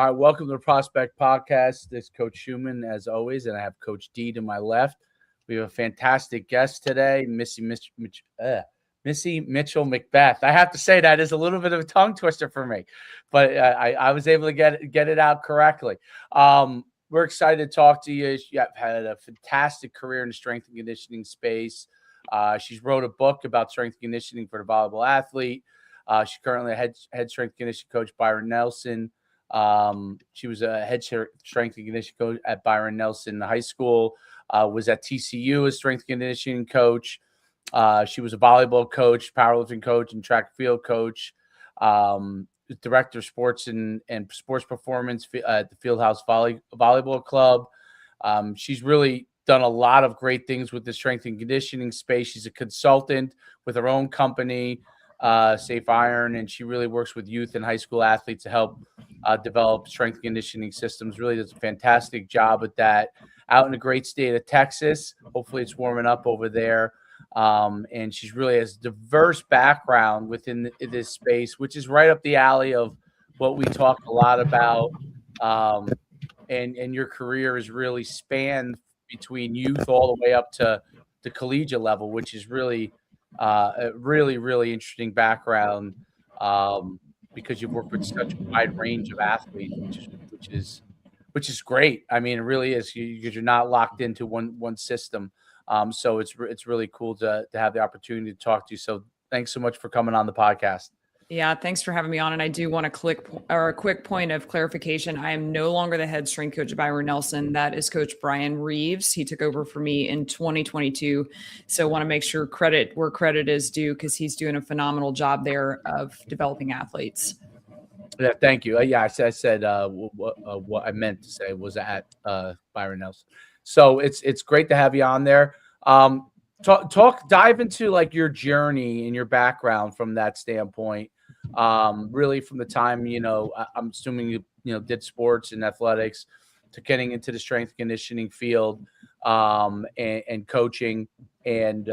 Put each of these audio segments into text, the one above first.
All right, welcome to the Prospect Podcast. This is Coach Schumann, as always, and I have Coach D to my left. We have a fantastic guest today, Missy Mitchell-McBeth. I have to say that is a little bit of a tongue twister for me, but I was able to get it out correctly. We're excited to talk to you. You've had a fantastic career in the strength and conditioning space. She's wrote a book about strength and conditioning for the volleyball athlete. She's currently a head strength and conditioning coach, Byron Nelson. She was a head strength and conditioning coach at Byron Nelson High School, was at TCU as strength and conditioning coach. She was a volleyball coach, powerlifting coach, and track and field coach, director of sports and sports performance at the Fieldhouse Volleyball Club. She's really done a lot of great things with the strength and conditioning space. She's a consultant with her own company, Safe Iron, and she really works with youth and high school athletes to help develop strength and conditioning systems. Really does a fantastic job with that out in the great state of Texas. Hopefully it's warming up over there. And she's really has a diverse background within this space, which is right up the alley of what we talk a lot about. And your career has really spanned between youth all the way up to the collegiate level, which is really a really interesting background, because you've worked with such a wide range of athletes, which is great. I mean, it really is, because you're not locked into one system. So it's really cool to have the opportunity to talk to you. So thanks so much for coming on the podcast. Yeah, thanks for having me on. And I do want a quick point of clarification. I am no longer the head strength coach at Byron Nelson. That is Coach Brian Reeves. He took over for me in 2022. So I want to make sure credit where credit is due, because he's doing a phenomenal job there of developing athletes. Yeah, thank you. I said what I meant to say was at Byron Nelson. So it's great to have you on there. Dive into like your journey and your background from that standpoint. Really from the time, I'm assuming you did sports and athletics to getting into the strength and conditioning field, and coaching, and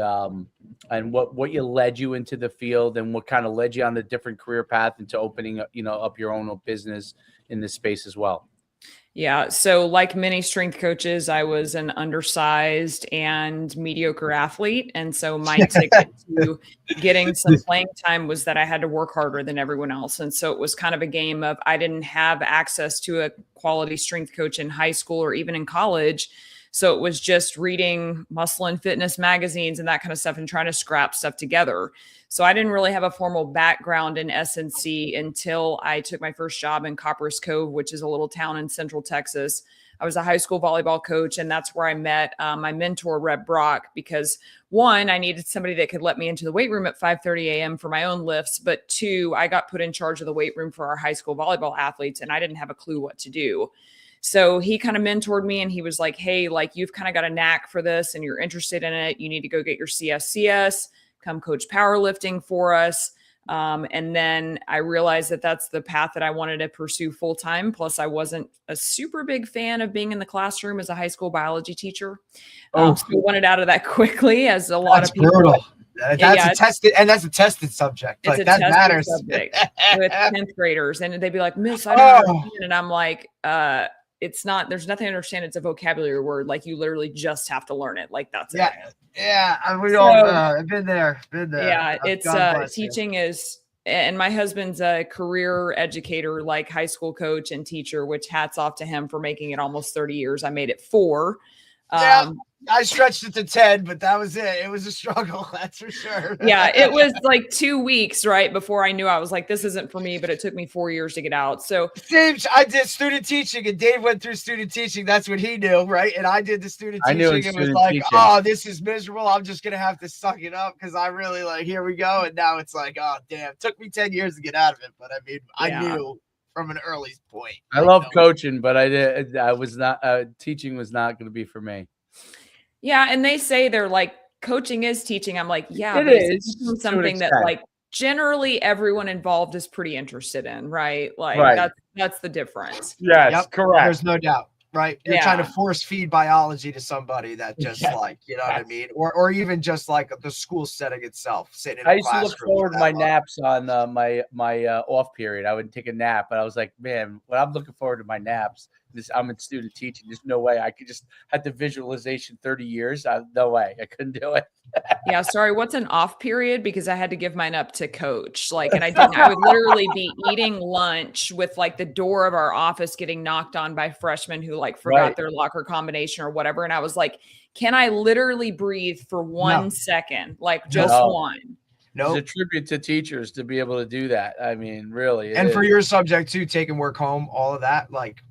what you led you into the field, and what kind of led you on the different career path into opening up your own business in this space as well. Yeah. So like many strength coaches, I was an undersized and mediocre athlete. And so my ticket to getting some playing time was that I had to work harder than everyone else. And so it was kind of a game of, I didn't have access to a quality strength coach in high school or even in college. So it was just reading muscle and fitness magazines and that kind of stuff and trying to scrap stuff together. So I didn't really have a formal background in S&C until I took my first job in Copperas Cove, which is a little town in Central Texas. I was a high school volleyball coach, and that's where I met my mentor, Reb Brock, because one, I needed somebody that could let me into the weight room at 5:30 a.m. for my own lifts. But two, I got put in charge of the weight room for our high school volleyball athletes, and I didn't have a clue what to do. So he kind of mentored me, and he was like, hey, like, you've kind of got a knack for this and you're interested in it. You need to go get your CSCS, come coach powerlifting for us. And then I realized that that's the path that I wanted to pursue full time. Plus I wasn't a super big fan of being in the classroom as a high school biology teacher. So I wanted out of that quickly, as a lot of people. Brutal. That's a tested subject. Like, that matters. Subject with 10th graders. And they'd be like, Miss, I don't understand. And I'm like, it's not, there's nothing to understand. It's a vocabulary word. Like, you literally just have to learn it. Like, that's it. Yeah. We all I've been there. Yeah. Teaching is, and my husband's a career educator, like high school coach and teacher, which hats off to him for making it almost 30 years. I made it 4. I stretched it to 10, but that was it. It was a struggle. That's for sure. Yeah. It was like 2 weeks, right, before I knew I was like, this isn't for me, but it took me 4 years to get out. So I did student teaching, and Dave went through student teaching. That's what he knew. Right. And I did the student teaching, and was like, oh, this is miserable. I'm just going to have to suck it up, because I really here we go. And now it's like, oh, damn, it took me 10 years to get out of it. But I mean, I knew from an early point. I love coaching, but I was not, teaching was not going to be for me. Yeah. And they say they're like, coaching is teaching. I'm like, yeah, it is something that like generally everyone involved is pretty interested in, right? Like that's the difference. Yes, correct. There's no doubt. right? You're trying to force feed biology to somebody that just like, you know what I mean? Or even just like the school setting itself, sitting in a I used to look classroom forward with to my that love. naps on my off period. I would take a nap, but I was like, man, when I'm looking forward to my naps, I'm in student teaching. There's no way I could just had the visualization 30 years. No way. I couldn't do it. Yeah, sorry. What's an off period? Because I had to give mine up to coach. Like, and I didn't. I would literally be eating lunch with like the door of our office getting knocked on by freshmen who like forgot their locker combination or whatever. And I was like, can I literally breathe for 1 second? Like just one. No, it's a tribute to teachers to be able to do that. I mean, really. And for your subject too, taking work home, all of that, like,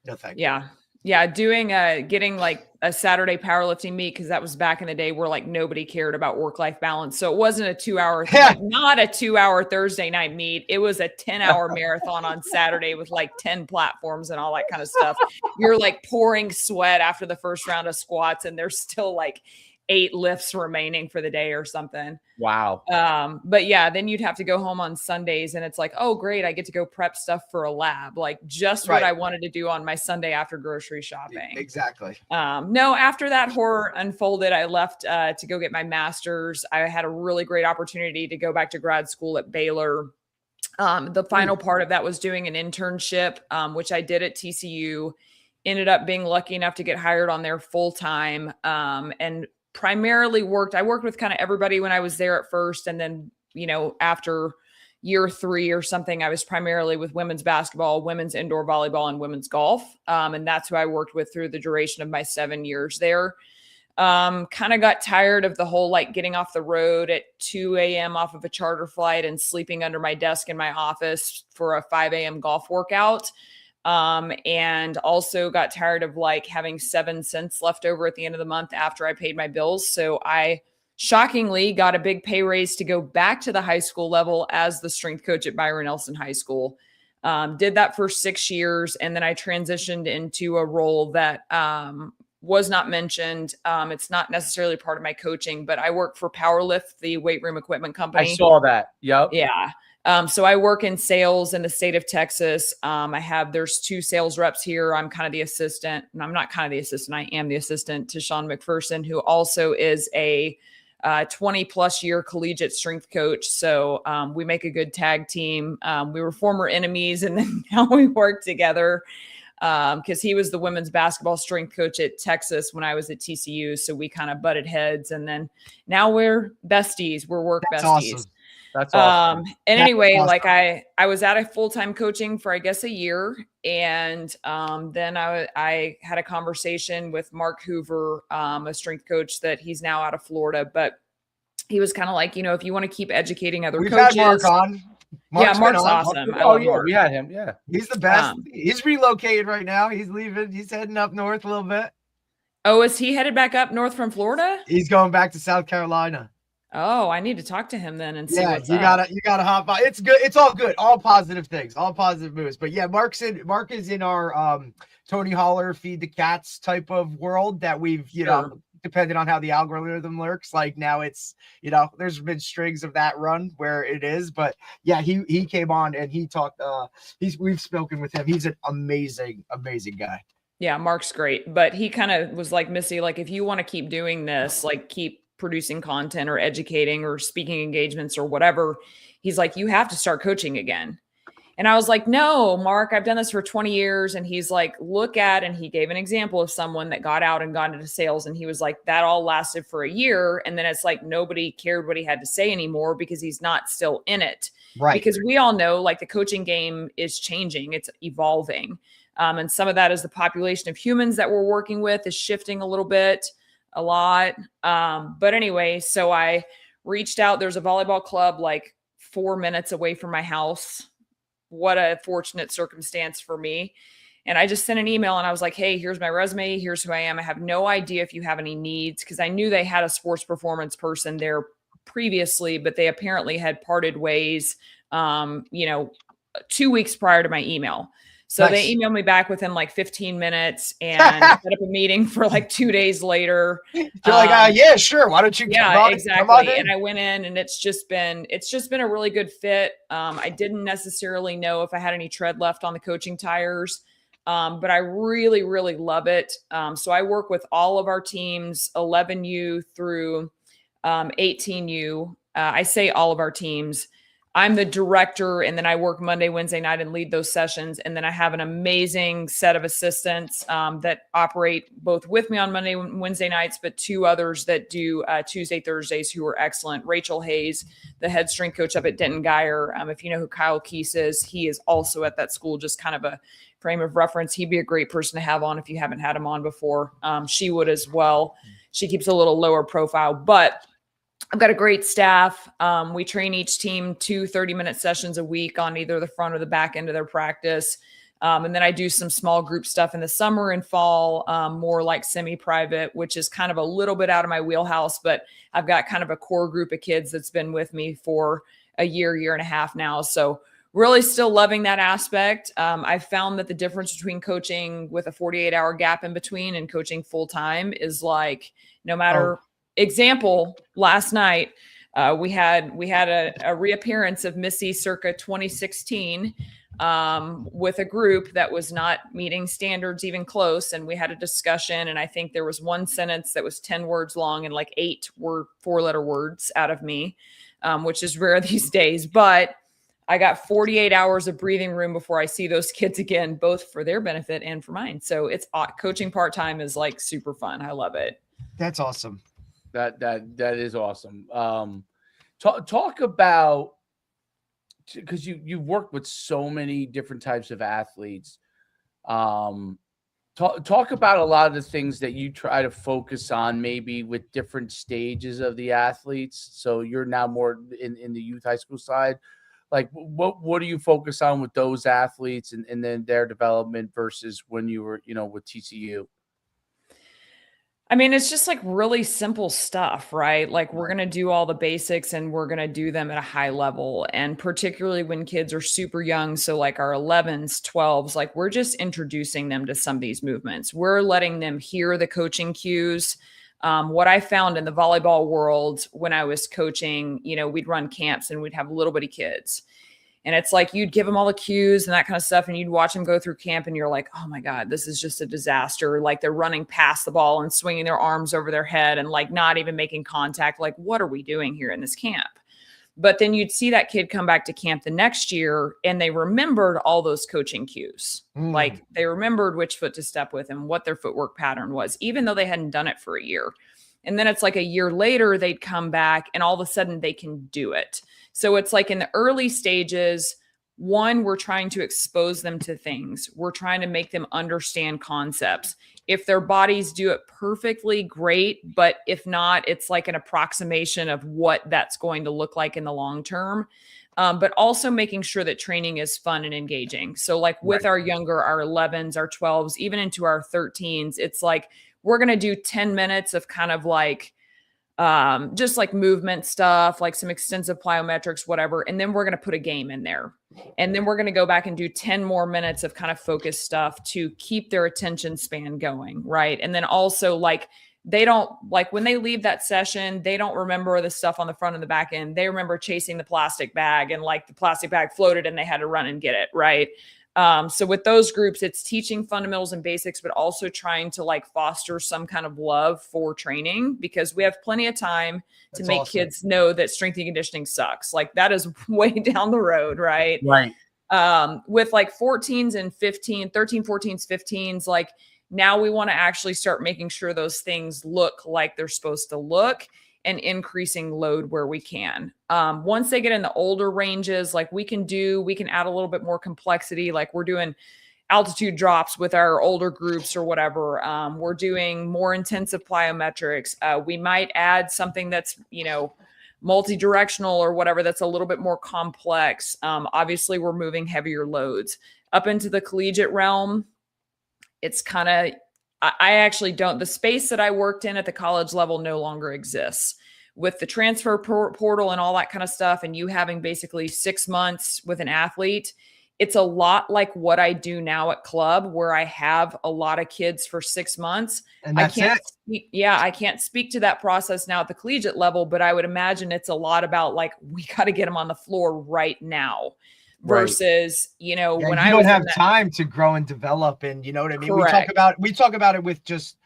no thank you. Yeah, doing getting like a Saturday powerlifting meet, because that was back in the day where like nobody cared about work-life balance. So it wasn't a 2-hour like, not a 2-hour Thursday night meet. It was a 10-hour marathon on Saturday with like 10 platforms and all that kind of stuff. You're like pouring sweat after the first round of squats, and there's still like 8 lifts remaining for the day or something. Wow. But yeah, then you'd have to go home on Sundays, and it's like, oh great, I get to go prep stuff for a lab. Like just what I wanted to do on my Sunday after grocery shopping. Exactly. No, after that horror unfolded, I left to go get my master's. I had a really great opportunity to go back to grad school at Baylor. The final part of that was doing an internship, which I did at TCU, ended up being lucky enough to get hired on there full time. And primarily I worked with kind of everybody when I was there at first. And then, you know, after year 3 or something, I was primarily with women's basketball, women's indoor volleyball, and women's golf. And that's who I worked with through the duration of my 7 years there. Kind of got tired of the whole, like getting off the road at 2 a.m. off of a charter flight and sleeping under my desk in my office for a 5 a.m. golf workout. And also got tired of like having 7 cents left over at the end of the month after I paid my bills. So I shockingly got a big pay raise to go back to the high school level as the strength coach at Byron Nelson High School. Did that for 6 years. And then I transitioned into a role that, was not mentioned. It's not necessarily part of my coaching, but I work for Powerlift, the weight room equipment company. I saw that. Yep. Yeah. So I work in sales in the state of Texas. There's 2 sales reps here. I'm kind of the assistant, and I'm not kind of the assistant. I am the assistant to Sean McPherson, who also is a 20 plus year collegiate strength coach. So we make a good tag team. We were former enemies, and then now we work together because he was the women's basketball strength coach at Texas when I was at TCU. So we kind of butted heads, and then now we're besties. We're work besties. Awesome. That's awesome. And anyway, like I was at a full-time coaching for, I guess, a year. And then I had a conversation with Mark Hoover, a strength coach that he's now out of Florida, but he was kind of like, you know, if you want to keep educating other coaches. We've had Mark on. Mark's awesome. We had him. Yeah. He's the best. He's relocated right now. He's leaving. He's heading up north a little bit. Oh, is he headed back up north from Florida? He's going back to South Carolina. Oh, I need to talk to him then and see what's up. You gotta hop on. It's good. It's all good. All positive things. All positive moves. But yeah, Mark is in our Tony Holler feed the cats type of world that we've, you know, depending on how the algorithm lurks. Like now it's, you know, there's been strings of that run where it is. But yeah, he came on and he talked. We've spoken with him. He's an amazing guy. Yeah, Mark's great. But he kind of was like, Missy, like if you want to keep doing this, like keep producing content or educating or speaking engagements or whatever, he's like, you have to start coaching again. And I was like, no, Mark, I've done this for 20 years. And he's like, and he gave an example of someone that got out and got into sales. And he was like, that all lasted for a year. And then it's like, nobody cared what he had to say anymore because he's not still in it. Right. Because we all know like the coaching game is changing. It's evolving. And some of that is the population of humans that we're working with is shifting a little bit. A lot. But anyway, so I reached out. There's a volleyball club like 4 minutes away from my house. What a fortunate circumstance for me. And I just sent an email and I was like, hey, here's my resume. Here's who I am. I have no idea if you have any needs, because I knew they had a sports performance person there previously, but they apparently had parted ways, 2 weeks prior to my email. So nice. They emailed me back within like 15 minutes and set up a meeting for like 2 days later. You're like, yeah, sure. Why don't you? Yeah, exactly. And I went in and it's just been a really good fit. I didn't necessarily know if I had any tread left on the coaching tires. but I really, really love it. So I work with all of our teams, 11U through 18U. I say all of our teams. I'm the director, and then I work Monday, Wednesday night and lead those sessions. And then I have an amazing set of assistants that operate both with me on Monday and Wednesday nights, but 2 others that do Tuesday, Thursdays who are excellent. Rachel Hayes, the head strength coach up at Denton Geyer. If you know who Kyle Keese is, he is also at that school, just kind of a frame of reference. He'd be a great person to have on if you haven't had him on before. She would as well. She keeps a little lower profile, but I've got a great staff. We train each team 2 30-minute sessions a week on either the front or the back end of their practice. And then I do some small group stuff in the summer and fall, more like semi-private, which is kind of a little bit out of my wheelhouse, but I've got kind of a core group of kids that's been with me for a year and a half now. So really still loving that aspect. I've found that the difference between coaching with a 48-hour gap in between and coaching full-time is like, no matter example, last night we had a reappearance of Missy circa 2016 with a group that was not meeting standards even close, and we had a discussion, and I think there was one sentence that was 10 words long and like 8 were 4-letter words out of me, which is rare these days, but I got 48 hours of breathing room before I see those kids again, both for their benefit and for mine. So it's coaching part-time is like super fun. I love it. That's awesome. That is awesome. Talk about, because you work with so many different types of athletes. Talk about a lot of the things that you try to focus on, maybe with different stages of the athletes. So you're now more in the youth high school side. Like what do you focus on with those athletes and then their development versus when you were, with TCU? I mean, it's just like really simple stuff, right? Like we're going to do all the basics and we're going to do them at a high level. And particularly when kids are super young. So like our 11s, 12s, like we're just introducing them to some of these movements. We're letting them hear the coaching cues. What I found in the volleyball world when I was coaching, we'd run camps and we'd have little bitty kids. And it's like you'd give them all the cues and that kind of stuff, and you'd watch them go through camp and you're like, oh my God, this is just a disaster. Like they're running past the ball and swinging their arms over their head and like not even making contact. Like, what are we doing here in this camp? But then you'd see that kid come back to camp the next year and they remembered all those coaching cues. Like they remembered which foot to step with and what their footwork pattern was, even though they hadn't done it for a year. And then it's like a year later, they'd come back and all of a sudden they can do it. So it's like in the early stages, one, we're trying to expose them to things. We're trying to make them understand concepts. If their bodies do it perfectly, great. But if not, it's like an approximation of what that's going to look like in the long term. But also making sure that training is fun and engaging. So like with our younger, our 11s, our 12s, even into our 13s, it's like, we're going to do 10 minutes of kind of like, just like movement stuff, like some extensive plyometrics, whatever. And then we're going to put a game in there. And then we're going to go back and do 10 more minutes of kind of focused stuff to keep their attention span going. Right. And then also like, they don't like when they leave that session, they don't remember the stuff on the front and the back end. They remember chasing the plastic bag and like the plastic bag floated and they had to run and get it. Right. So with those groups, it's teaching fundamentals and basics, but also trying to like foster some kind of love for training because we have plenty of time to make kids know that strength and conditioning sucks. Like that is way down the road. Right. Right. With like 14s and 13, 14s, 15s, like now we want to actually start making sure those things look like they're supposed to look and increasing load where we can. Once they get in the older ranges, like we can add a little bit more complexity. Like we're doing altitude drops with our older groups or whatever. We're doing more intensive plyometrics. We might add something that's, multi-directional or whatever that's a little bit more complex. Obviously we're moving heavier loads up into the collegiate realm. It's kind of, I actually don't, the space that I worked in at the college level no longer exists with the transfer portal and all that kind of stuff. And you having basically 6 months with an athlete, it's a lot like what I do now at club where I have a lot of kids for 6 months. And that's I can't speak to that process now at the collegiate level, but I would imagine it's a lot about like, we got to get them on the floor right now. versus, when I don't was have time to grow and develop. And you know what I mean? Correct. We talk about it with just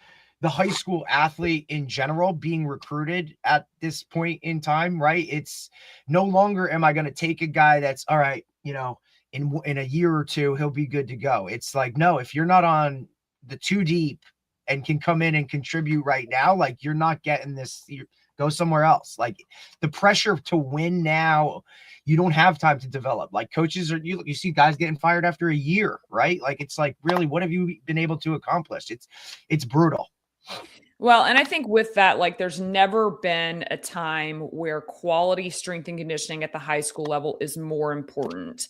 the high school athlete in general being recruited at this point in time, right? It's no longer, am I going to take a guy that's all right, in a year or two, he'll be good to go. It's like, no, if you're not on the too deep and can come in and contribute right now, like you're not getting this, go somewhere else. Like the pressure to win now, you don't have time to develop. Like coaches you see guys getting fired after a year, right? Like, it's like, really, what have you been able to accomplish? It's brutal. Well, and I think with that, like there's never been a time where quality strength and conditioning at the high school level is more important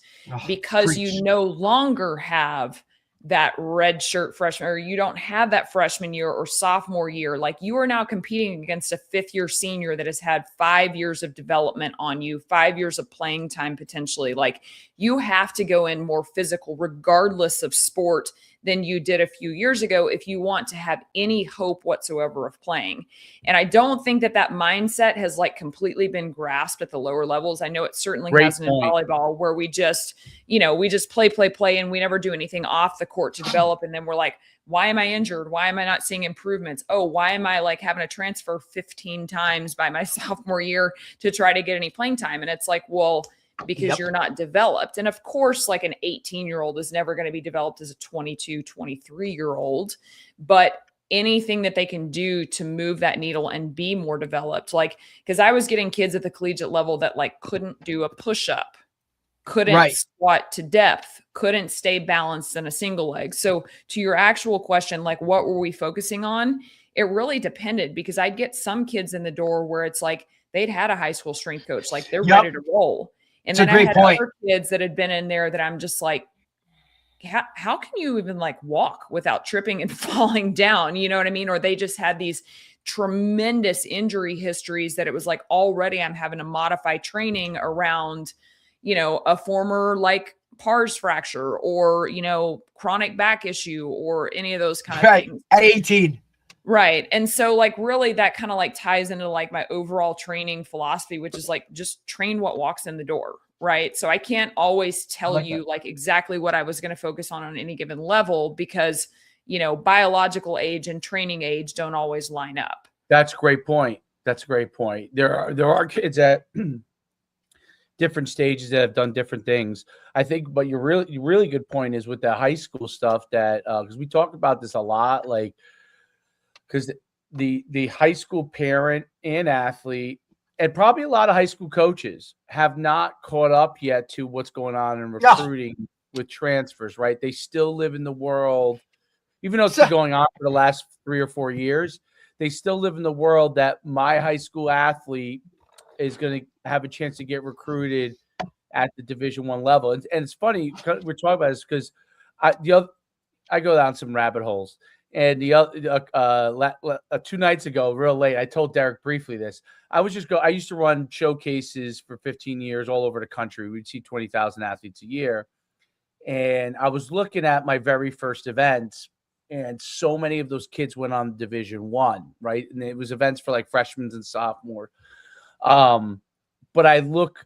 because you no longer have that red shirt freshman, or you don't have that freshman year or sophomore year. Like you are now competing against a 5th-year senior that has had 5 years of development on you, 5 years of playing time potentially. Like you have to go in more physical regardless of sport than you did a few years ago if you want to have any hope whatsoever of playing. And I don't think that mindset has like completely been grasped at the lower levels. I know it certainly hasn't in volleyball, where we just, we just play, and we never do anything off the court to develop. And then we're like, why am I injured? Why am I not seeing improvements? Oh, why am I like having to transfer 15 times by my sophomore year to try to get any playing time? And it's like, well, because you're not developed. And of course, like an 18-year-old is never going to be developed as a 22, 23-year-old, but anything that they can do to move that needle and be more developed. Like, because I was getting kids at the collegiate level that like couldn't do a push-up, couldn't squat to depth, couldn't stay balanced in a single leg. So to your actual question, like what were we focusing on? It really depended, because I'd get some kids in the door where it's like they'd had a high school strength coach, like they're ready to roll. And then I had other kids that had been in there that I'm just like, how can you even like walk without tripping and falling down? You know what I mean? Or they just had these tremendous injury histories that it was like already I'm having to modify training around, a former like pars fracture or, chronic back issue or any of those kind of things. At 18. Right. And so like really that kind of like ties into like my overall training philosophy, which is like just train what walks in the door. Right. So I can't always tell you like exactly what I was going to focus on any given level because, biological age and training age don't always line up. That's a great point. There are kids at different stages that have done different things. I think, but your really good point is with the high school stuff that, because we talk about this a lot, like, because the high school parent and athlete and probably a lot of high school coaches have not caught up yet to what's going on in recruiting with transfers, right? They still live in the world, even though it's been going on for the last 3 or 4 years, they still live in the world that my high school athlete is going to have a chance to get recruited at the Division I level. And it's funny, we're talking about this because I go down some rabbit holes. And the 2 nights ago, real late, I told Derek briefly this. I used to run showcases for 15 years all over the country. We'd see 20,000 athletes a year. And I was looking at my very first events, and so many of those kids went on Division I, right? And it was events for like freshmen and sophomores. But I look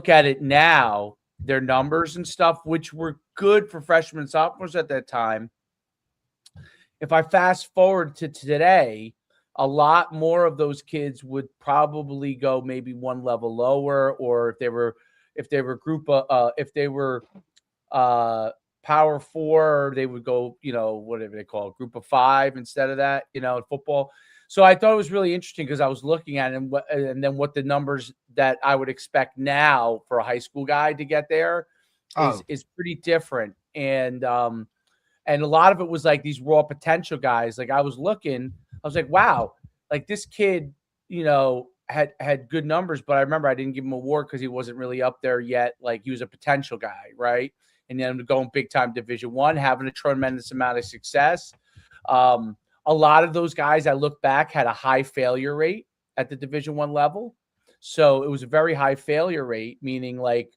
at it now, their numbers and stuff, which were good for freshmen and sophomores at that time. If I fast forward to today, a lot more of those kids would probably go maybe one level lower, or if they were Power 4, they would go, whatever they call it, Group of 5 instead of that, in football. So I thought it was really interesting because I was looking at it and then what the numbers that I would expect now for a high school guy to get there is pretty different. And a lot of it was like these raw potential guys. Like I was like, wow, like this kid, had good numbers, but I remember I didn't give him a award because he wasn't really up there yet. Like he was a potential guy, right? And then going big time Division I, having a tremendous amount of success. A lot of those guys, I look back, had a high failure rate at the Division I level. So it was a very high failure rate, meaning like,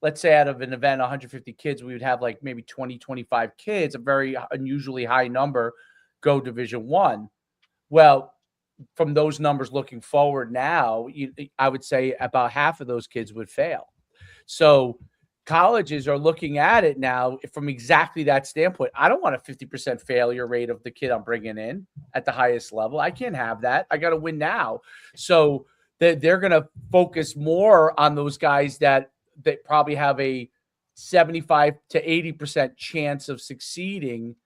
let's say out of an event, 150 kids, we would have like maybe 20, 25 kids, a very unusually high number, go Division I. Well, from those numbers looking forward now, I would say about half of those kids would fail. So colleges are looking at it now from exactly that standpoint. I don't want a 50% failure rate of the kid I'm bringing in at the highest level. I can't have that. I got to win now. So they're going to focus more on those guys that probably have a 75 to 80% chance of succeeding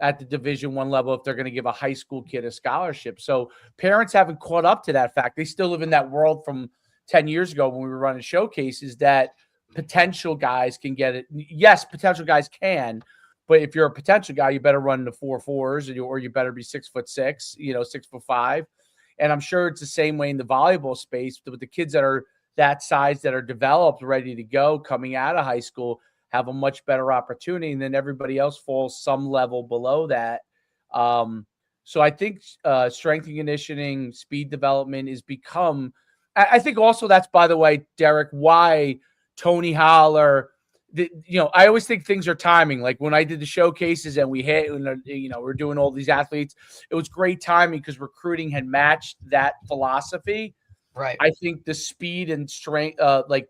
at the Division I level if they're going to give a high school kid a scholarship. So parents haven't caught up to that fact. They still live in that world from 10 years ago when we were running showcases that potential guys can get it. Yes, potential guys can, but if you're a potential guy, you better run the 4.4s or you better be 6'6", 6'5". And I'm sure it's the same way in the volleyball space with the kids that are that size, that are developed, ready to go, coming out of high school, have a much better opportunity, and then everybody else falls some level below that. So I think strength and conditioning, speed development is become. I think also that's, by the way, Derek, why Tony Holler. I always think things are timing. Like when I did the showcases and we hit, we're doing all these athletes, it was great timing because recruiting had matched that philosophy. Right. I think the speed and strength, like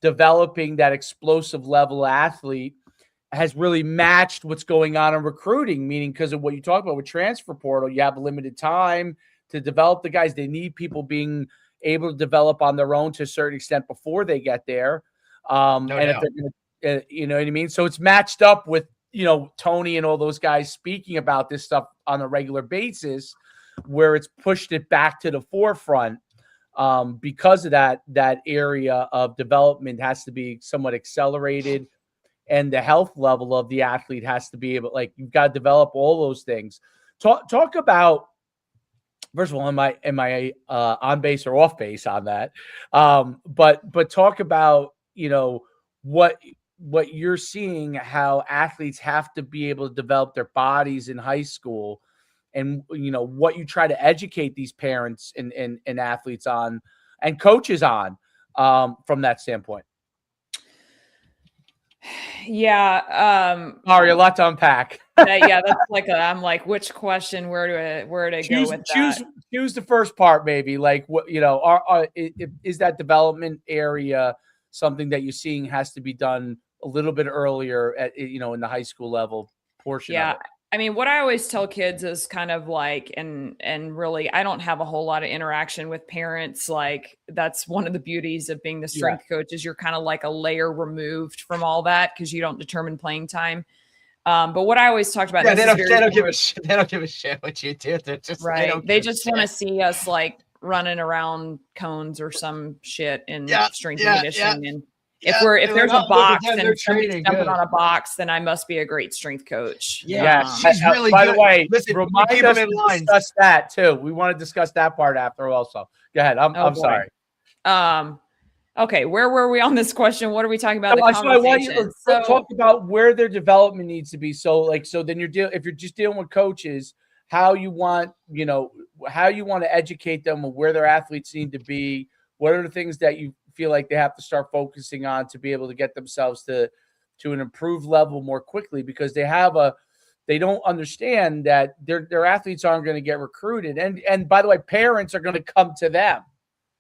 developing that explosive level athlete, has really matched what's going on in recruiting, meaning because of what you talk about with transfer portal, you have limited time to develop the guys. They need people being able to develop on their own to a certain extent before they get there. If they're going to, you know what I mean? So it's matched up with, Tony and all those guys speaking about this stuff on a regular basis, where it's pushed it back to the forefront. Because of that area of development has to be somewhat accelerated, and the health level of the athlete has to be able, like, you've got to develop all those things. Talk about, first of all, am I on base or off base on that? But talk about, what you're seeing, how athletes have to be able to develop their bodies in high school, and what you try to educate these parents and athletes on and coaches on from that standpoint. Yeah. Sorry, a lot to unpack. That's like I'm like, which question? Where to go with that? Choose the first part, maybe. Like, what is that development area something that you're seeing has to be done a little bit earlier at in the high school level portion of it? I mean, what I always tell kids is kind of like, and really, I don't have a whole lot of interaction with parents. Like, that's one of the beauties of being the strength coach, is you're kind of like a layer removed from all that because you don't determine playing time. But what I always talked about, they don't give a shit what you do. They're just right. They just want to see us like running around cones or some shit in strength and conditioning. And if there's a box and somebody's jumping on a box, then I must be a great strength coach. Yeah, she's really by good. The way, listen, remind us to discuss that too. We want to discuss that part after also. Go ahead. I'm sorry. Okay, where were we on this question? What are we talking about? I want you to talk about where their development needs to be. So then if you're just dealing with coaches, how you want to educate them on where their athletes need to be. What are the things that you feel like they have to start focusing on to be able to get themselves to an improved level more quickly, because they don't understand that their athletes aren't going to get recruited. And by the way, parents are going to come to them,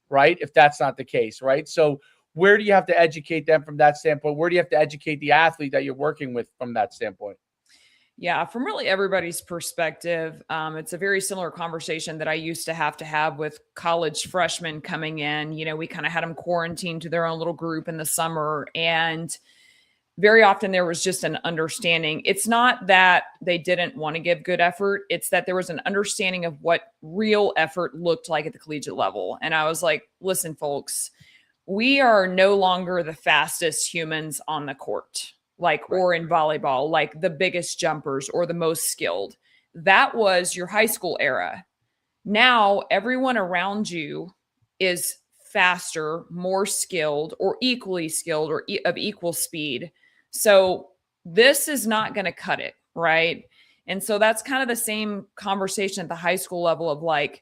right? If that's not the case, right? So where do you have to educate them from that standpoint? Where do you have to educate the athlete that you're working with from that standpoint? Yeah, from really everybody's perspective, it's a very similar conversation that I used to have with college freshmen coming in. We kind of had them quarantined to their own little group in the summer, and very often there was just an understanding. It's not that they didn't want to give good effort. It's that there was an understanding of what real effort looked like at the collegiate level. And I was like, listen, folks, we are no longer the fastest humans on the court. Or in volleyball, like the biggest jumpers or the most skilled. That was your high school era. Now, everyone around you is faster, more skilled, or equally skilled, or of equal speed. So this is not going to cut it, right? And so that's kind of the same conversation at the high school level of like,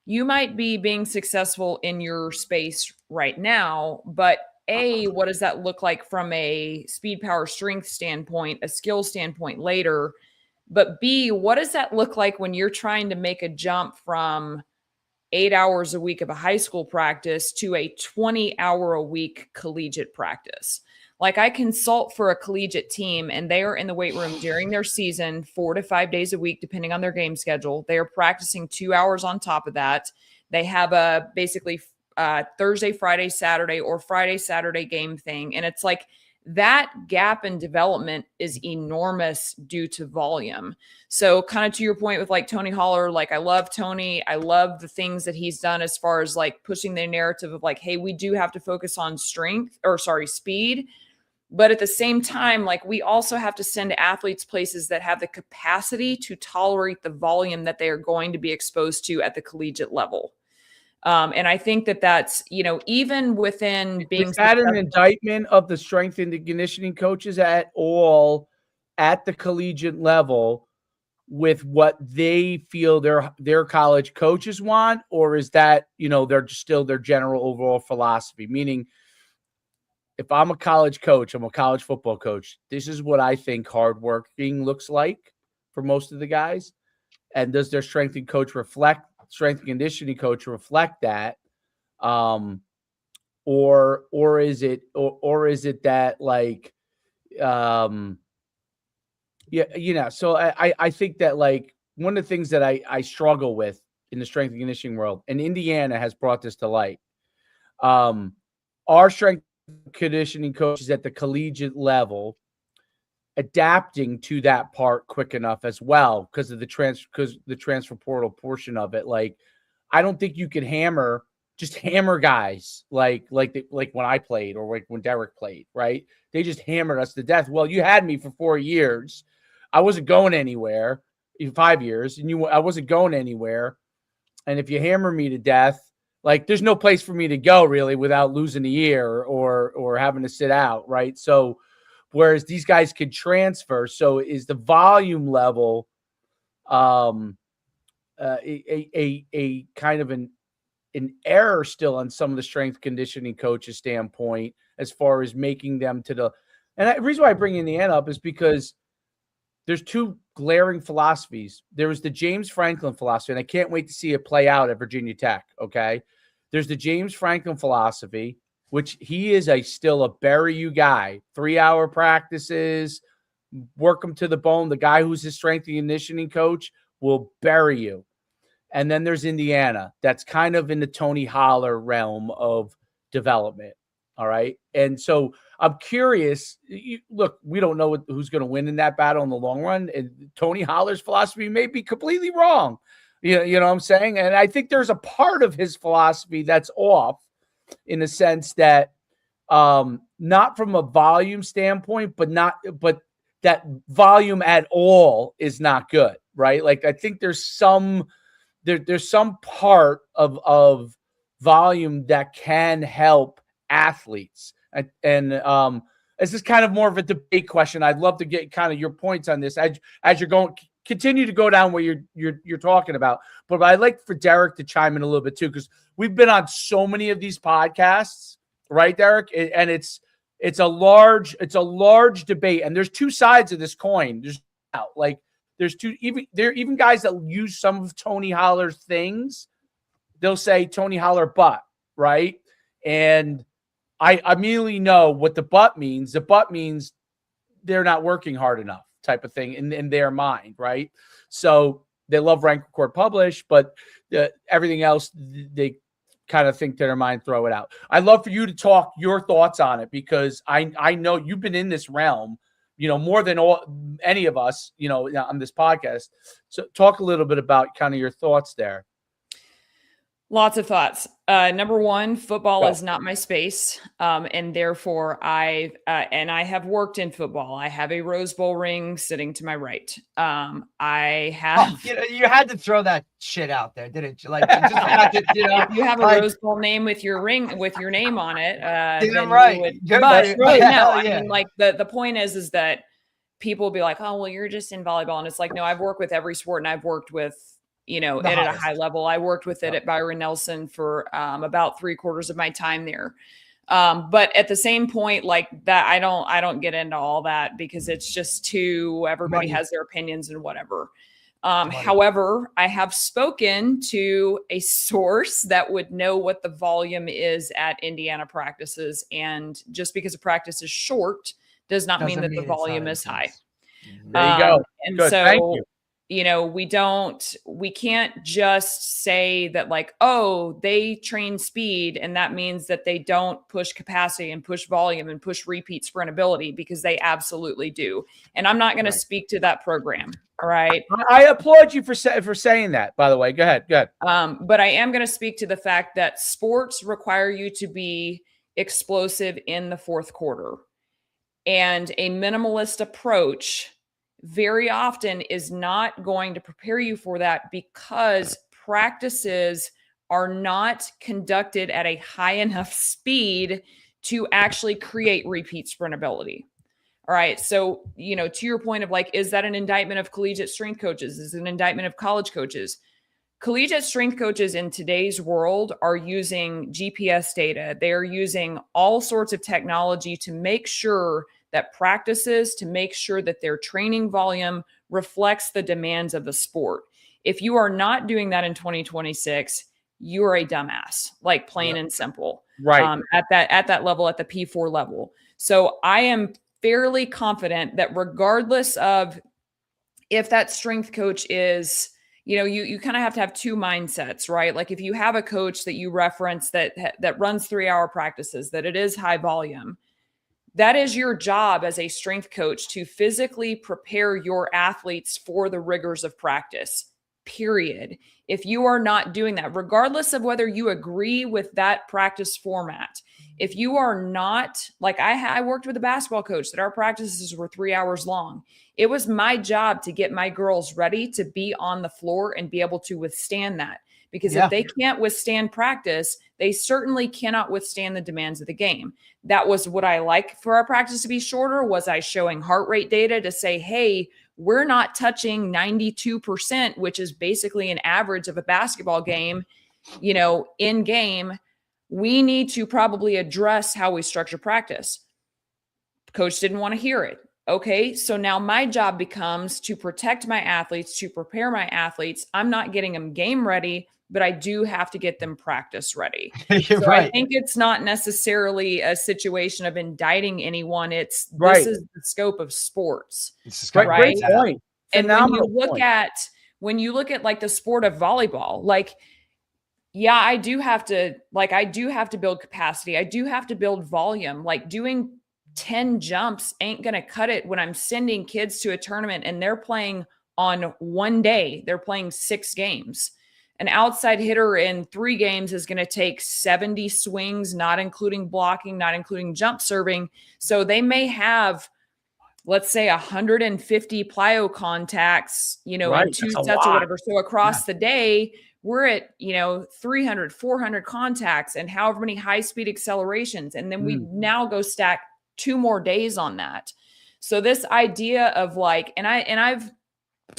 you might be being successful in your space right now, but what does that look like from a speed, power, strength standpoint, a skill standpoint later? But B, what does that look like when you're trying to make a jump from 8 hours a week of a high school practice to a 20-hour-a-week collegiate practice? Like I consult for a collegiate team and they are in the weight room during their season 4 to 5 days a week, depending on their game schedule. They are practicing 2 hours on top of that. They have a basically Thursday, Friday, Saturday, or Friday, Saturday game thing. And it's like that gap in development is enormous due to volume. So kind of to your point with like Tony Holler, like I love Tony. I love the things that he's done as far as like pushing the narrative of like, hey, we do have to focus on speed. But at the same time, like we also have to send athletes places that have the capacity to tolerate the volume that they are going to be exposed to at the collegiate level. And I think that that's, even within being. Is that an indictment of the strength and conditioning coaches at all at the collegiate level with what they feel their college coaches want? Or is that, they're still their general overall philosophy? Meaning, if I'm a college coach, I'm a college football coach, this is what I think hard working looks like for most of the guys. And does their strength and conditioning coach reflect that? Or is it that like, so I think that like one of the things that I struggle with in the strength and conditioning world, and Indiana has brought this to light, our strength conditioning coaches at the collegiate level adapting to that part quick enough as well because the transfer portal portion of it. Like, I don't think you can hammer guys like when I played or like when Derek played, right? They just hammered us to death. Well, you had me for 4 years. I wasn't going anywhere. 5 years, and I wasn't going anywhere. And if you hammer me to death, like there's no place for me to go really without losing a year or having to sit out, right? So whereas these guys could transfer, so is the volume level a kind of an error still on some of the strength conditioning coaches' standpoint as far as making them to the. And the reason why I bring Indiana up is because there's two glaring philosophies. There was the James Franklin philosophy, and I can't wait to see it play out at Virginia Tech, okay? There's the James Franklin philosophy, which he is still a bury you guy. 3-hour practices, work him to the bone. The guy who's his strength and conditioning coach will bury you. And then there's Indiana. That's kind of in the Tony Holler realm of development, all right? And so I'm curious. Look, we don't know who's going to win in that battle in the long run. And Tony Holler's philosophy may be completely wrong. You know what I'm saying? And I think there's a part of his philosophy that's off in the sense that not from a volume standpoint, but that volume at all is not good, right? Like I think there's some part of volume that can help athletes. And this is kind of more of a debate question. I'd love to get kind of your points on this as you're going. Continue to go down where you're talking about, but I'd like for Derek to chime in a little bit too, because we've been on so many of these podcasts, right, Derek? And it's a large debate, and there's two sides of this coin. There's even guys that use some of Tony Holler's things. They'll say Tony Holler but, right? And I immediately know what the but means. The but means they're not working hard enough, type of thing in their mind, right? So they love rank, record, publish, but everything else they kind of think to their mind, throw it out. I'd love for you to talk your thoughts on it because I know you've been in this realm, more than any of us, on this podcast. So talk a little bit about kind of your thoughts there. Lots of thoughts. Number one, football is not my space. And therefore I have worked in football. I have a Rose Bowl ring sitting to my right. I have, you had to throw that shit out there, didn't you? Like, you just had to, you have a Rose Bowl name with your ring, with your name on it. Damn right. But really, no, I mean, like the point is that people will be like, oh, well, you're just in volleyball. And it's like, no, I've worked with every sport and I've worked with, it at a high level. I worked with it at Byron Nelson for about 3/4 of my time there. But at the same point, like that, I don't get into all that because it's just everybody has their opinions and whatever. However, I have spoken to a source that would know what the volume is at Indiana practices. And just because a practice is short does not mean that the volume is high. There you go. And Good. so, Thank you. we can't just say that like, oh, they train speed and that means that they don't push capacity and push volume and push repeat sprintability, because they absolutely do. And I'm not going to speak to that program. All right. I applaud you for saying that, by the way. Go ahead. But I am going to speak to the fact that sports require you to be explosive in the fourth quarter. And a minimalist approach very often is not going to prepare you for that, because practices are not conducted at a high enough speed to actually create repeat sprintability. All right. So, to your point of like, is that an indictment of collegiate strength coaches? Is it an indictment of college coaches? Collegiate strength coaches in today's world are using GPS data. They're using all sorts of technology to make sure that to make sure that their training volume reflects the demands of the sport. If you are not doing that in 2026, you are a dumbass, like plain and simple. Right. At that level, at the P4 level. So I am fairly confident that regardless of if that strength coach is, you kind of have to have two mindsets, right? Like if you have a coach that you reference that runs 3-hour practices, that it is high volume, that is your job as a strength coach to physically prepare your athletes for the rigors of practice, period. If you are not doing that, regardless of whether you agree with that practice format, if you are not, like I worked with a basketball coach that our practices were 3 hours long. It was my job to get my girls ready to be on the floor and be able to withstand that. Because if they can't withstand practice, they certainly cannot withstand the demands of the game. That was what I like for our practice to be shorter. Was I showing heart rate data to say, hey, we're not touching 92%, which is basically an average of a basketball game, in game. We need to probably address how we structure practice. Coach didn't want to hear it. Okay, so now my job becomes to protect my athletes, to prepare my athletes. I'm not getting them game ready, but I do have to get them practice ready. You're so right. I think it's not necessarily a situation of indicting anyone. It's Right. This is the scope of sports. Great point. And Phenomenal when you look at like the sport of volleyball, like, yeah, I do have to build capacity. I do have to build volume. Like doing 10 jumps ain't going to cut it when I'm sending kids to a tournament and they're playing on one day. They're playing 6 games. An outside hitter in 3 games is going to take 70 swings, not including blocking, not including jump serving. So they may have, let's say, 150 plyo contacts, in 2 sets or whatever. So across the day, we're at, 300, 400 contacts and however many high-speed accelerations. And then we now go stack 2 more days on that. So this idea of like, and I've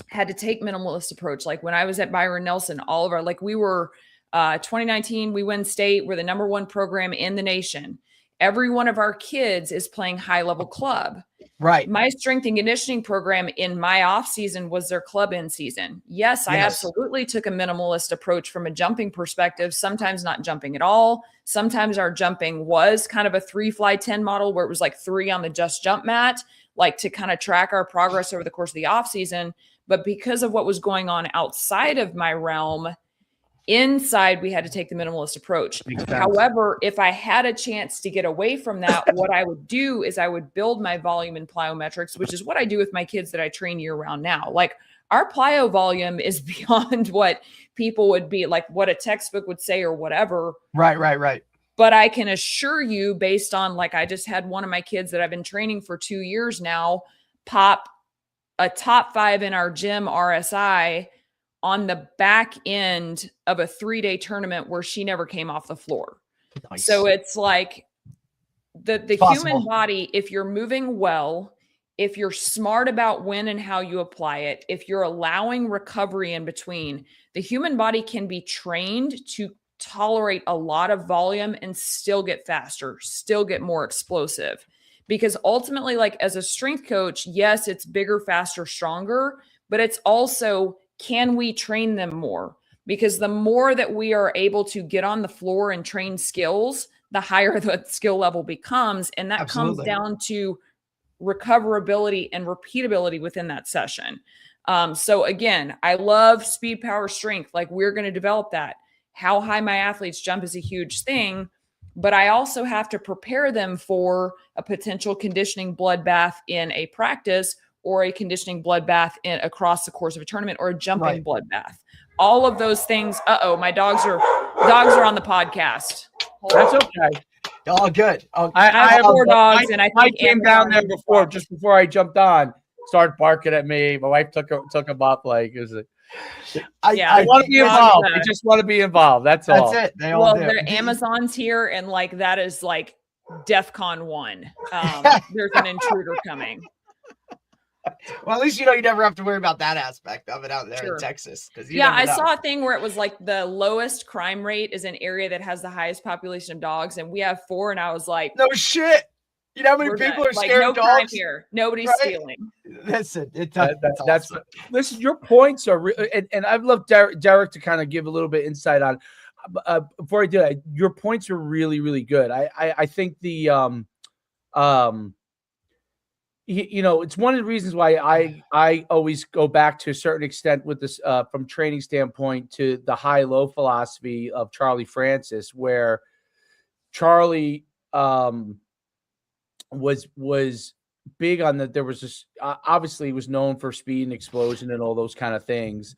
had to take minimalist approach. Like when I was at Byron Nelson, all of our, like we were 2019, we win state. We're the #1 program in the nation. Every one of our kids is playing high level club. Right. My strength and conditioning program in my off season was their club in season. Yes, I absolutely took a minimalist approach from a jumping perspective, sometimes not jumping at all. Sometimes our jumping was kind of a 3-fly-10 model where it was like 3 on the just jump mat, like to kind of track our progress over the course of the off season. But because of what was going on outside of my realm, inside, we had to take the minimalist approach. However, if I had a chance to get away from that, what I would do is I would build my volume in plyometrics, which is what I do with my kids that I train year round now. Like our plyo volume is beyond what people would be like, what a textbook would say or whatever. Right. But I can assure you, based on like, I just had one of my kids that I've been training for 2 years now, pop a top 5 in our gym RSI on the back end of a 3-day tournament where she never came off the floor. Nice. So it's like the human body, if you're moving well, if you're smart about when and how you apply it, if you're allowing recovery in between, the human body can be trained to tolerate a lot of volume and still get faster, still get more explosive. Because ultimately, like as a strength coach, yes, it's bigger, faster, stronger, but it's also can we train them more? Because the more that we are able to get on the floor and train skills, the higher the skill level becomes. And that comes down to recoverability and repeatability within that session. So again, I love speed, power, strength. Like, we're going to develop that. How high my athletes jump is a huge thing, but I also have to prepare them for a potential conditioning bloodbath in a practice, or a conditioning bloodbath across the course of a tournament, or a jumping bloodbath. All of those things. My dogs are on the podcast. That's okay. All good. I have 4 dogs, and I came down there just before I jumped on, started barking at me. My wife took him up. Like, is it? I want to be involved. I just want to be involved. That's all. That's it. They all do. The Amazon's here, and like, that is like DEFCON 1. There's an intruder coming. Well, at least you never have to worry about that aspect of it out there in Texas. I saw a thing where it was like the lowest crime rate is an area that has the highest population of dogs, and we have 4. And I was like, no shit. You know how many people are scared of dogs here? Nobody's stealing. Listen, that's awesome. Listen, your points are and I've loved Derek to kind of give a little bit insight on. Before I do that, your points are really, really good. I think the it's one of the reasons why I always go back to a certain extent with this from training standpoint to the high-low philosophy of Charlie Francis, where Charlie was big on that. There was this obviously he was known for speed and explosion and all those kind of things,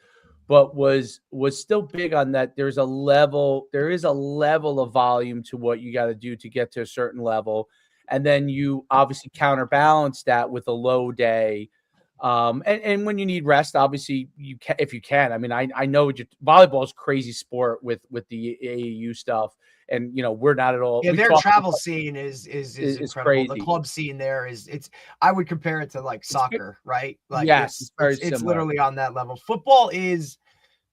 but was still big on that. There is a level of volume to what you got to do to get to a certain level. And then you obviously counterbalance that with a low day. And when you need rest, obviously you can, if you can. I mean, I know volleyball is crazy sport with the AAU stuff. And, we're not at all. Yeah, their travel scene is incredible. Crazy. The club scene there I would compare it to like soccer, right? Like, yes, it's literally on that level. Football is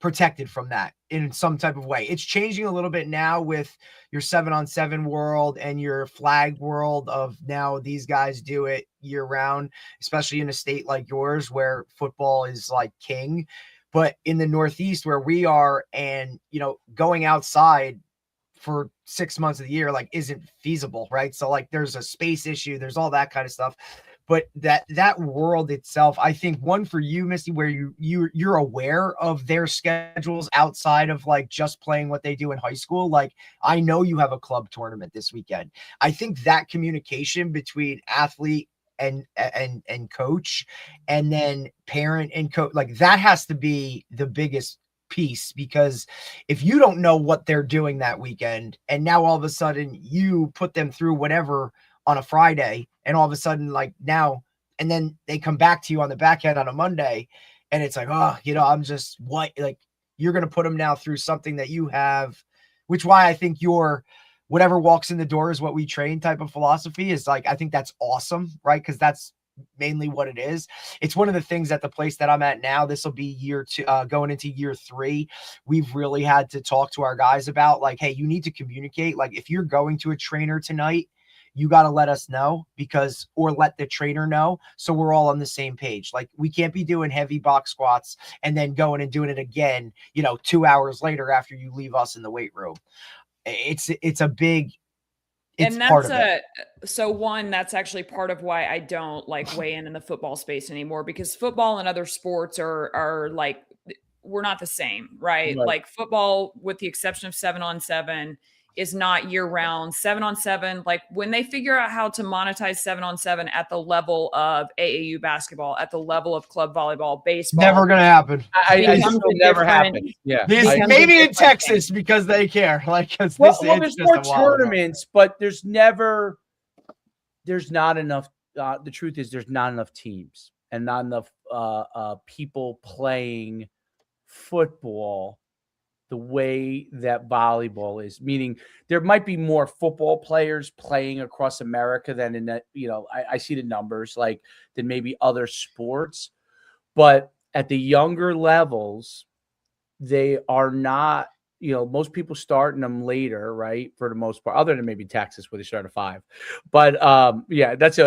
protected from that in some type of way. It's changing a little bit now with your 7-on-7 world and your flag world of now these guys do it year round, especially in a state like yours where football is like king. But in the Northeast where we are, and, going outside for 6 months of the year, like, isn't feasible, right? So like there's a space issue, there's all that kind of stuff. But that world itself, I think, one for you, Missy, where you're aware of their schedules outside of like just playing what they do in high school. Like, I know you have a club tournament this weekend. I think that communication between athlete and coach, and then parent and coach, like, that has to be the biggest piece, because if you don't know what they're doing that weekend, and now all of a sudden you put them through whatever on a Friday, and all of a sudden, like, now, and then they come back to you on the back end on a Monday, and it's like, I'm just you're going to put them now through something that you have, which why I think your whatever walks in the door is what we train type of philosophy is like, I think that's awesome, right? Because that's mainly what it is. It's one of the things at the place that I'm at now. This will be year 2, going into year 3. We've really had to talk to our guys about like, hey, you need to communicate. Like, if you're going to a trainer tonight, you got to let us know, or let the trainer know, so we're all on the same page. Like, we can't be doing heavy box squats and then going and doing it again, 2 hours later after you leave us in the weight room. It's a big, it's and that's part of it. So one, that's actually part of why I don't like weigh in the football space anymore, because football and other sports are like, we're not the same, right? Like, football, with the exception of 7-on-7, is not year round. 7-on-7, like, when they figure out how to monetize 7-on-7 at the level of AAU basketball, at the level of club volleyball, baseball, never going to happen. I just will never happen. Yeah, maybe in Texas because they care. Like, because there's more tournaments, but there's not enough. The truth is, there's not enough teams and not enough people playing football the way that volleyball is, meaning there might be more football players playing across America than in that, I see the numbers like than maybe other sports, but at the younger levels, they are not, most people starting them later, right? For the most part, other than maybe Texas where they start at 5, but that's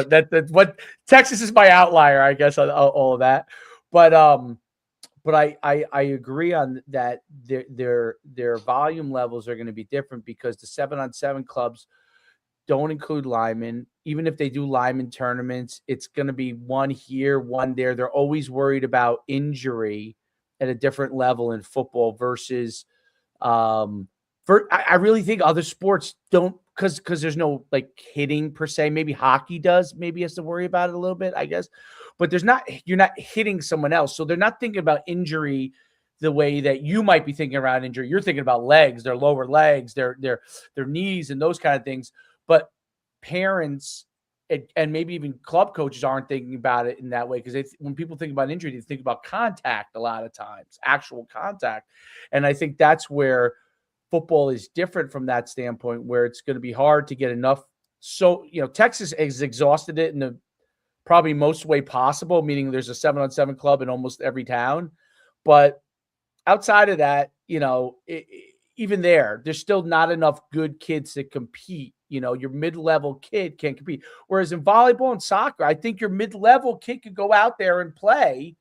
what Texas is my outlier, I guess, on all of that. But but I agree on that. Their volume levels are going to be different because the 7-on-7 clubs don't include linemen. Even if they do lineman tournaments, it's going to be one here, one there. They're always worried about injury at a different level in football versus I really think other sports don't, because there's no like hitting per se. Maybe hockey does, maybe has to worry about it a little bit, I guess. But you're not hitting someone else. So they're not thinking about injury the way that you might be thinking around injury. You're thinking about legs, their lower legs, their knees and those kind of things. But parents and maybe even club coaches aren't thinking about it in that way, because when people think about injury, they think about contact a lot of times, actual contact. And I think that's where football is different from that standpoint, where it's going to be hard to get enough. So, Texas has exhausted it in the probably most way possible, meaning there's a 7-on-7 club in almost every town. But outside of that, even there's still not enough good kids to compete. Your mid-level kid can't compete. Whereas in volleyball and soccer, I think your mid-level kid could go out there and play.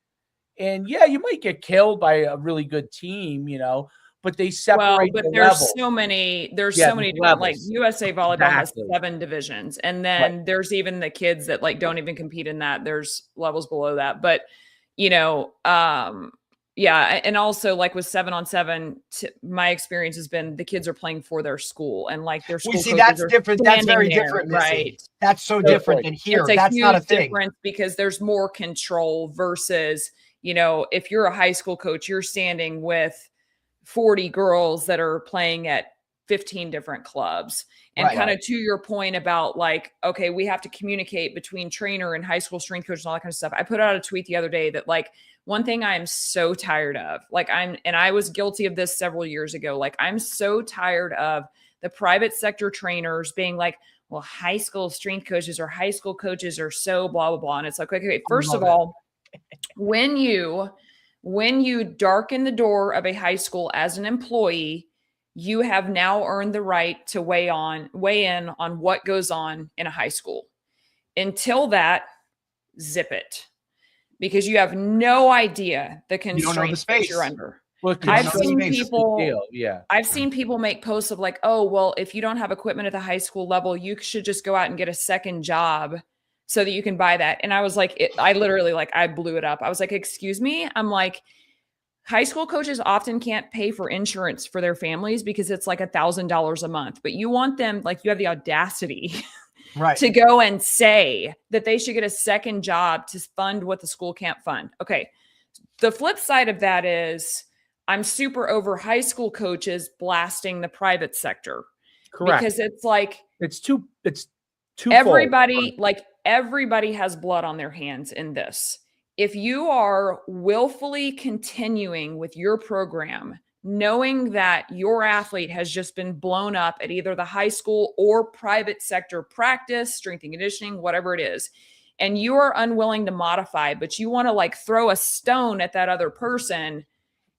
And yeah, you might get killed by a really good team, but they separate. But there's so many different, like USA Volleyball has 7 divisions. And then there's even the kids that like don't even compete in that. There's levels below that. But, yeah. And also like with 7-on-7, my experience has been the kids are playing for their school and like their school. See, that's different. That's very different. Right. That's so different than here. That's not a thing. Difference because there's more control versus, if you're a high school coach, you're standing with 40 girls that are playing at 15 different clubs. And to your point about like, okay, we have to communicate between trainer and high school strength coach and all that kind of stuff. I put out a tweet the other day that like, one thing I am so tired of, and I was guilty of this several years ago. Like, I'm so tired of the private sector trainers being like, well, high school strength coaches or high school coaches are so blah, blah, blah. And it's like, okay, first of all, when you darken the door of a high school as an employee, you have now earned the right to weigh in on what goes on in a high school. Until that, zip it. Because you have no idea the constraints that you're under. Well, I've seen people make posts of like, oh, well, if you don't have equipment at the high school level, you should just go out and get a second job so that you can buy that. And I was like, I literally I blew it up. I was like, excuse me. I'm like, high school coaches often can't pay for insurance for their families because it's like $1,000 a month, but you want them, like you have the audacity to go and say that they should get a second job to fund what the school can't fund. Okay. The flip side of that is I'm super over high school coaches blasting the private sector. Correct. Because it's like, it's too everybody has blood on their hands in this. If you are willfully continuing with your program, knowing that your athlete has just been blown up at either the high school or private sector practice, strength and conditioning, whatever it is, and you are unwilling to modify, but you want to like throw a stone at that other person,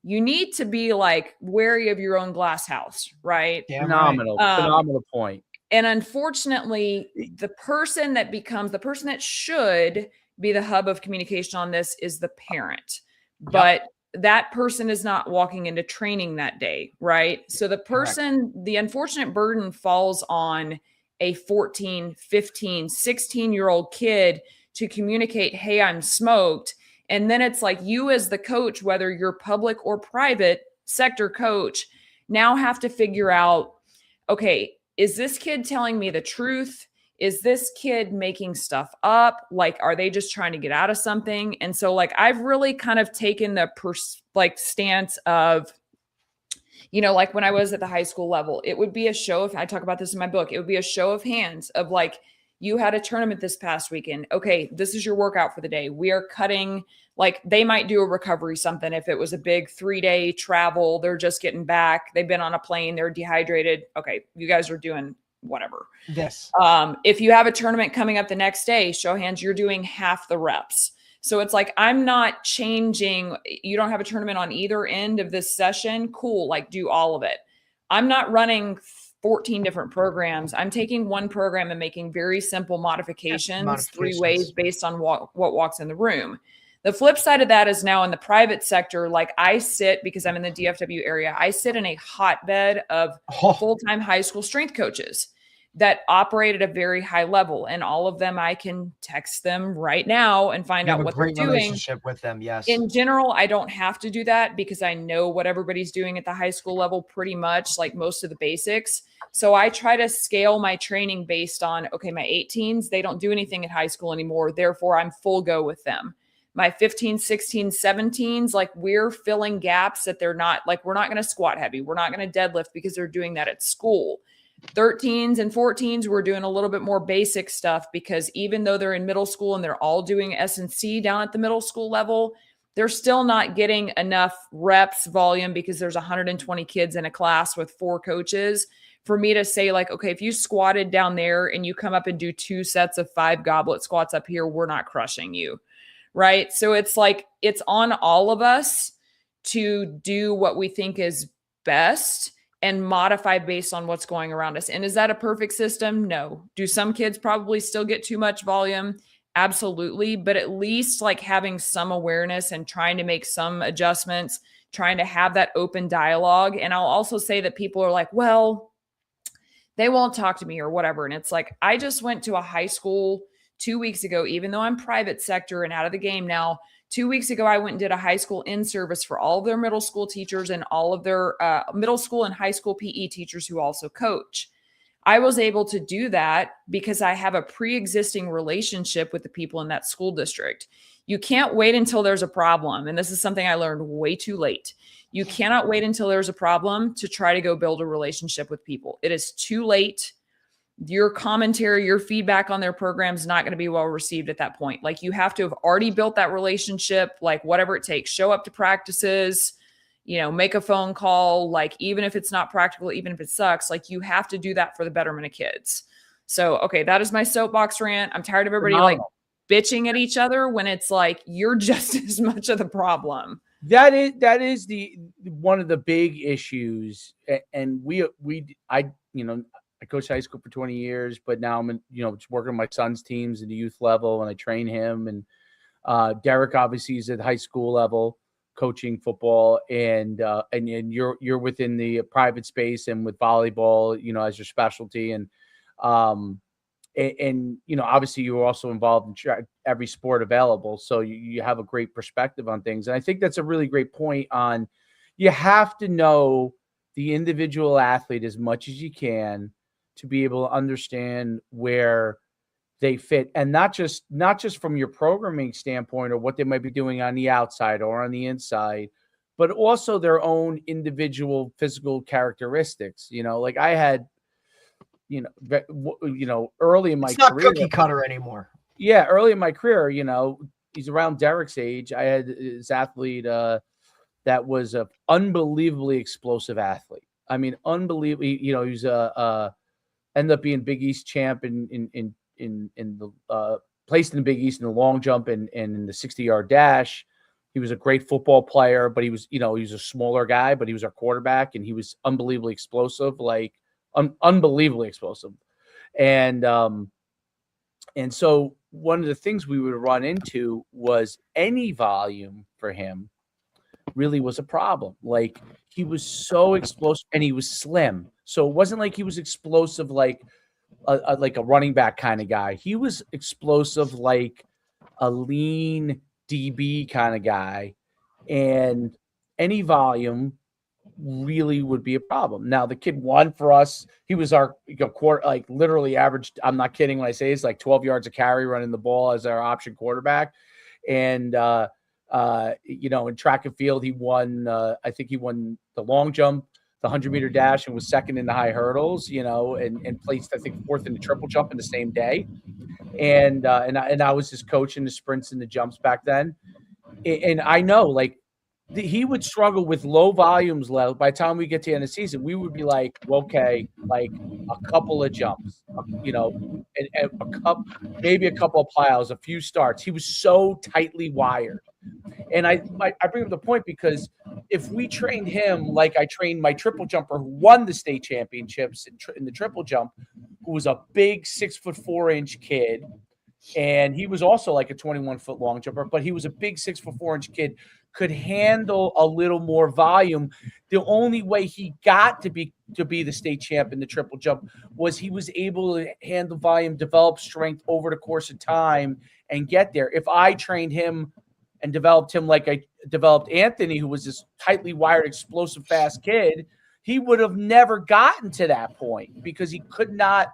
you need to be like wary of your own glass house, right? Phenomenal point. And unfortunately, the person that should be the hub of communication on this is the parent. But that person is not walking into training that day, right? So the unfortunate burden falls on a 14, 15, 16-year-old kid to communicate, hey, I'm smoked. And then it's like you as the coach, whether you're public or private sector coach, now have to figure out, okay, is this kid telling me the truth? Is this kid making stuff up? Like, are they just trying to get out of something? And so like, I've really kind of taken the stance of, like when I was at the high school level, it would be a show of, I talk about this in my book, it would be a show of hands of like, you had a tournament this past weekend. Okay, this is your workout for the day. We are cutting, like they might do a recovery something. If it was a big 3-day travel, they're just getting back. They've been on a plane, they're dehydrated. Okay, you guys are doing whatever. Yes. If you have a tournament coming up the next day, show hands, you're doing half the reps. So it's like, I'm not changing. You don't have a tournament on either end of this session. Cool. Like do all of it. I'm not running 14 different programs. I'm taking one program and making very simple modifications 3 ways based on what walks in the room. The flip side of that is now in the private sector, like I sit, because I'm in the DFW area, I sit in a hotbed of full-time high school strength coaches that operate at a very high level. And all of them, I can text them right now and find out what they're doing. Relationship with them, yes. In general, I don't have to do that because I know what everybody's doing at the high school level pretty much, like most of the basics. So I try to scale my training based on, okay, my 18s, they don't do anything at high school anymore. Therefore, I'm full go with them. My 15, 16, 17s, like we're filling gaps that they're not, like we're not going to squat heavy. We're not going to deadlift because they're doing that at school. 13s and 14s, we're doing a little bit more basic stuff because even though they're in middle school and they're all doing S&C down at the middle school level, they're still not getting enough reps volume because there's 120 kids in a class with 4 coaches for me to say like, okay, if you squatted down there and you come up and do 2 sets of 5 goblet squats up here, we're not crushing you. Right. So it's like, it's on all of us to do what we think is best and modify based on what's going around us. And is that a perfect system? No. Do some kids probably still get too much volume? Absolutely. But at least like having some awareness and trying to make some adjustments, trying to have that open dialogue. And I'll also say that people are like, well, they won't talk to me or whatever. And it's like, I just went to a high school 2 weeks ago, even though I'm private sector and out of the game now. 2 weeks ago, I went and did a high school in-service for all of their middle school teachers and all of their middle school and high school PE teachers who also coach. I was able to do that because I have a pre-existing relationship with the people in that school district. You can't wait until there's a problem. And this is something I learned way too late. You cannot wait until there's a problem to try to go build a relationship with people. It is too late. Your commentary, your feedback on their program is not going to be well received at that point. Like you have to have already built that relationship, like whatever it takes, show up to practices, make a phone call, like even if it's not practical, even if it sucks, like you have to do that for the betterment of kids. So, okay, that is my soapbox rant. I'm tired of everybody like bitching at each other when it's like, you're just as much of the problem. That is the one of the big issues. And I coached high school for 20 years, but now I'm, just working on my son's teams at the youth level and I train him. And Derek obviously is at high school level coaching football and you're within the private space and with volleyball, as your specialty. And obviously you're also involved in every sport available. So you have a great perspective on things. And I think that's a really great point on, you have to know the individual athlete as much as you can to be able to understand where they fit, and not just from your programming standpoint or what they might be doing on the outside or on the inside, but also their own individual physical characteristics. Like I had, early in my career, it's not cookie cutter anymore. Yeah, early in my career, he's around Derek's age. I had this athlete that was an unbelievably explosive athlete. I mean, unbelievably. He was ended up being Big East champ in the placed in the Big East in the long jump and in the 60-yard dash. He was a great football player, but he was a smaller guy, but he was our quarterback, and he was unbelievably explosive, unbelievably explosive. And so one of the things we would run into was any volume for him really was a problem. Like he was so explosive and he was slim. So it wasn't like he was explosive like a running back kind of guy. He was explosive like a lean DB kind of guy. And any volume really would be a problem. Now the kid won for us. He was our quarter, like literally averaged. I'm not kidding when I say it's like 12 yards a carry running the ball as our option quarterback. And, in track and field, he won, I think he won the long jump, the 100-meter dash, and was second in the high hurdles, and placed, I think, fourth in the triple jump in the same day. And I was his coach in the sprints and the jumps back then. And I know, like, he would struggle with low volumes. By the time we get to the end of the season, we would be like, okay, like a couple of jumps, and maybe a couple of plyos, a few starts. He was so tightly wired. And I bring up the point because if we trained him like I trained my triple jumper who won the state championships in the triple jump, who was a big 6'4" kid, And he was also like a 21-foot long jumper, but he was a big 6'4" kid, could handle a little more volume. The only way he got to be the state champ in the triple jump was he was able to handle volume, develop strength over the course of time, and get there. If I trained him and developed him like I developed Anthony, who was this tightly wired, explosive, fast kid, he would have never gotten to that point because he could not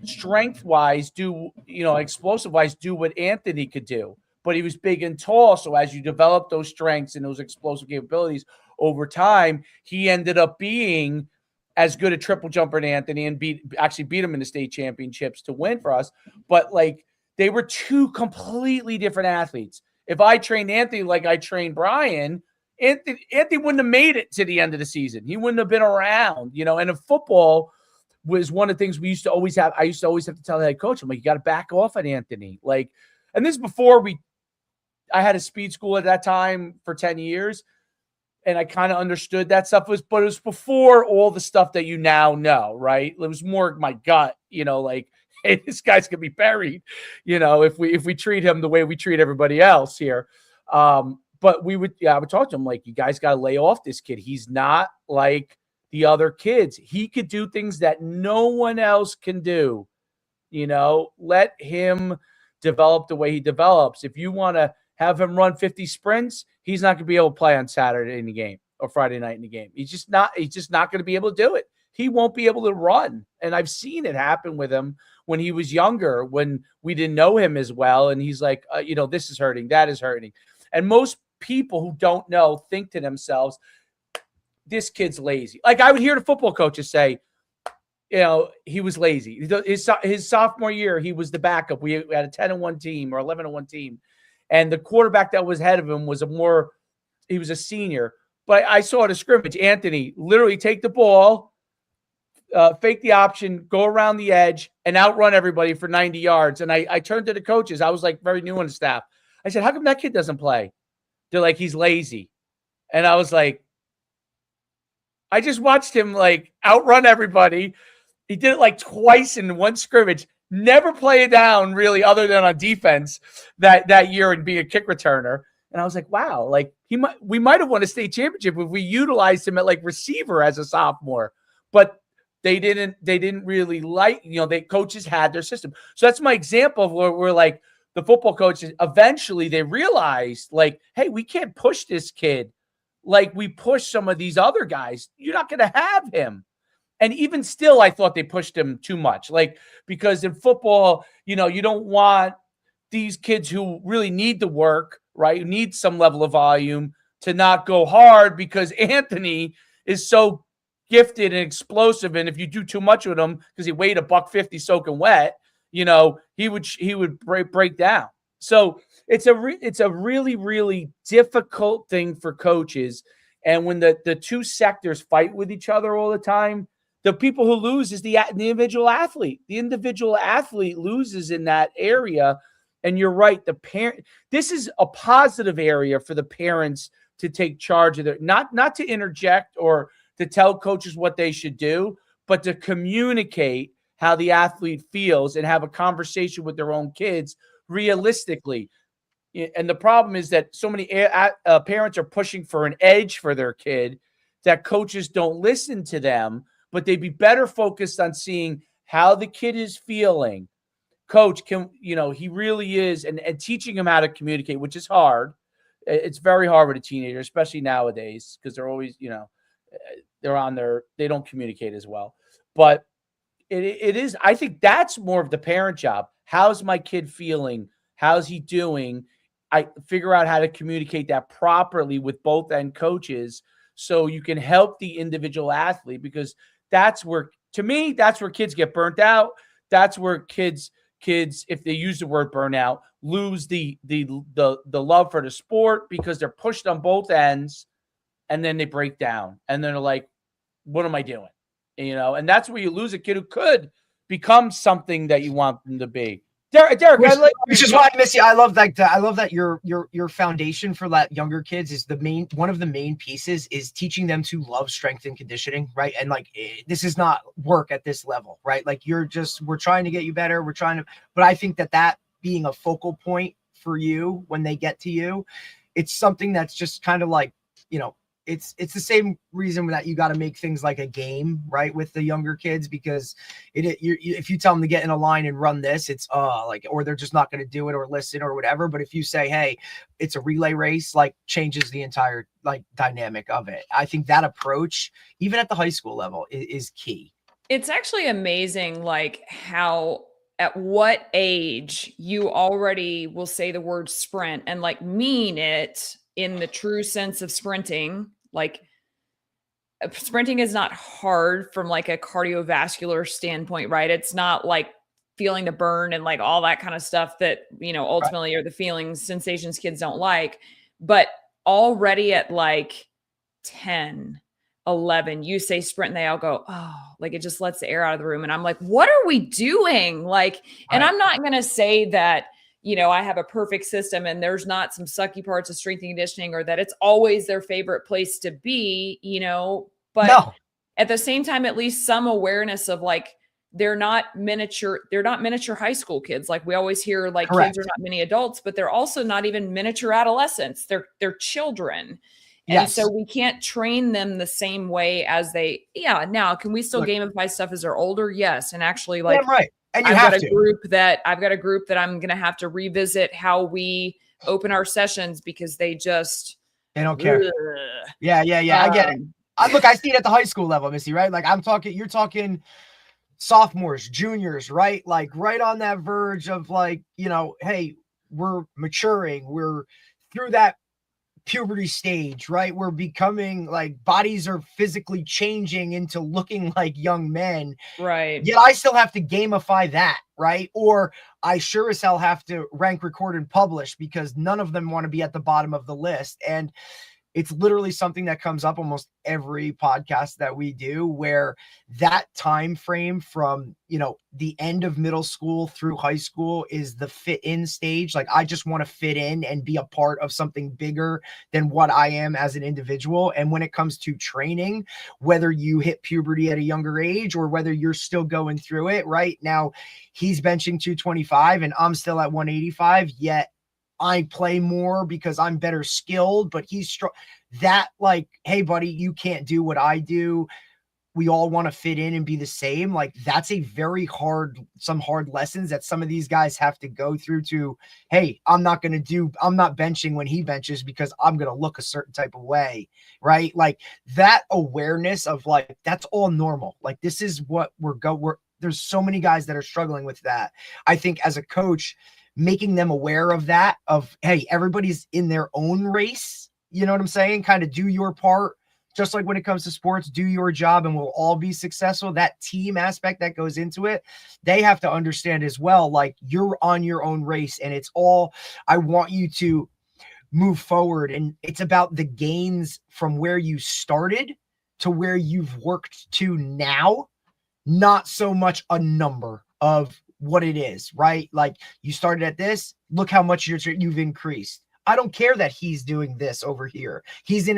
strength-wise do, explosive-wise do what Anthony could do. But he was big and tall, so as you develop those strengths and those explosive capabilities over time, he ended up being as good a triple jumper than Anthony and beat him in the state championships to win for us. But, they were two completely different athletes. If I trained Anthony like I trained Brian, Anthony wouldn't have made it to the end of the season. He wouldn't have been around, and in football was one of the things we used to always have. I used to always have to tell the head coach, I'm like, you got to back off at Anthony. And this is before I had a speed school at that time for 10 years. And I kind of understood that stuff but it was before all the stuff that you now know, right? It was more my gut, hey, this guy's gonna be buried, if we treat him the way we treat everybody else here. But I would talk to him like, you guys got to lay off this kid. He's not like the other kids. He could do things that no one else can do. Let him develop the way he develops. If you want to have him run 50 sprints, he's not going to be able to play on Saturday in the game or Friday night in the game. He's just not going to be able to do it. He won't be able to run. And I've seen it happen with him when he was younger, when we didn't know him as well. And he's like, this is hurting, that is hurting. And most people who don't know think to themselves, this kid's lazy. Like I would hear the football coaches say, he was lazy. His sophomore year, he was the backup. We had a 10-1 team or 11-1 team. And the quarterback that was ahead of him he was a senior. But I saw at a scrimmage, Anthony literally take the ball, fake the option, go around the edge, and outrun everybody for 90 yards. And I turned to the coaches. I was very new on the staff. I said, how come that kid doesn't play? They're like, he's lazy. And I was like, I just watched him outrun everybody. He did it twice in one scrimmage. Never play it down really other than on defense that year and be a kick returner. And I was like, wow, we might have won a state championship if we utilized him at receiver as a sophomore. But they didn't really coaches had their system. So that's my example of where we're the football coaches, eventually they realized hey, we can't push this kid like we push some of these other guys. You're not going to have him. And even still, I thought they pushed him too much. Because in football, you don't want these kids who really need the work, right? Who need some level of volume to not go hard because Anthony is so gifted and explosive. And if you do too much with him, because he weighed $150 soaking wet, he would break down. So it's a really, really difficult thing for coaches. And when the two sectors fight with each other all the time, the people who lose is the individual athlete. The individual athlete loses in that area. And you're right. This is a positive area for the parents to take charge of not to interject or to tell coaches what they should do, but to communicate how the athlete feels and have a conversation with their own kids realistically. And the problem is that so many parents are pushing for an edge for their kid that coaches don't listen to them, but they'd be better focused on seeing how the kid is feeling. Coach he really is, and teaching him how to communicate, which is hard. It's very hard with a teenager, especially nowadays, because they're always, they don't communicate as well. But it is, I think that's more of the parent job. How's my kid feeling? How's he doing? I figure out how to communicate that properly with both end coaches so you can help the individual athlete, because that's where kids get burnt out. That's where kids, if they use the word burnout, lose the love for the sport because they're pushed on both ends, and then they break down and they're like, what am I doing? And that's where you lose a kid who could become something that you want them to be. Derek, which is why, Missy, I love that your foundation for that younger kids is one of the main pieces is teaching them to love strength and conditioning, right? And this is not work at this level, right? We're trying to get you better. But I think that being a focal point for you when they get to you. It's something that's just kind of like, you know, it's the same reason that you got to make things like a game, right, with the younger kids, because if you tell them to get in a line and run this, it's like, or they're just not going to do it or listen or whatever. But if you say, hey, it's a relay race, like, changes the entire like dynamic of it. I think that approach, even at the high school level, is key. It's actually amazing, like, how at what age you already will say the word sprint and like mean it in the true sense of sprinting. Like, sprinting is not hard from like a cardiovascular standpoint, right? It's not like feeling the burn and like all that kind of stuff that, you know, ultimately are the feelings, sensations kids don't like. But already at like 10, 11, you say sprint and they all go, oh, like it just lets the air out of the room. And I'm like, what are we doing? Like, and I'm not going to say that, you know, I have a perfect system and there's not some sucky parts of strength and conditioning, or that it's always their favorite place to be, you know, but at the same time, at least some awareness of like, they're not miniature high school kids. Like we always hear, like, kids are not mini adults, but they're also not even miniature adolescents. They're children. And so we can't train them the same way as they, now can we still gamify stuff as they're older? Yes. And actually, like, and I've got a group that I'm going to have to revisit how we open our sessions because they don't care. Yeah. I get it. Look, I see it at the high school level, Missy, right? Like you're talking sophomores, juniors, right? Like right on that verge of like, you know, hey, we're maturing. We're through that puberty stage, right? We're becoming like, bodies are physically changing into looking like young men, right? Yet I still have to gamify that, right? Or I sure as hell have to rank, record, and publish, because none of them want to be at the bottom of the list. And it's literally something that comes up almost every podcast that we do, where that time frame from, you know, the end of middle school through high school is the fit in stage. Like, I just want to fit in and be a part of something bigger than what I am as an individual. And when it comes to training, whether you hit puberty at a younger age or whether you're still going through it right now, he's benching 225 and I'm still at 185, yet I play more because I'm better skilled, but he's strong. That, like, hey buddy, you can't do what I do. We all want to fit in and be the same. Like, that's a very some hard lessons that some of these guys have to go through to, hey, I'm not benching when he benches because I'm going to look a certain type of way. Right. Like, that awareness of like, that's all normal. Like, this is what there's so many guys that are struggling with that. I think as a coach, making them aware of that, of, hey, everybody's in their own race. You know what I'm saying? Kind of do your part. Just like when it comes to sports, do your job and we'll all be successful. That team aspect that goes into it, they have to understand as well. Like, you're on your own race and it's all, I want you to move forward. And it's about the gains from where you started to where you've worked to now, not so much a number of what it is, right? Like, you started at this, look how much you've increased. I don't care that he's doing this over here. He's in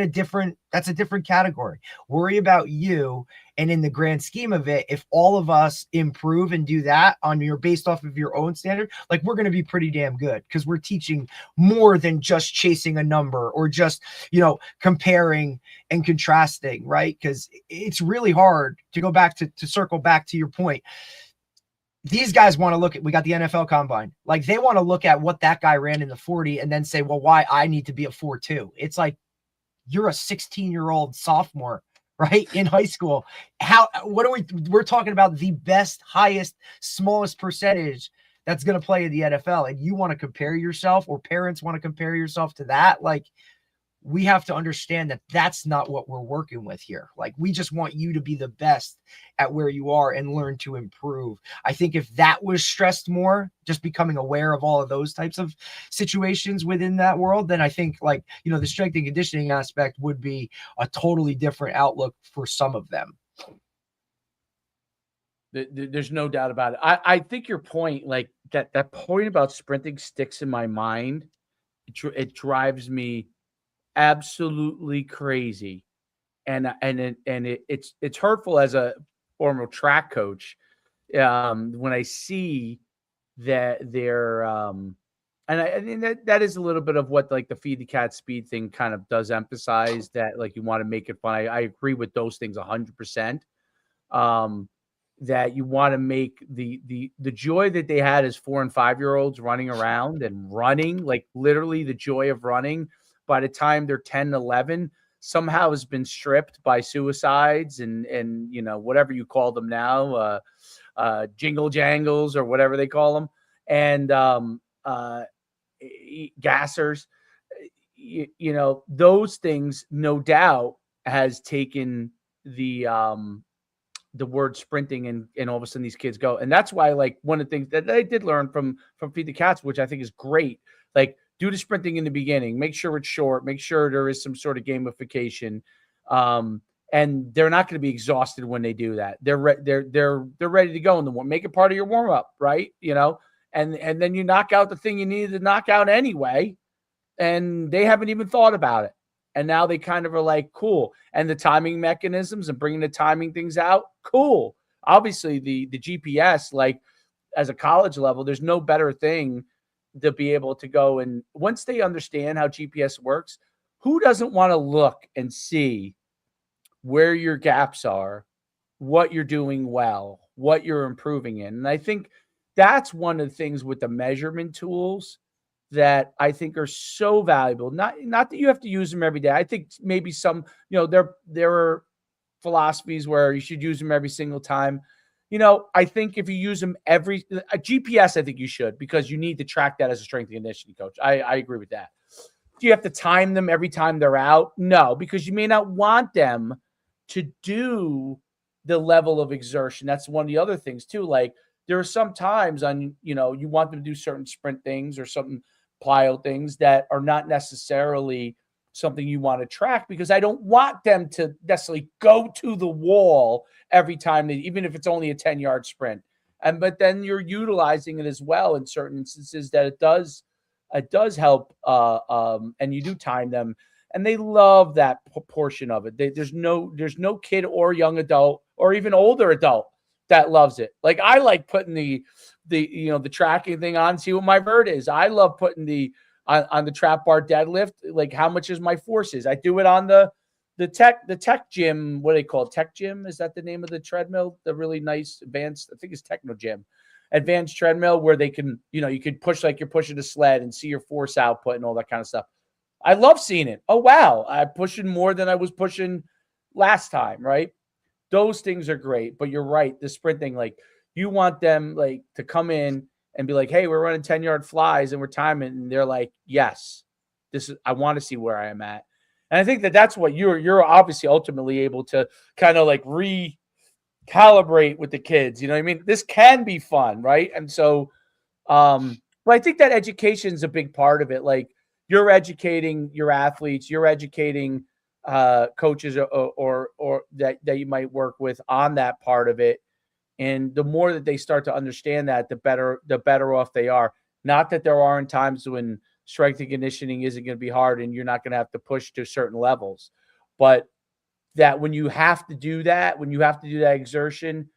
that's a different category. Worry about you. And in the grand scheme of it, if all of us improve and do that based off of your own standard, like, we're going to be pretty damn good, because we're teaching more than just chasing a number or just, you know, comparing and contrasting, right? Because it's really hard to go back to circle back to your point. These guys want to look at, we got the NFL combine. Like, they want to look at what that guy ran in the 40 and then say, well, why I need to be a 4.2. It's like, you're a 16-year-old sophomore, right? In high school. We're talking about the best, highest, smallest percentage that's going to play in the NFL. And you want to compare yourself, or parents want to compare yourself to that. Like, we have to understand that that's not what we're working with here. Like, we just want you to be the best at where you are and learn to improve. I think if that was stressed more, just becoming aware of all of those types of situations within that world, then I think, like, you know, the strength and conditioning aspect would be a totally different outlook for some of them. There's no doubt about it. I think your point, like that point about sprinting, sticks in my mind. It drives me absolutely crazy, and it's hurtful as a former track coach when I see that they're and I mean that is a little bit of what like the feed the cat speed thing kind of does emphasize, that like you want to make it fun. I agree with those things 100%. That you want to make the joy that they had as 4 and 5-year-olds running around and running, like literally the joy of running, by the time they're 10, 11, somehow has been stripped by suicides and you know, whatever you call them now, jingle jangles or whatever they call them, and gassers. You know, those things no doubt has taken the word sprinting, and all of a sudden these kids go. And that's why, like, one of the things that I did learn from Feed the Cats, which I think is great, like, do the sprinting in the beginning, make sure it's short, make sure there is some sort of gamification. And they're not going to be exhausted when they do that. They're ready to go in the warm. Make it part of your warm up, right? You know, and then you knock out the thing you needed to knock out anyway, and they haven't even thought about it. And now they kind of are like, cool. And the timing mechanisms and bringing the timing things out, cool. Obviously, the GPS, like as a college level, there's no better thing to be able to go. And once they understand how GPS works, who doesn't want to look and see where your gaps are, what you're doing well, what you're improving in? And I think that's one of the things with the measurement tools that I think are so valuable. Not that you have to use them every day. I think maybe some, you know, there are philosophies where you should use them every single time. You know, I think if you use them a GPS, I think you should, because you need to track that as a strength and conditioning coach. I agree with that. Do you have to time them every time they're out? No, because you may not want them to do the level of exertion. That's one of the other things too. Like, there are some times on, you know, you want them to do certain sprint things or something, plyo things that are not necessarily something you want to track, because I don't want them to necessarily go to the wall every time, even if it's only a 10-yard sprint. But then you're utilizing it as well in certain instances that it does help. And you do time them, and they love that portion of it. There's no kid or young adult or even older adult that loves it. Like, I like putting the tracking thing on, see what my vert is. I love putting on the trap bar deadlift, like how much is my forces. I do it on the tech gym. What do they call it? Tech gym? Is that the name of the treadmill? The really nice advanced, I think it's Techno Gym, advanced treadmill, where they can, you know, you could push like you're pushing a sled and see your force output and all that kind of stuff. I love seeing it. Oh, wow. I'm pushing more than I was pushing last time, right? Those things are great, but you're right. The sprinting, like, you want them like to come in and be like, hey, we're running 10-yard flies and we're timing. And they're like, yes, I want to see where I am at. And I think that's what you're obviously ultimately able to kind of like recalibrate with the kids. You know what I mean? This can be fun, right? And so, but I think that education is a big part of it. Like, you're educating your athletes, you're educating coaches or that you might work with on that part of it. And the more that they start to understand that, the better off they are. Not that there aren't times when strength and conditioning isn't going to be hard and you're not going to have to push to certain levels, but that when you have to do that, exertion,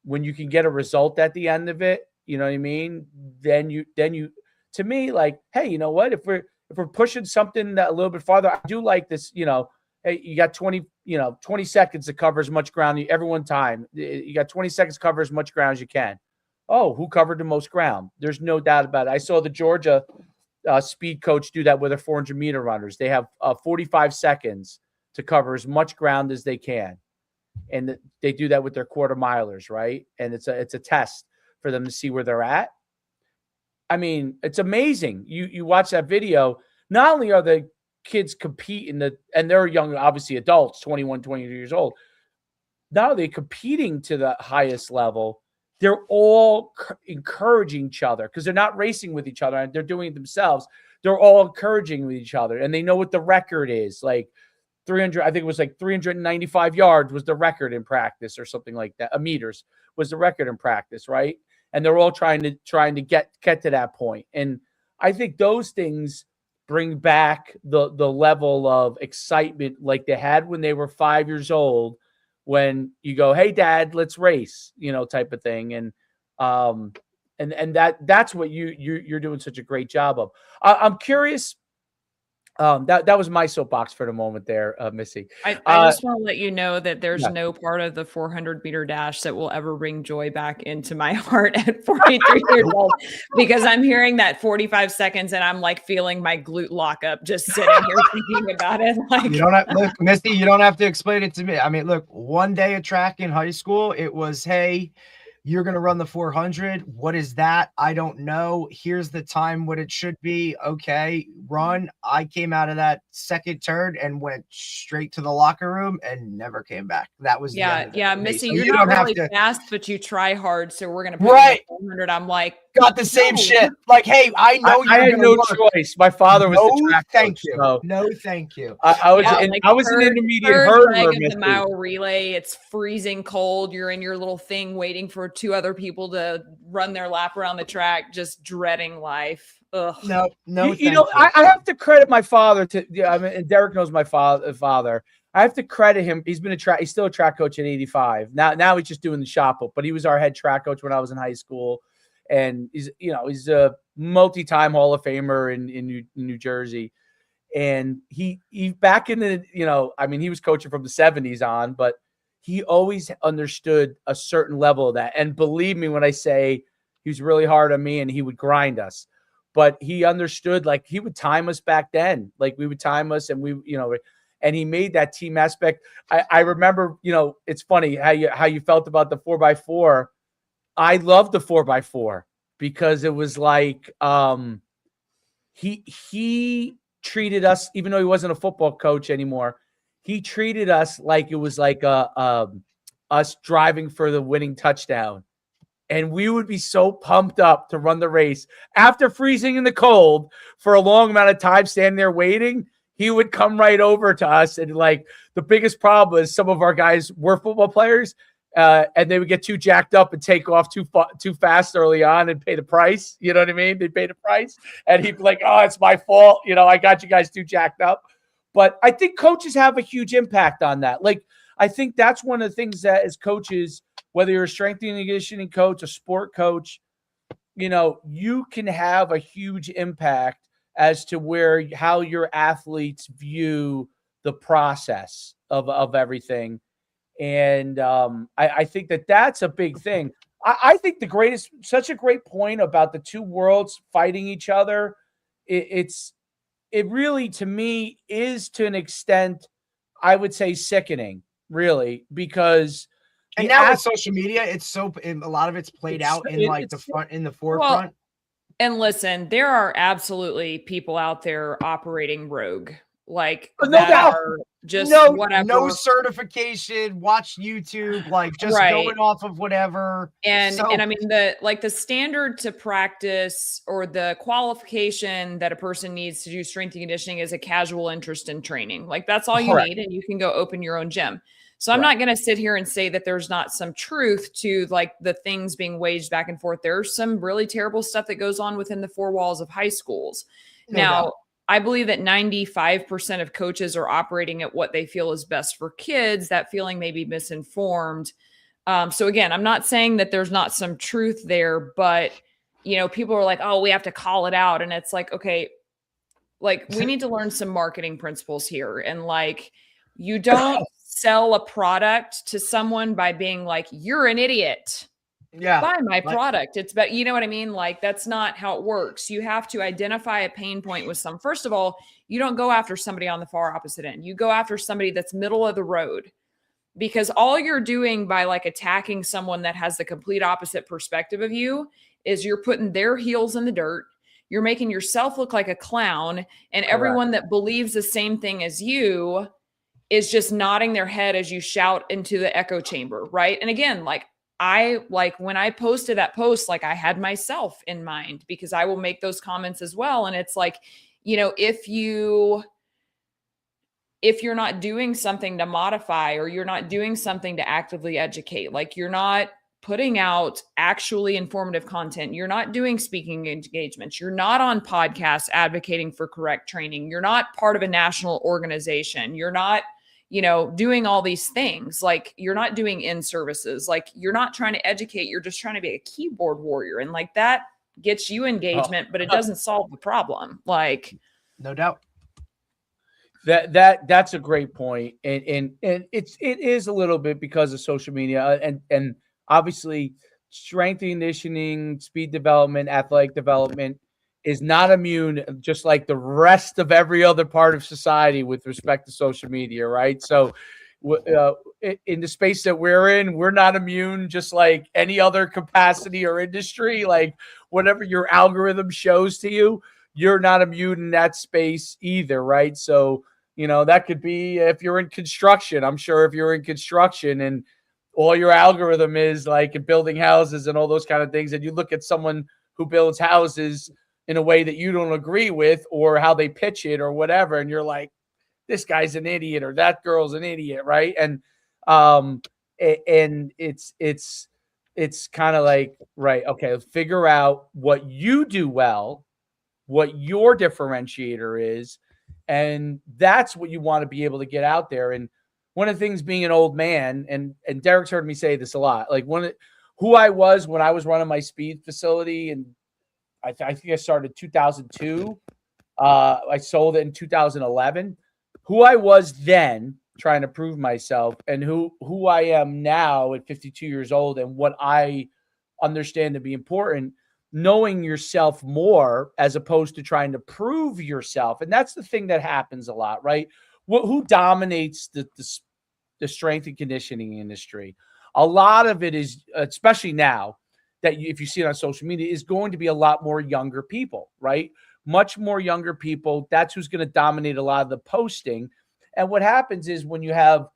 when you can get a result at the end of it, you know what I mean? Then you, to me, like, hey, you know what? If we're pushing something a little bit farther, I do like this, you know, hey, you got 20 seconds to cover as much ground every one time. You got 20 seconds to cover as much ground as you can. Oh, who covered the most ground? There's no doubt about it. I saw the Georgia speed coach do that with their 400-meter runners. They have 45 seconds to cover as much ground as they can. And they do that with their quarter milers, right? And it's a test for them to see where they're at. I mean, it's amazing. You watch that video. Not only are the kids competing, and they're young, obviously adults, 21, 22 years old. Not only are they competing to the highest level, they're all encouraging each other, because they're not racing with each other and they're doing it themselves. They're all encouraging with each other, and they know what the record is. Like 300, I think it was like 395 yards was the record in practice, or something like that. Meters was the record in practice, right? And they're all trying to get to that point. And I think those things bring back the level of excitement like they had when they were 5 years old, when you go, hey, Dad, let's race, you know, type of thing. And And that's what you're doing such a great job of. I'm curious. That was my soapbox for the moment there, Missy. I just want to let you know that there's no part of the 400-meter dash that will ever bring joy back into my heart at 43 years old, because I'm hearing that 45 seconds and I'm like feeling my glute lock up just sitting here thinking about it. Like, you don't have, look, Misty, you don't have to explain it to me. I mean, look, one day of track in high school, it was, hey, you're going to run the 400. What is that? I don't know. Here's the time, what it should be. Okay, run. I came out of that second turn and went straight to the locker room and never came back. That was Missy, so you're not really fast, but you try hard. So we're going to put right. 400. I'm like, got the same shit. Like, hey, I know I had no choice. My father was the track thank coach, you. So. No, thank you. I was an intermediate hurdler. The mile relay. It's freezing cold. You're in your little thing waiting for 2 other people to run their lap around the track, just dreading life. Ugh. No. You know, I have to credit my father and Derek knows my father. I have to credit him. He's still a track coach at 85. Now he's just doing the shop up, but he was our head track coach when I was in high school. And he's a multi-time Hall of Famer in New Jersey. And he back in the, he was coaching from the 70s on, but he always understood a certain level of that. And believe me when I say he was really hard on me and he would grind us, but he understood, like, he would time us back then. Like, we would time us and and he made that team aspect. I remember, it's funny how you felt about the 4x4. I loved the 4x4 because it was like, he treated us, even though he wasn't a football coach anymore, he treated us like it was like us driving for the winning touchdown. And we would be so pumped up to run the race after freezing in the cold for a long amount of time, standing there waiting. He would come right over to us. And like, the biggest problem is some of our guys were football players, and they would get too jacked up and take off too fast early on and pay the price. You know what I mean? They'd pay the price. And he'd be like, oh, it's my fault. I got you guys too jacked up. But I think coaches have a huge impact on that. Like, I think that's one of the things that as coaches, whether you're a strength and conditioning coach, a sport coach, you can have a huge impact as to how your athletes view the process of everything. And I think that's a big thing. I think such a great point about the two worlds fighting each other. It really, to me, is to an extent, I would say, sickening, really, because and now with social media, a lot of it's played out in the forefront. Well, and listen, there are absolutely people out there operating rogue, like are just whatever. No certification, watch YouTube, like just going off of whatever. And I mean, the standard to practice or the qualification that a person needs to do strength and conditioning is a casual interest in training. Like, that's all you need, and you can go open your own gym. So I'm not going to sit here and say that there's not some truth to like the things being waged back and forth. There's some really terrible stuff that goes on within the 4 walls of high schools. Now, I believe that 95% of coaches are operating at what they feel is best for kids. That feeling may be misinformed. So again, I'm not saying that there's not some truth there, but people are like, oh, we have to call it out. And it's like, okay, like, we need to learn some marketing principles here. And like, you don't sell a product to someone by being like, you're an idiot. Yeah. Buy my product. It's about, you know what I mean? Like, that's not how it works. You have to identify a pain point with first of all, you don't go after somebody on the far opposite end. You go after somebody that's middle of the road, because all you're doing by like attacking someone that has the complete opposite perspective of you is you're putting their heels in the dirt. You're making yourself look like a clown, and everyone that believes the same thing as you is just nodding their head as you shout into the echo chamber. Right. And again, when I posted that post, like, I had myself in mind, because I will make those comments as well. And it's like, if you're not doing something to modify, or you're not doing something to actively educate, like, you're not putting out actually informative content, you're not doing speaking engagements, you're not on podcasts advocating for correct training, you're not part of a national organization, you're not, doing all these things. Like, you're not doing in services. Like, you're not trying to educate. You're just trying to be a keyboard warrior. And like, that gets you engagement, but it doesn't solve the problem. Like, no doubt. That's a great point. And it is a little bit because of social media and obviously strength and conditioning, speed development, athletic development is not immune, just like the rest of every other part of society with respect to social media, right? So in the space that we're in, we're not immune, just like any other capacity or industry. Like, whatever your algorithm shows to you, you're not immune in that space either, right? So, that could be if you're in construction. I'm sure if you're in construction and all your algorithm is like building houses and all those kind of things, and you look at someone who builds houses in a way that you don't agree with, or how they pitch it or whatever, and you're like, this guy's an idiot or that girl's an idiot, right? And it's kind of like, right, okay, figure out what you do well, what your differentiator is, and that's what you want to be able to get out there. And one of the things, being an old man, and Derek's heard me say this a lot, like who I was when I was running my speed facility, and I think I started 2002. I sold it in 2011. Who I was then, trying to prove myself, and who I am now at 52 years old, and what I understand to be important, knowing yourself more as opposed to trying to prove yourself. And that's the thing that happens a lot, right? Who dominates the strength and conditioning industry? A lot of it is, especially now, that if you see it on social media, is going to be a lot more younger people, right? Much more younger people. That's who's going to dominate a lot of the posting. And what happens is, when you have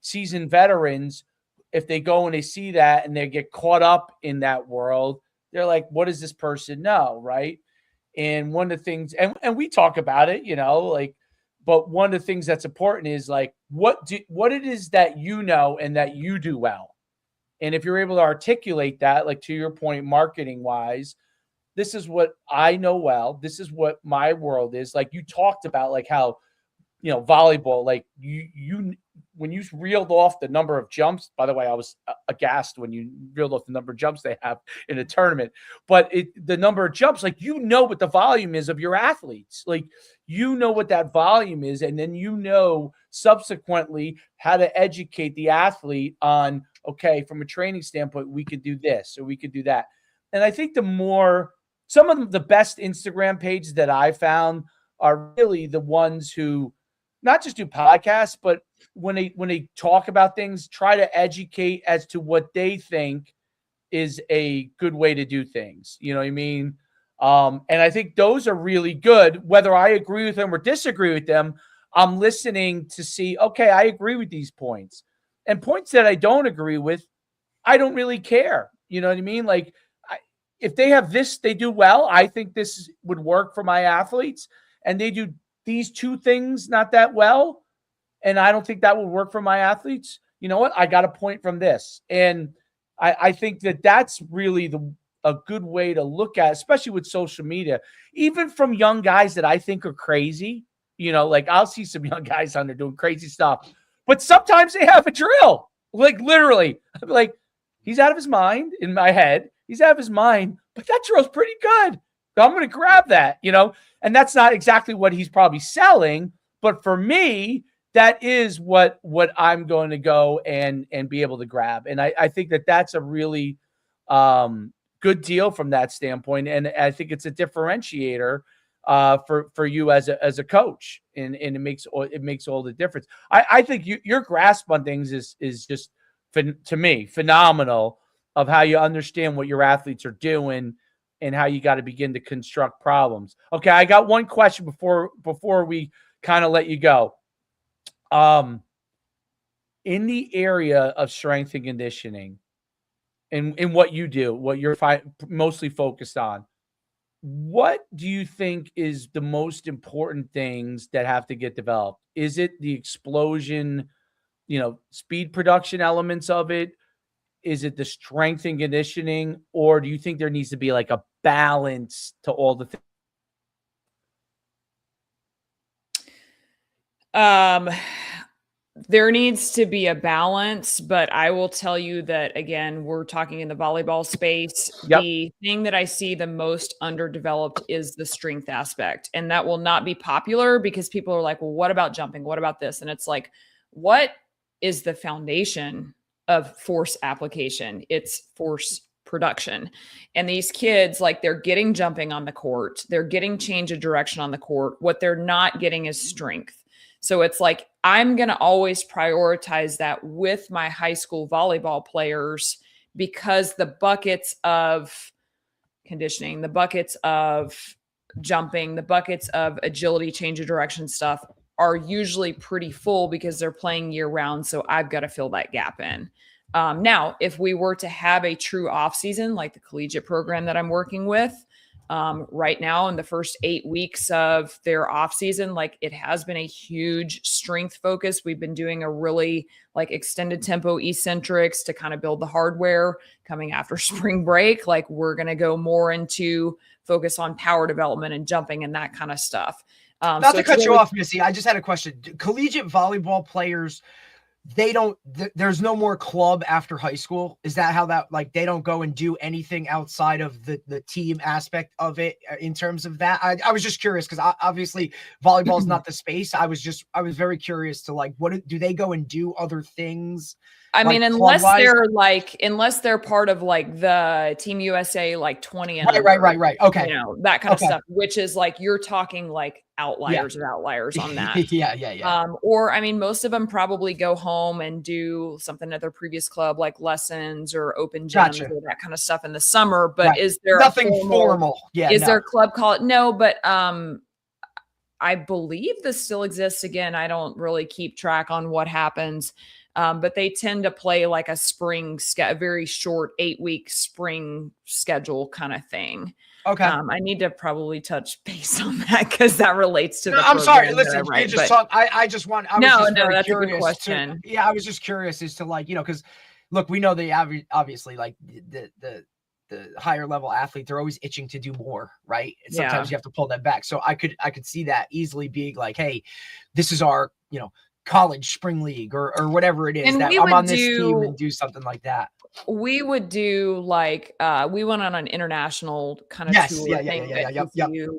seasoned veterans, if they go and they see that and they get caught up in that world, they're like, what does this person know, right? And one of the things, and we talk about it, but one of the things that's important is like, what it is that you know and that you do well. And if you're able to articulate that, like, to your point, marketing wise, this is what I know well. This is what my world is. Like, you talked about, like, how, volleyball, like you when you reeled off the number of jumps, by the way, I was aghast when you reeled off the number of jumps they have in a tournament, but the number of jumps, like, what the volume is of your athletes, like, what that volume is. And then, subsequently how to educate the athlete on, okay, from a training standpoint, we could do this or we could do that. And I think some of the best Instagram pages that I found are really the ones who not just do podcasts, but when they talk about things, try to educate as to what they think is a good way to do things. You know what I mean? And I think those are really good. Whether I agree with them or disagree with them, I'm listening to see, okay, I agree with these points. And points that I don't agree with, I don't really care. You know what I mean? Like, if they have this, they do well, I think this would work for my athletes, and they do these two things not that well, and I don't think that would work for my athletes. You know what? I got a point from this. And I think that that's really a good way to look at, especially with social media, even from young guys that I think are crazy. Like, I'll see some young guys on there doing crazy stuff, but sometimes they have a drill, like, literally, like, he's out of his mind in my head. He's out of his mind, but that drill's pretty good. I'm going to grab that, and that's not exactly what he's probably selling, but for me, that is what I'm going to go and be able to grab. And I think that that's a really good deal from that standpoint. And I think it's a differentiator for you as a coach, and it makes all the difference. I think your grasp on things is just, to me, phenomenal, of how you understand what your athletes are doing and how you got to begin to construct problems. Okay, I got one question before we kind of let you go. In the area of strength and conditioning, and in what you do, what you're mostly focused on, what do you think is the most important things that have to get developed? Is it the explosion, speed production elements of it? Is it the strength and conditioning, or do you think there needs to be like a balance to all the things? There needs to be a balance, but I will tell you that, again, we're talking in the volleyball space. Yep. The thing that I see the most underdeveloped is the strength aspect. And that will not be popular because people are like, well, what about jumping? What about this? And it's like, what is the foundation of force application? It's force production. And these kids, like, they're getting jumping on the court. They're getting change of direction on the court. What they're not getting is strength. So it's like, I'm going to always prioritize that with my high school volleyball players because the buckets of conditioning, the buckets of jumping, the buckets of agility, change of direction stuff are usually pretty full because they're playing year round. So I've got to fill that gap in. Now, if we were to have a true off season, like the collegiate program that I'm working with, right now in the first 8 weeks of their off season, like, it has been a huge strength focus. We've been doing a really like extended tempo eccentrics to kind of build the hardware coming after spring break. Like, we're going to go more into focus on power development and jumping and that kind of stuff. Not to cut you off, Missy, I just had a question. Collegiate volleyball players, there's no more club after high school. Is that how that, like, they don't go and do anything outside of the team aspect of it in terms of that? I was just curious because obviously volleyball is not the space. I was very curious to, like, what do they go and do other things? I mean, unless they're part of like the Team USA, like 20 and right. Okay. You know, that kind of stuff, which is like, you're talking like outliers of outliers on that. Yeah. Or, I mean, most of them probably go home and do something at their previous club, like lessons or open gyms or that kind of stuff in the summer. But is there nothing formal? Yeah. Is there a club call it? No, but I believe this still exists. Again, I don't really keep track on what happens. But they tend to play like a a very short 8-week spring schedule kind of thing. Okay. I need to probably touch base on that because that relates to I'm sorry. Listen, you just talk. That's a good question. I was just curious as to, like, you know, because look, we know obviously like the higher level athlete, they're always itching to do more, right? And sometimes you have to pull that back. So I could see that easily being like, hey, this is our, you know, college spring league or whatever it is, and that I'm on this team and do something like that. We would do like we went on an international kind of tour thing.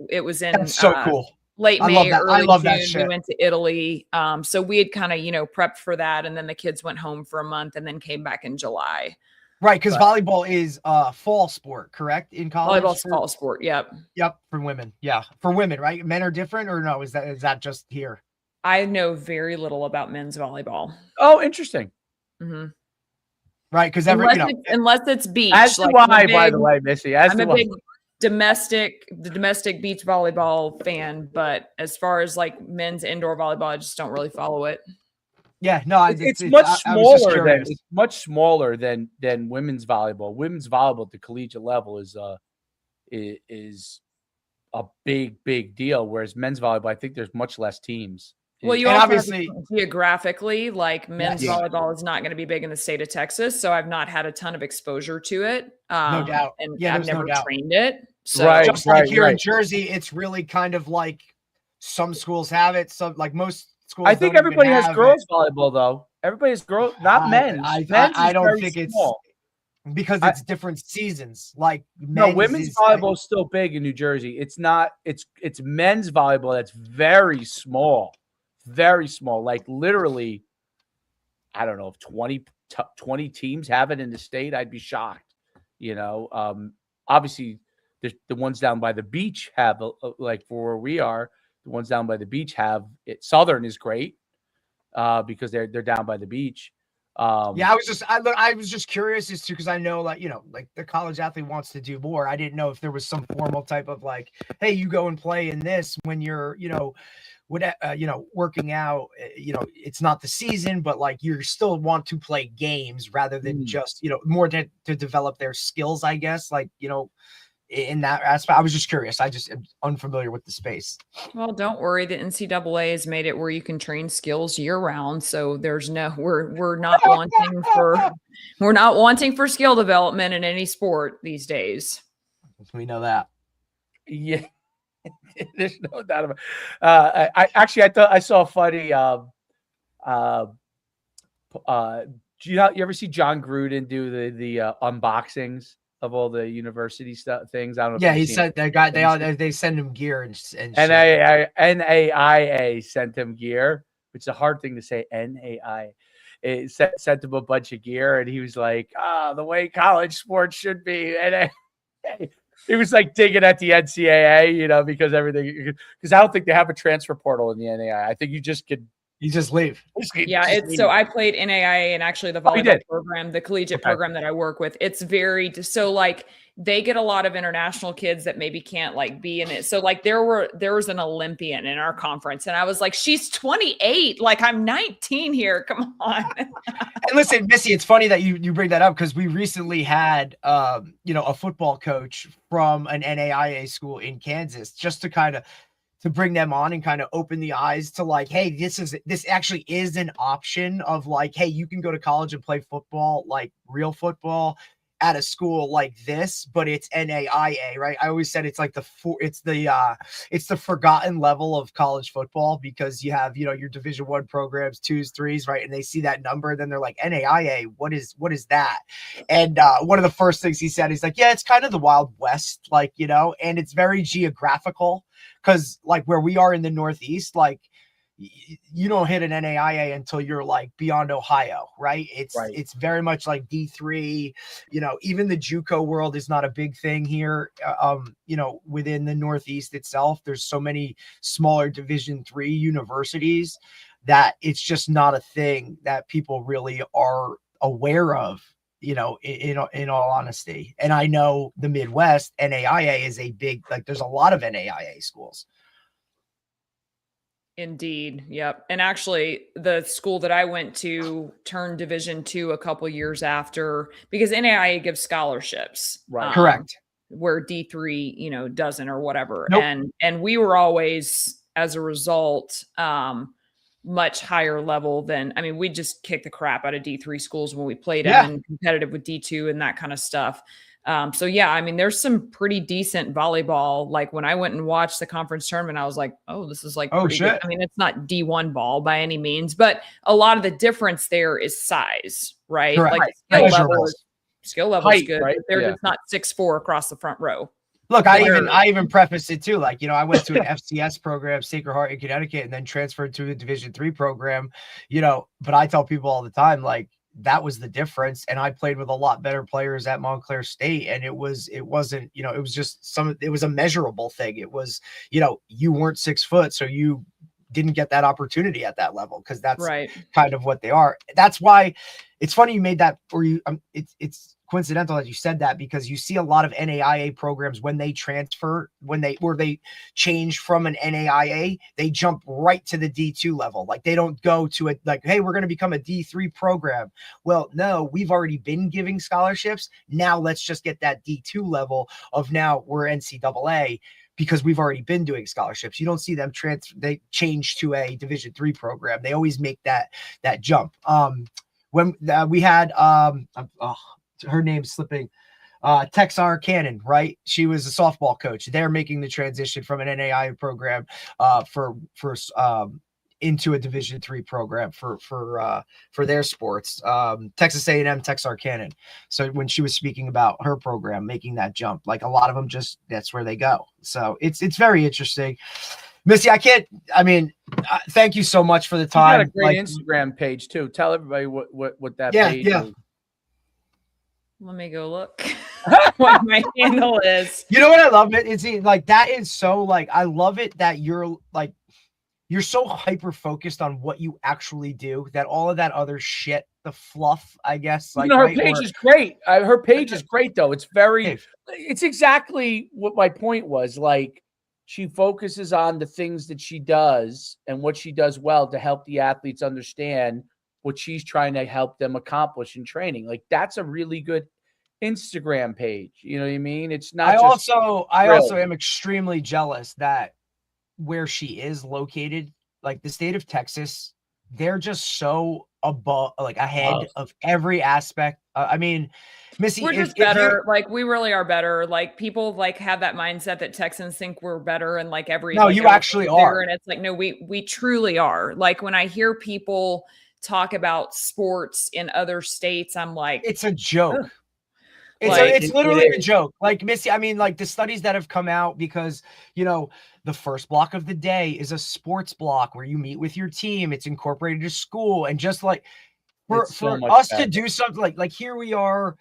It was in so cool. Late May, early June. That shit. We went to Italy. So we had kind of, you know, prepped for that, and then the kids went home for a month and then came back in July. Right, because volleyball is fall sport, correct? In college, volleyball's fall sport. Yep, for women. Yeah, for women, right? Men are different, or no? Is that just here? I know very little about men's volleyball. Oh, interesting. Mm-hmm. Right, because unless it's beach. As like, why, by the way, Missy. I'm a big domestic beach volleyball fan, but as far as like men's indoor volleyball, I just don't really follow it. Yeah, no, it's much smaller than women's volleyball. Women's volleyball at the collegiate level is a big deal, whereas men's volleyball, I think there's much less teams. Well, you also obviously geographically, like men's volleyball is not going to be big in the state of Texas, so I've not had a ton of exposure to it. No doubt, and I've never trained it. So just like here in Jersey, it's really kind of like some schools have it, some like most schools. I think everybody has girls volleyball though. Everybody has girls, not men's. I don't think it's because it's different seasons. Like women's volleyball is still big in New Jersey. It's not. It's men's volleyball that's very small. Very small, like literally, I don't know if 20 teams have it in the state. I'd be shocked. You know, obviously, the ones down by the beach have like for where we are. The ones down by the beach have it. Southern is great because they're down by the beach. I was just curious as to, because I know, like, you know, like the college athlete wants to do more. I didn't know if there was some formal type of like, hey, you go and play in this when you're, you know, working out, you know, it's not the season, but like you still want to play games rather than just, you know, more to develop their skills, I guess, like, you know, in that aspect. I was just curious. I just am unfamiliar with the space. Well, don't worry. The NCAA has made it where you can train skills year round. So there's we're not wanting for skill development in any sport these days. We know that. Yeah. There's no doubt about it. I thought I saw a funny you ever see John Gruden do the unboxings of all the university stuff things? I don't know. Yeah, he said that guy. They send him gear and shit. NAIA sent him gear, which is a hard thing to say. NAIA. It sent him a bunch of gear, and he was like, the way college sports should be. And he was like digging at the NCAA, because I don't think they have a transfer portal in the NAIA. I think you just leave. Yeah, so I played NAIA and actually the volleyball program, the collegiate program that I work with. It's so like they get a lot of international kids that maybe can't like be in it. So like there was an Olympian in our conference, and I was like, she's 28, like I'm 19 here. Come on. And listen, Missy, it's funny that you bring that up because we recently had a football coach from an NAIA school in Kansas just to bring them on and kind of open the eyes to like, hey, this actually is an option of like, hey, you can go to college and play football, like real football at a school like this, but it's NAIA, right? I always said it's like it's the forgotten level of college football because you have, your Division I programs, 2s, 3s, right? And they see that number, then they're like, NAIA, what is that? And one of the first things he said, he's like, yeah, it's kind of the Wild West, like, and it's very geographical because like where we are in the Northeast, like, you don't hit an NAIA until you're like beyond Ohio, right? It's very much like D3, even the JUCO world is not a big thing here. Within the Northeast itself, there's so many smaller Division III universities that it's just not a thing that people really are aware of, in all honesty. And I know the Midwest, NAIA is a big, like there's a lot of NAIA schools. Indeed. Yep. And actually the school that I went to turned Division II a couple years after because NAIA gives scholarships. Right. Correct. Where D3, doesn't or whatever. Nope. And we were always, as a result, much higher level than, we just kicked the crap out of D3 schools when we played and competitive with D2 and that kind of stuff. So yeah, there's some pretty decent volleyball. Like when I went and watched the conference tournament, I was like, oh, this is like, shit. Good. It's not D1 ball by any means, but a lot of the difference there is size, right? Correct. Like skill level is good. Right? They're just not 6'4" across the front row. Look, I even prefaced it too. Like, I went to an FCS program, Sacred Heart in Connecticut, and then transferred to a Division III program, but I tell people all the time, like, that was the difference. And I played with a lot better players at Montclair State. And it wasn't, it was just it was a measurable thing. It was, you weren't 6 foot, so you didn't get that opportunity at that level. Cause that's kind of what they are. That's why it's funny you made that, or it's coincidental that you said that, because you see a lot of NAIA programs when they transfer, they change from an NAIA, they jump right to the D2 level. Like they don't go to it like, hey, we're going to become a D3 program. Well, no, we've already been giving scholarships. Now let's just get that D2 level of now we're NCAA because we've already been doing scholarships. You don't see them they change to a Division III program. They always make that jump. When we had, her name's slipping, Texar Cannon, right? She was a softball coach. They're making the transition from an NAIA program for into a Division III program for their sports. Texas A&M, Texar Cannon. So when she was speaking about her program making that jump, like a lot of them that's where they go. So it's very interesting. Missy, thank you so much for the time. You got a great Instagram page too. Tell everybody what that page is. Let me go look what my handle is. You know what I love it? It's like, that is so like, I love it that you're so hyper focused on what you actually do that all of that other shit, the fluff, I guess. Like her page is great. Her page is great though. It's exactly what my point was. Like she focuses on the things that she does and what she does well to help the athletes understand what she's trying to help them accomplish in training. Like that's a really good Instagram page. You know what I mean? It's not. I also am extremely jealous that where she is located, like the state of Texas, they're just so ahead of every aspect. Missy, we're just better. Like we really are better. Like people have that mindset that Texans think we're better and you actually are. And it's like, no, we truly are. Like when I hear people talk about sports in other states, I'm like, it's a joke. Ugh. It's literally a joke. Like, Missy, I mean, like the studies that have come out, because, you know, the first block of the day is a sports block where you meet with your team. It's incorporated to school. And just like for us to do something like here we are.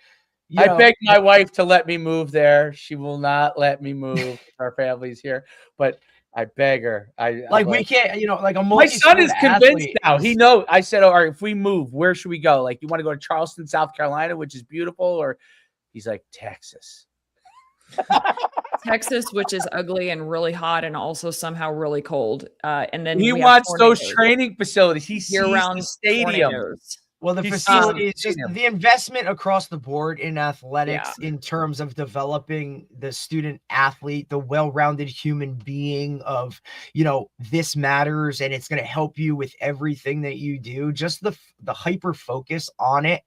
I begged my wife to let me move there. She will not let me move. Our family's here, but I beg her. We can't, you know, like my son is convinced now. He knows. I said, all right, if we move, where should we go? Like, you want to go to Charleston, South Carolina, which is beautiful, or he's like, Texas. Texas, which is ugly and really hot and also somehow really cold. And then he wants those training facilities. He sees the stadium. Tornadoes. Well, the facility is just the investment across the board in athletics in terms of developing the student athlete, the well-rounded human being of, you know, this matters and it's going to help you with everything that you do. Just the hyper focus on it.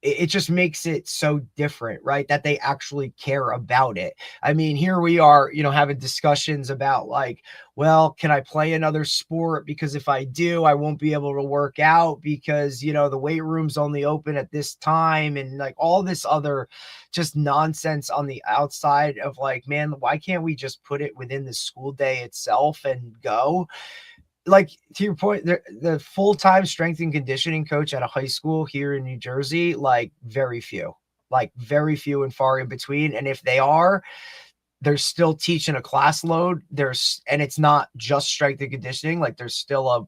It just makes it so different, right? That they actually care about it. I mean, here we are, you know, having discussions about like, well, can I play another sport? Because if I do, I won't be able to work out because, you know, the weight room's only open at this time. And like all this other just nonsense on the outside of like, man, why can't we just put it within the school day itself and go? Like, to your point, the full-time strength and conditioning coach at a high school here in New Jersey, like very few and far in between. And if they are, they're still teaching a class load. And it's not just strength and conditioning. Like there's still a,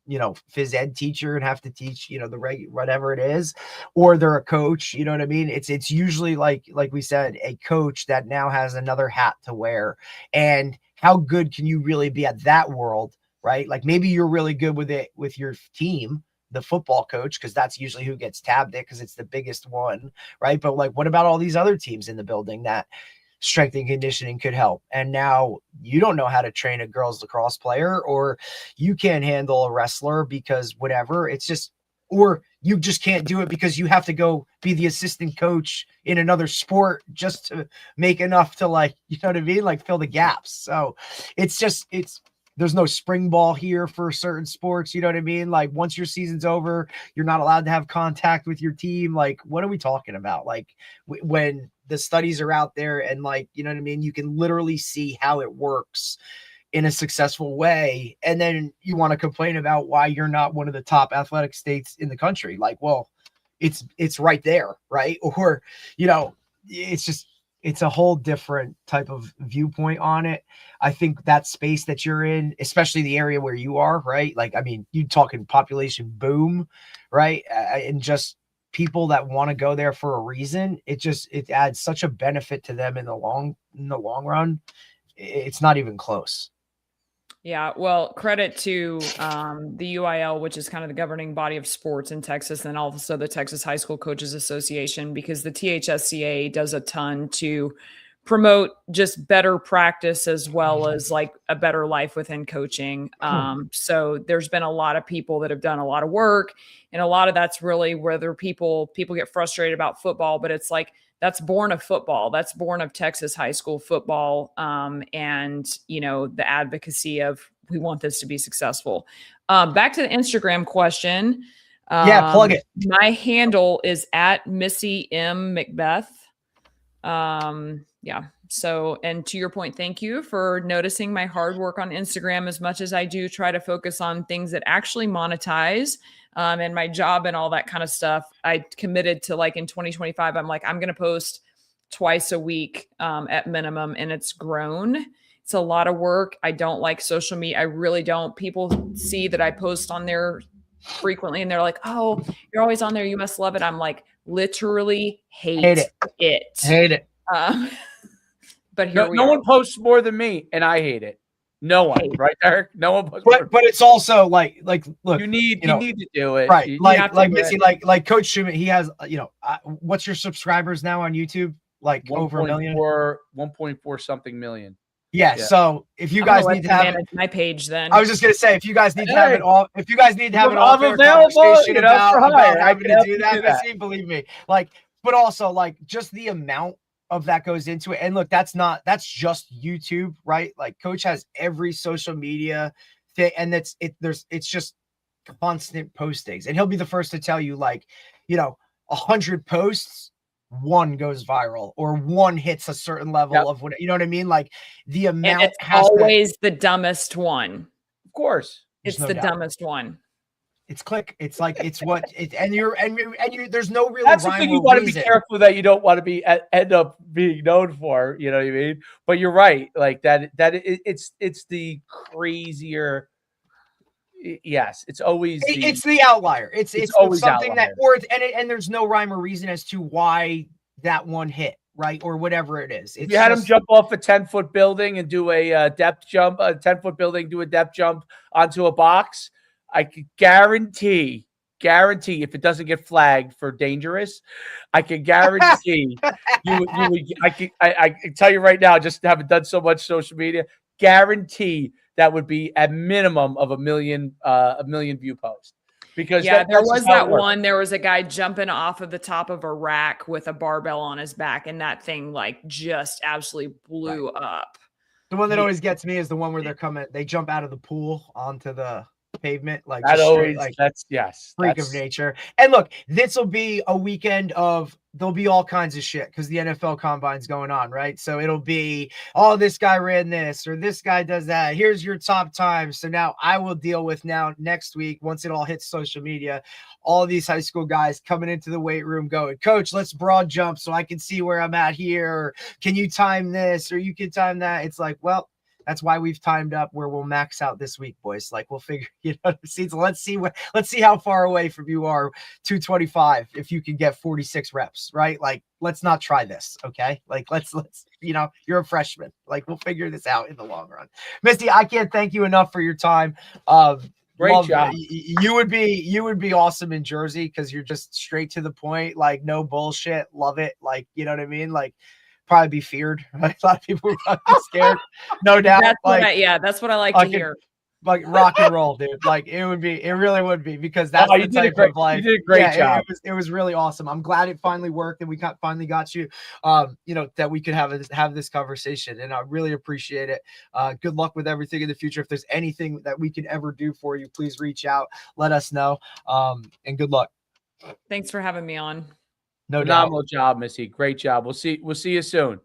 you know, phys ed teacher and have to teach, you know, whatever it is, or they're a coach, you know what I mean? It's usually like we said, a coach that now has another hat to wear. And how good can you really be at that world? Right? Like maybe you're really good with it with your team, the football coach, because that's usually who gets tabbed it because it's the biggest one. Right. But like, what about all these other teams in the building that strength and conditioning could help? And now you don't know how to train a girls lacrosse player, or you can't handle a wrestler because whatever. It's just, or you just can't do it because you have to go be the assistant coach in another sport just to make enough to, like, you know what I mean? Like fill the gaps. So there's no spring ball here for certain sports. You know what I mean? Like once your season's over, you're not allowed to have contact with your team. Like, what are we talking about? Like when the studies are out there and like, you know what I mean? You can literally see how it works in a successful way. And then you want to complain about why you're not one of the top athletic states in the country. Like, well, it's right there. Right. Or, you know, it's a whole different type of viewpoint on it. I think that space that you're in, especially the area where you are, right? Like, I mean, you talking population boom, right? And just people that want to go there for a reason. It adds such a benefit to them in the long run. It's not even close. Yeah, well, credit to the UIL, which is kind of the governing body of sports in Texas, and also the Texas High School Coaches Association, because the THSCA does a ton to promote just better practice as well as like a better life within coaching. So there's been a lot of people that have done a lot of work, and a lot of that's really whether people get frustrated about football, but it's like, that's born of football. That's born of Texas high school football. And, you know, the advocacy of we want this to be successful. Back to the Instagram question. Plug it. My handle is at Missy M.McBeth. So, and to your point, thank you for noticing my hard work on Instagram. As much as I do try to focus on things that actually monetize, and my job and all that kind of stuff, I committed to, like, in 2025, I'm like, I'm going to post twice a week, at minimum. And it's grown. It's a lot of work. I don't like social media. I really don't. People see that I post on there frequently and they're like, oh, you're always on there, you must love it. I'm like, literally hate it. But here no one posts more than me, and I hate it. No one, right, Derek? No one posts. But it's also like look, you need to do it, right? Missy, like Coach Schumann, he has, you know, what's your subscribers now on YouTube? Like over 1 million, 1.4 something million. Yeah. So if you guys need to have my page, then I was just gonna say, if you guys need to have it all, if you guys need to have an available conversation about having to do that, Missy, believe me. Like, but also like just the amount of that goes into it. And look, that's just YouTube, right? Like Coach has every social media thing, and it's just constant postings, and he'll be the first to tell you, like, 100 posts, one goes viral or one hits a certain level of what, you know what I mean? Like the amount, and it's always the dumbest one. Of course. It's the dumbest one. It's click. It's like, it's what it, and you're, there's no real. That's the thing you want to be careful that you don't want to be end up being known for. You know what I mean? But you're right. Like it's the crazier. Yes, it's always it's the outlier. It's always something outlier. And there's no rhyme or reason as to why that one hit, right, or whatever it is. If you had him jump off a 10-foot building and do a depth jump, a 10-foot building, do a depth jump onto a box, I could guarantee if it doesn't get flagged for dangerous, I can guarantee I can tell you right now, just haven't done so much social media, guarantee that would be at minimum of a million view post. Because there was that one. There was a guy jumping off of the top of a rack with a barbell on his back, and that thing like just absolutely blew up. The one that always gets me is the one where they jump out of the pool onto the pavement, like that always, straight, like that's freak of nature. And look, this will be a weekend of, there'll be all kinds of shit because the NFL combine's going on, right? So it'll be, oh, this guy ran this or this guy does that, here's your top time. So now I will deal with next week, once it all hits social media, all these high school guys coming into the weight room going, coach, let's broad jump so I can see where I'm at here, or can you time this, or you can time that. It's like, well, that's why we've timed up where we'll max out this week, boys. Like we'll figure, let's see how far away from you are 225 if you can get 46 reps, right? Like, let's not try this, okay? Like, let's you're a freshman. Like, we'll figure this out in the long run. Misty, I can't thank you enough for your time. Great job. You would be awesome in Jersey because you're just straight to the point, like no bullshit. Love it. Like, you know what I mean? Like, probably be feared. Right? A lot of people would probably be scared. No doubt. That's what I like to hear. Like rock and roll, dude. Like it really would be, because that's you did a great job. It was really awesome. I'm glad it finally worked and we finally got you, that we could have this conversation, and I really appreciate it. Good luck with everything in the future. If there's anything that we can ever do for you, please reach out, let us know. And good luck. Thanks for having me on. No Phenomenal job, Missy. Great job. We'll see you soon.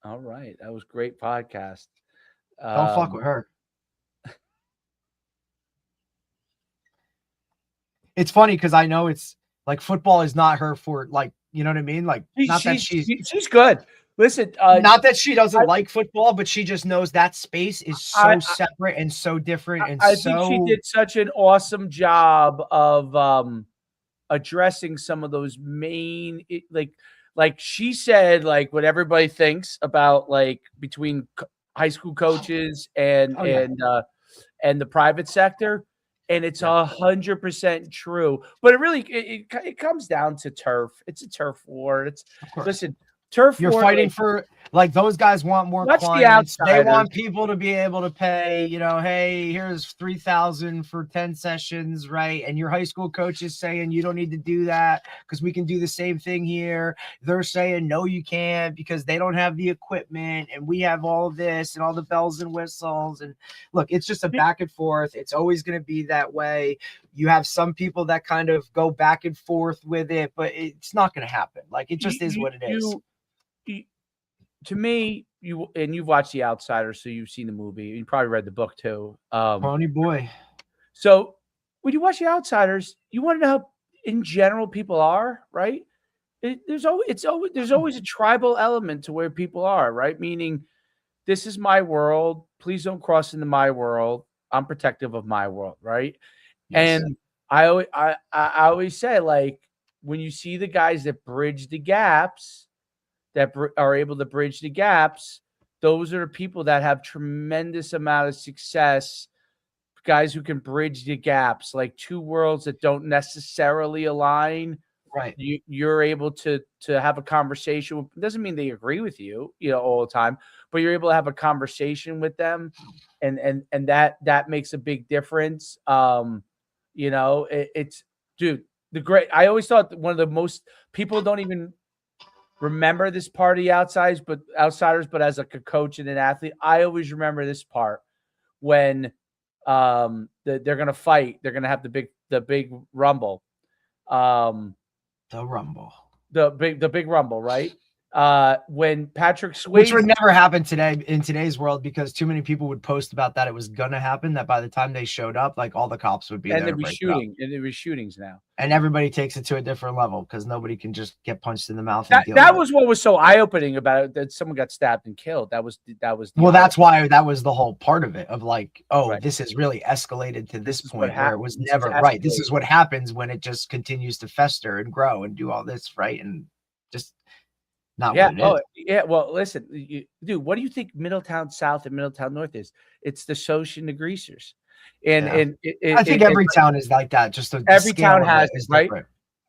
All right. That was a great podcast. Don't fuck with her. It's funny because I know it's like football is not her for, like, you know what I mean? Like, she's good. Listen, not that she doesn't like football, but she just knows that space is so separate and so different. And I think she did such an awesome job of addressing some of those main, like she said, like what everybody thinks about, like between high school coaches and the private sector, and it's 100% true. But it really it comes down to turf. It's a turf war. Listen. Turf You're war, fighting for, like, those guys want more clients. They want people to be able to pay, hey, here's $3,000 for 10 sessions, right? And your high school coach is saying you don't need to do that because we can do the same thing here. They're saying no, you can't, because they don't have the equipment and we have all of this and all the bells and whistles. And look, it's just a back and forth. It's always going to be that way. You have some people that kind of go back and forth with it, but it's not going to happen. Like, it just is what it is. To me, you've watched The Outsider, so you've seen the movie. You probably read the book too. Pony boy. So when you watch The Outsiders, you want to know how, in general, people are, right? There's always a tribal element to where people are, right? Meaning, this is my world. Please don't cross into my world. I'm protective of my world, right? Yes. And I always say, like, when you see the guys that bridge the gaps, that are able to bridge the gaps, those are the people that have tremendous amount of success. Guys who can bridge the gaps, like two worlds that don't necessarily align. Right. You're able to have a conversation. It doesn't mean they agree with you, all the time, but you're able to have a conversation with them, and that makes a big difference. It's dude, I always thought that one of the most people don't even remember this part of the Outsiders, but as like a coach and an athlete, I always remember this part when they're gonna fight. They're gonna have the big rumble. The rumble. The big rumble, right? When Patrick Swayze, which would never happen today in today's world, because too many people would post about that it was gonna happen, that by the time they showed up, like all the cops would be there. And there'd be shootings now. And everybody takes it to a different level because nobody can just get punched in the mouth. That was what was so eye-opening about it, that someone got stabbed and killed. That was well, that's why that was the whole part of it, of like, this is really escalated to this point where it was never right. This is what happens when it just continues to fester and grow and do all this, right? And just not what it is. Yeah. Well, listen, dude, what do you think Middletown South and Middletown North is? It's the Soch and the Greasers. And I think every town is like that. Just every town has it, right?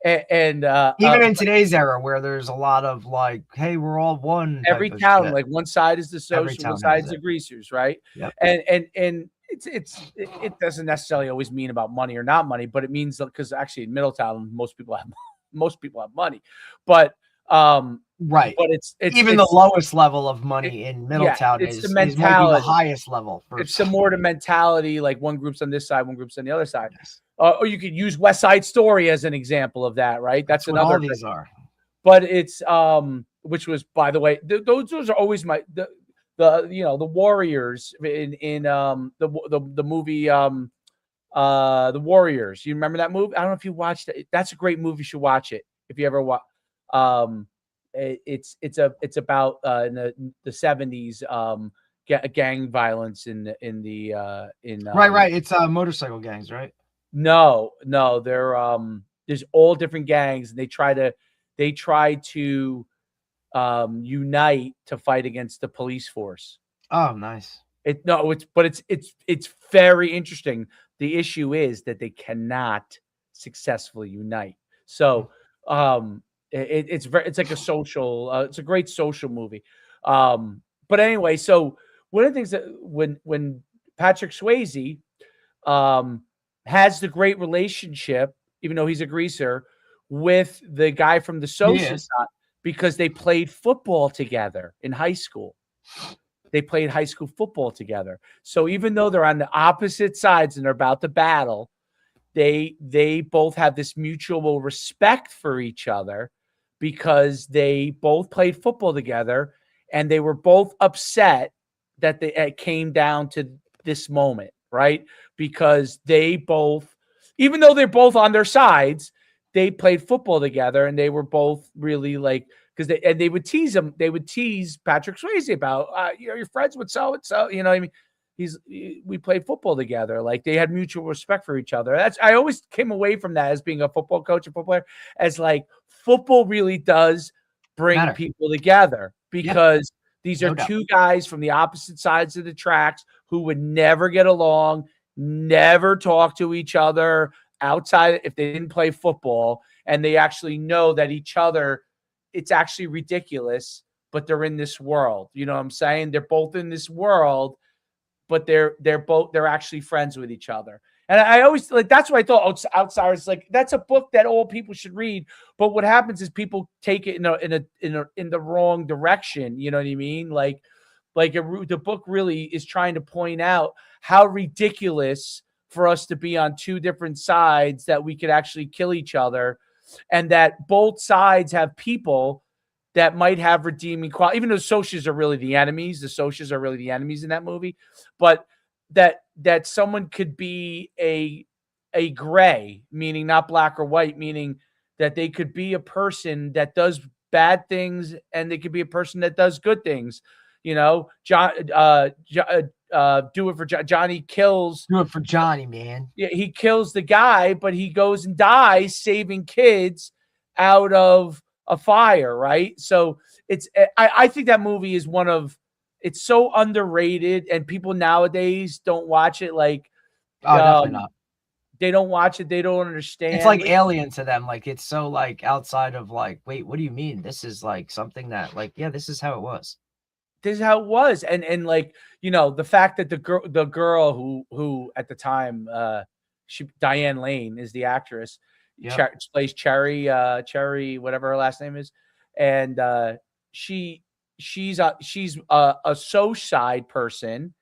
And even in today's era, where there's a lot of like, hey, we're all one. Every town, like one side is the Soch, one side is the Greasers, right? Yep. And it doesn't necessarily always mean about money or not money, but it means, because actually in Middletown most people have money, but right. But it's even the lowest level of money in Middletown is the mentality. Maybe the highest level. It's more the mentality, like one group's on this side, one group's on the other side. Yes. Or you could use West Side Story as an example of that, right? That's another. All these are. But it's which was, by the way, those are always the Warriors in the movie The Warriors. You remember that movie? I don't know if you watched it. That's a great movie. You should watch it if you ever watch. It's about in the 70s gang violence in right. It's motorcycle gangs, right? No, they're there's all different gangs, and they try to unite to fight against the police force. Oh, nice. It's very interesting. The issue is that they cannot successfully unite. So it's like a social. It's a great social movie. But anyway, so one of the things that when Patrick Swayze has the great relationship, even though he's a greaser, with the guy from the Soch, because they played football together in high school. They played high school football together. So even though they're on the opposite sides and they're about to battle, they both have this mutual respect for each other because they both played football together, and they were both upset that it came down to this moment, right? Because they both, even though they're both on their sides, they played football together, and they were both really like, because they would tease him. They would tease Patrick Swayze about, you're friends with so and so. You know what I mean? We played football together. Like, they had mutual respect for each other. I always came away from that as being a football coach and football player, as like football really does bring people together, because these are two guys from the opposite sides of the tracks who would never get along, never talk to each other outside if they didn't play football, and they actually know that each other, it's actually ridiculous, but they're in this world. You know what I'm saying? They're both in this world, but they're actually friends with each other. And I always like, that's what I thought. Outsiders, like, that's a book that all people should read. But what happens is people take it in the wrong direction. You know what I mean? Like the book really is trying to point out how ridiculous for us to be on two different sides, that we could actually kill each other, and that both sides have people that might have redeeming quality, even though Socs are really the enemies. The Socs are really the enemies in that movie, but that someone could be a gray, meaning not black or white, meaning that they could be a person that does bad things, and they could be a person that does good things. You know, do it for Johnny kills. Do it for Johnny, man. Yeah, he kills the guy, but he goes and dies saving kids out of a fire, right? So I think that movie is it's so underrated, and people nowadays don't watch it. Like, definitely not. They don't watch it. They don't understand. It's like alien to them. Like, it's so like outside of like, wait, what do you mean? This is like something that like, yeah, this is how it was. This is how it was. And like, you know, the fact that the girl who at the time, Diane Lane is the actress, plays Cherry, whatever her last name is. And she's a Soch side person,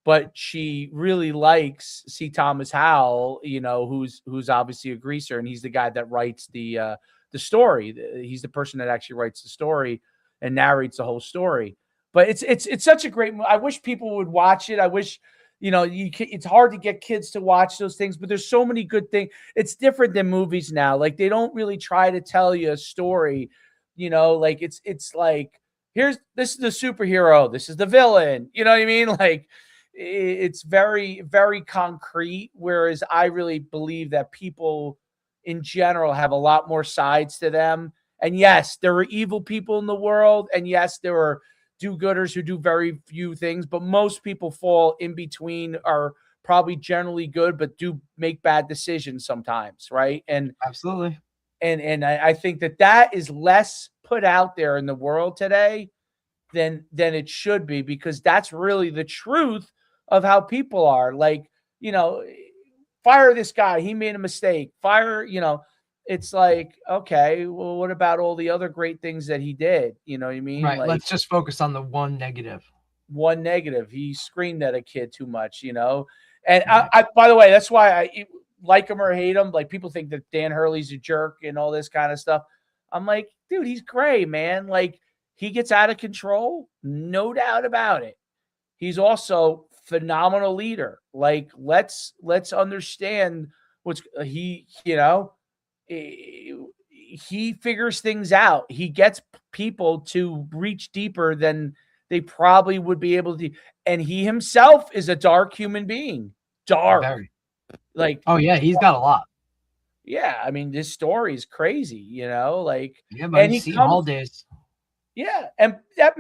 but she really likes C. Thomas Howell, who's obviously a greaser, and he's the guy that writes the story. He's the person that actually writes the story and narrates the whole story. But it's such a great movie. I wish people would watch it. I wish, it's hard to get kids to watch those things, but there's so many good things. It's different than movies now. Like, they don't really try to tell you a story, like it's like, this is the superhero, this is the villain. You know what I mean? Like, it's very, very concrete. Whereas I really believe that people in general have a lot more sides to them. And yes, there are evil people in the world. And yes, there are do-gooders who do very few things, but most people fall in between, are probably generally good, but do make bad decisions sometimes. Right. And absolutely. And I think that is less put out there in the world today than it should be, because that's really the truth of how people are. Like, fire this guy, he made a mistake. Fire, it's like, okay, well, what about all the other great things that he did? You know what I mean? Right. Like, let's just focus on the one negative. He screamed at a kid too much, And I by the way, that's why I like him or hate him. Like, people think that Dan Hurley's a jerk and all this kind of stuff. I'm like, dude, he's great, man. Like, he gets out of control, no doubt about it. He's also phenomenal leader. Like, let's understand what's he figures things out. He gets people to reach deeper than they probably would be able to. And he himself is a dark human being. Dark. Very. Like, oh yeah, he's got a lot. Yeah, I mean, this story is crazy, like, yeah, but and he all days. Yeah, and that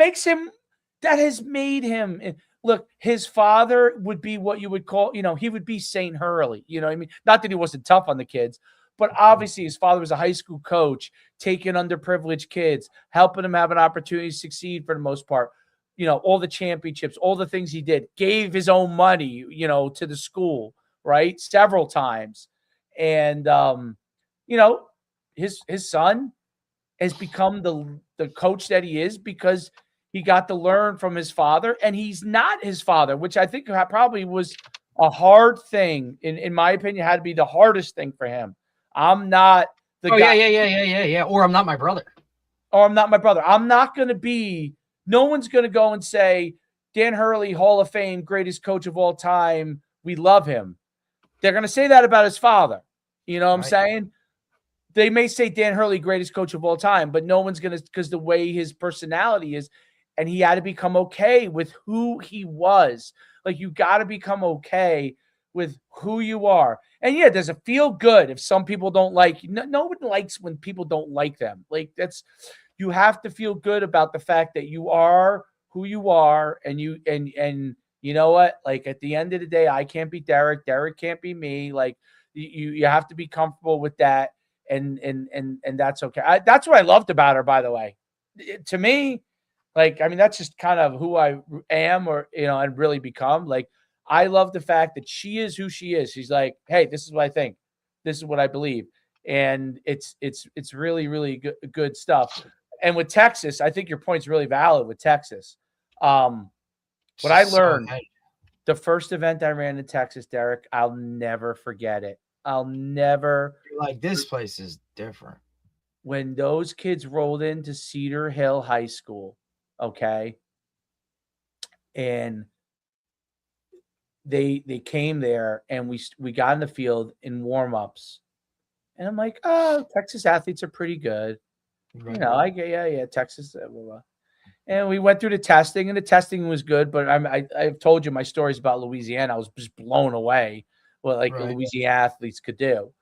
has made him. Look, his father would be what you would call, he would be Saint Hurley. You know what I mean? Not that he wasn't tough on the kids, but obviously his father was a high school coach, taking underprivileged kids, helping them have an opportunity to succeed for the most part. All the championships, all the things he did, gave his own money, to the school, right? Several times. And, his son has become the coach that he is because he got to learn from his father, and he's not his father, which I think probably was a hard thing. In my opinion, had to be the hardest thing for him. I'm not the guy. Yeah. Or I'm not my brother. I'm not going to be, no one's going to go and say, Dan Hurley, Hall of Fame, greatest coach of all time. We love him. They're going to say that about his father. You know what I'm saying? They may say Dan Hurley, greatest coach of all time, but no one's going to, because the way his personality is, and he had to become okay with who he was. Like, you got to become okay with who you are. And yeah, does it feel good if some people don't like you? No one likes when people don't like them. Like, you have to feel good about the fact that you are who you are, and you know what? Like, at the end of the day, I can't be Derek. Derek can't be me. Like, you have to be comfortable with that, and that's okay. That's what I loved about her, by the way. To me, like, I mean, that's just kind of who I am, or and really become. Like, I love the fact that she is who she is. She's like, hey, this is what I think. This is what I believe, and it's really, really good stuff. And with Texas, I think your point's really valid with Texas. What I learned, the first event I ran in Texas, Derek, I'll never forget it. I'll never. Like, this place is different. When those kids rolled into Cedar Hill High School, okay, and they came there, and we got in the field in warm-ups, and I'm like, oh, Texas athletes are pretty good. Right. I get, yeah, Texas, blah, blah. And we went through the testing, and the testing was good. But I've told you my stories about Louisiana. I was just blown away what the Louisiana athletes could do.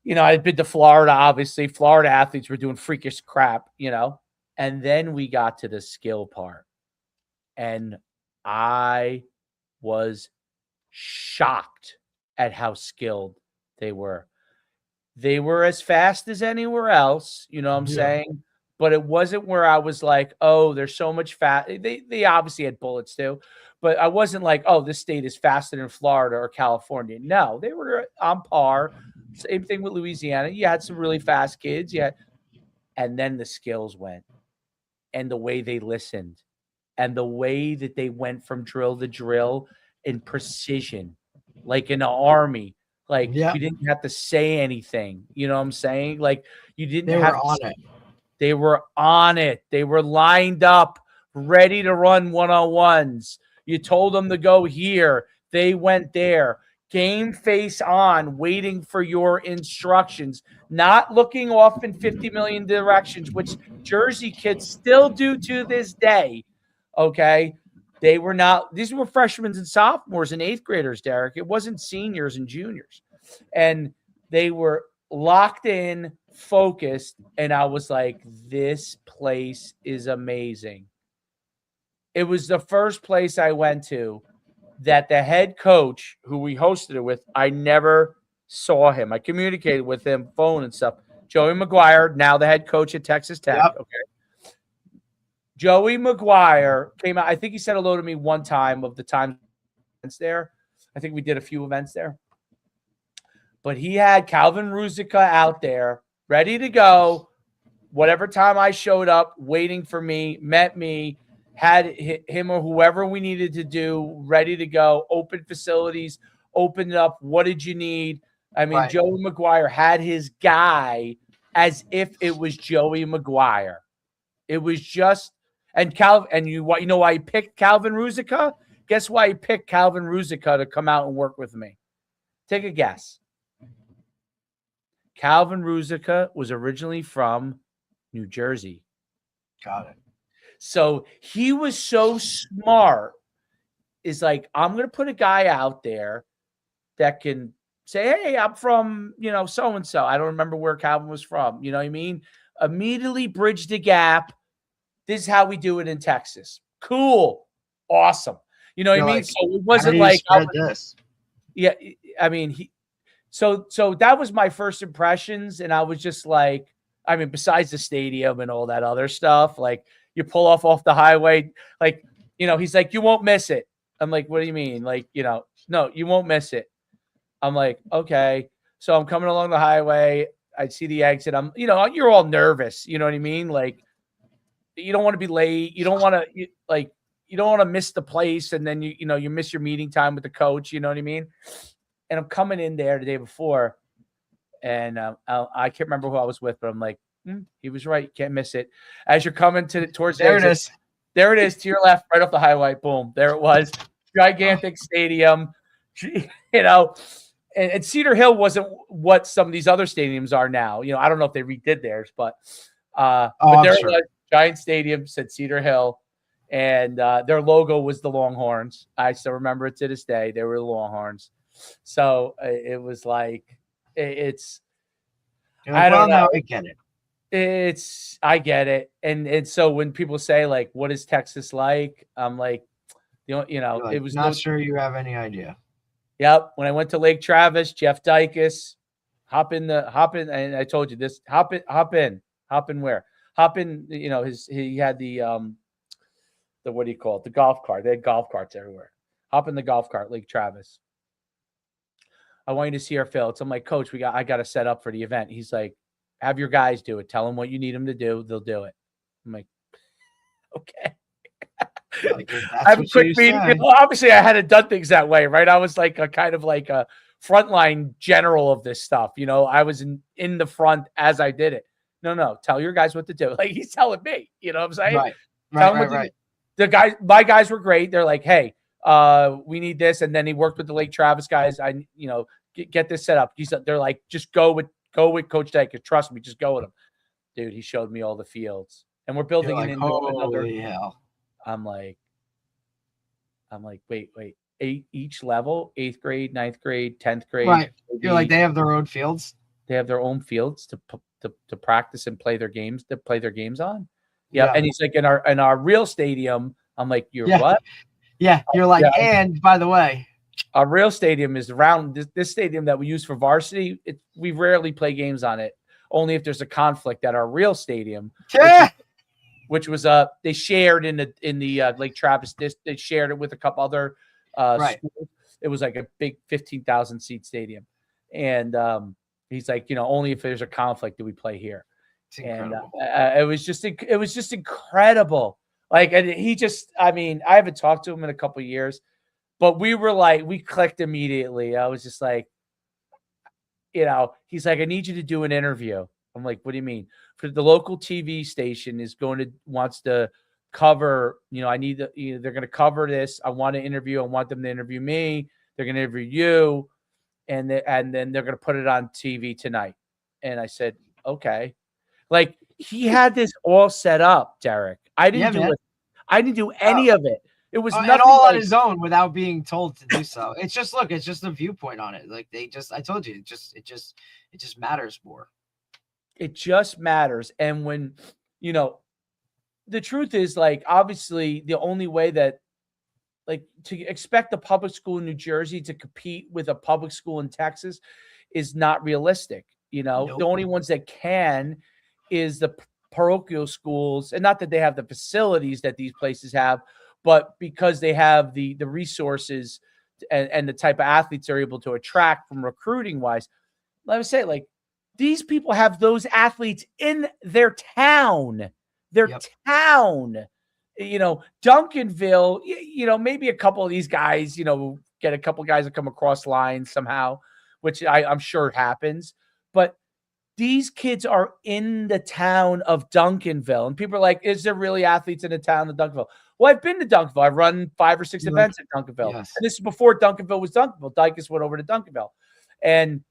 I'd been to Florida, obviously. Florida athletes were doing freakish crap, And then we got to the skill part. And I was shocked at how skilled they were. They were as fast as anywhere else, you know what I'm saying? But it wasn't where I was like, oh, there's so much fast. They obviously had bullets too, but I wasn't like, oh, this state is faster than Florida or California. No, they were on par. Same thing with Louisiana. You had some really fast kids. And then the skills went, and the way they listened, and the way that they went from drill to drill in precision, like in the Army. Like you didn't have to say anything. You know what I'm saying? Like you didn't they have were on it. They were on it. They were lined up, ready to run one-on-ones. You told them to go here. They went there. Game face on, waiting for your instructions, not looking off in 50 million directions, which Jersey kids still do to this day. Okay. They were not, these were freshmen and sophomores and eighth graders, Derek. It wasn't seniors and juniors. And they were locked in, focused. And I was like, this place is amazing. It was the first place I went to that the head coach who we hosted it with, I never saw him. I communicated with him, phone and stuff. Joey McGuire, now the head coach at Texas Tech. Yep. Okay. Joey McGuire came out. I think he said hello to me one time of the time there. I think we did a few events there. But he had Calvin Ruzica out there, ready to go. Whatever time I showed up, waiting for me, met me, had him or whoever we needed to do ready to go, open facilities, open it up. What did you need? I mean, right. Joey McGuire had his guy as if it was Joey McGuire. It was just, and you know why he picked Calvin Ruzica? Guess why he picked Calvin Ruzica to come out and work with me? Take a guess. Calvin Ruzica was originally from New Jersey. Got it. So he was so smart. Is like, I'm going to put a guy out there that can say, hey, I'm from, so-and-so. I don't remember where Calvin was from. You know what I mean? Immediately bridge the gap. This is how we do it in Texas. Cool. Awesome. You know what I mean? So it wasn't like, this. Yeah. I mean, so that was my first impressions. And I was just like, I mean, besides the stadium and all that other stuff, like, you pull off the highway, like, he's like, you won't miss it. I'm like, what do you mean? Like, no, you won't miss it. I'm like, okay. So I'm coming along the highway. I see the exit. I'm, you're all nervous. You know what I mean? Like, you don't want to be late. You don't want to, you don't want to miss the place. And then, you miss your meeting time with the coach. You know what I mean? And I'm coming in there the day before. And I can't remember who I was with, but I'm like, he was right. You can't miss it. As you're coming towards there, the exit, there it is to your left, right off the highway. Boom, there it was. Gigantic stadium, and Cedar Hill wasn't what some of these other stadiums are now. I don't know if they redid theirs, but there it was. Giant stadium, said Cedar Hill, and their logo was the Longhorns. I still remember it to this day. They were the Longhorns. So it was like I don't know. I get it. I get it. And so when people say, like, what is Texas like? I'm like, it was not sure you have any idea. Yep. When I went to Lake Travis, Jeff Dykes, hop in. And I told you this, hop in where? Hop in, he had the what do you call it? The golf cart. They had golf carts everywhere. Hop in the golf cart, Lake Travis. I want you to see our fields. I'm like, Coach, I got to set up for the event. He's like, have your guys do it. Tell them what you need them to do. They'll do it. I'm like, okay. I have a quick meeting. Well, obviously, I hadn't done things that way, right? I was like a kind of like a frontline general of this stuff. I was in the front as I did it. No. Tell your guys what to do. Like he's telling me. You know what I'm saying? Right. My guys were great. They're like, hey, we need this, and then he worked with the Lake Travis guys. Get this set up. They're like, just go with Coach Dykes. Trust me, just go with him. Dude, he showed me all the fields. And we're building an indoor. Holy hell. I'm like, wait. Each level, 8th grade, 9th grade, 10th grade. Right. You're like, they have their own fields? They have their own fields to practice and play their games, on. Yeah. And he's like, in our real stadium, I'm like, what? Yeah. You're like, and by the way, our real stadium is around this stadium that we use for varsity. We rarely play games on it, only if there's a conflict at our real stadium, which was they shared in the Lake Travis. They shared it with a couple other schools. It was like a big 15,000 seat stadium, and he's like, only if there's a conflict do we play here. And it was just incredible. Like, and he just, I mean, I haven't talked to him in a couple of years, but we clicked immediately. I was just like, he's like, I need you to do an interview. I'm like, what do you mean? For the local TV station wants to cover, I need they're going to cover this. I want to interview. I want them to interview me. They're going to interview you. And then they're going to put it on TV tonight. And I said, okay. Like, he had this all set up, Derek. I didn't do it. I didn't do any of it. It was nothing all on his own without being told to do so. It's just a viewpoint on it. Like, I told you, it just matters more. It just matters. And when, the truth is, like, obviously the only way that, like, to expect a public school in New Jersey to compete with a public school in Texas is not realistic. Nope. The only ones that can is the parochial schools, and not that they have the facilities that these places have, but because they have the resources and the type of athletes they're able to attract from recruiting wise. Let me say, like, these people have those athletes in their town, town. Duncanville, maybe a couple of these guys, get a couple of guys that come across lines somehow, which I'm sure happens. But these kids are in the town of Duncanville. And people are like, is there really athletes in the town of Duncanville? Well, I've been to Duncanville. I've run 5 or 6 events at Duncanville. Yes. And this is before Duncanville was Duncanville. Dykus went over to Duncanville. And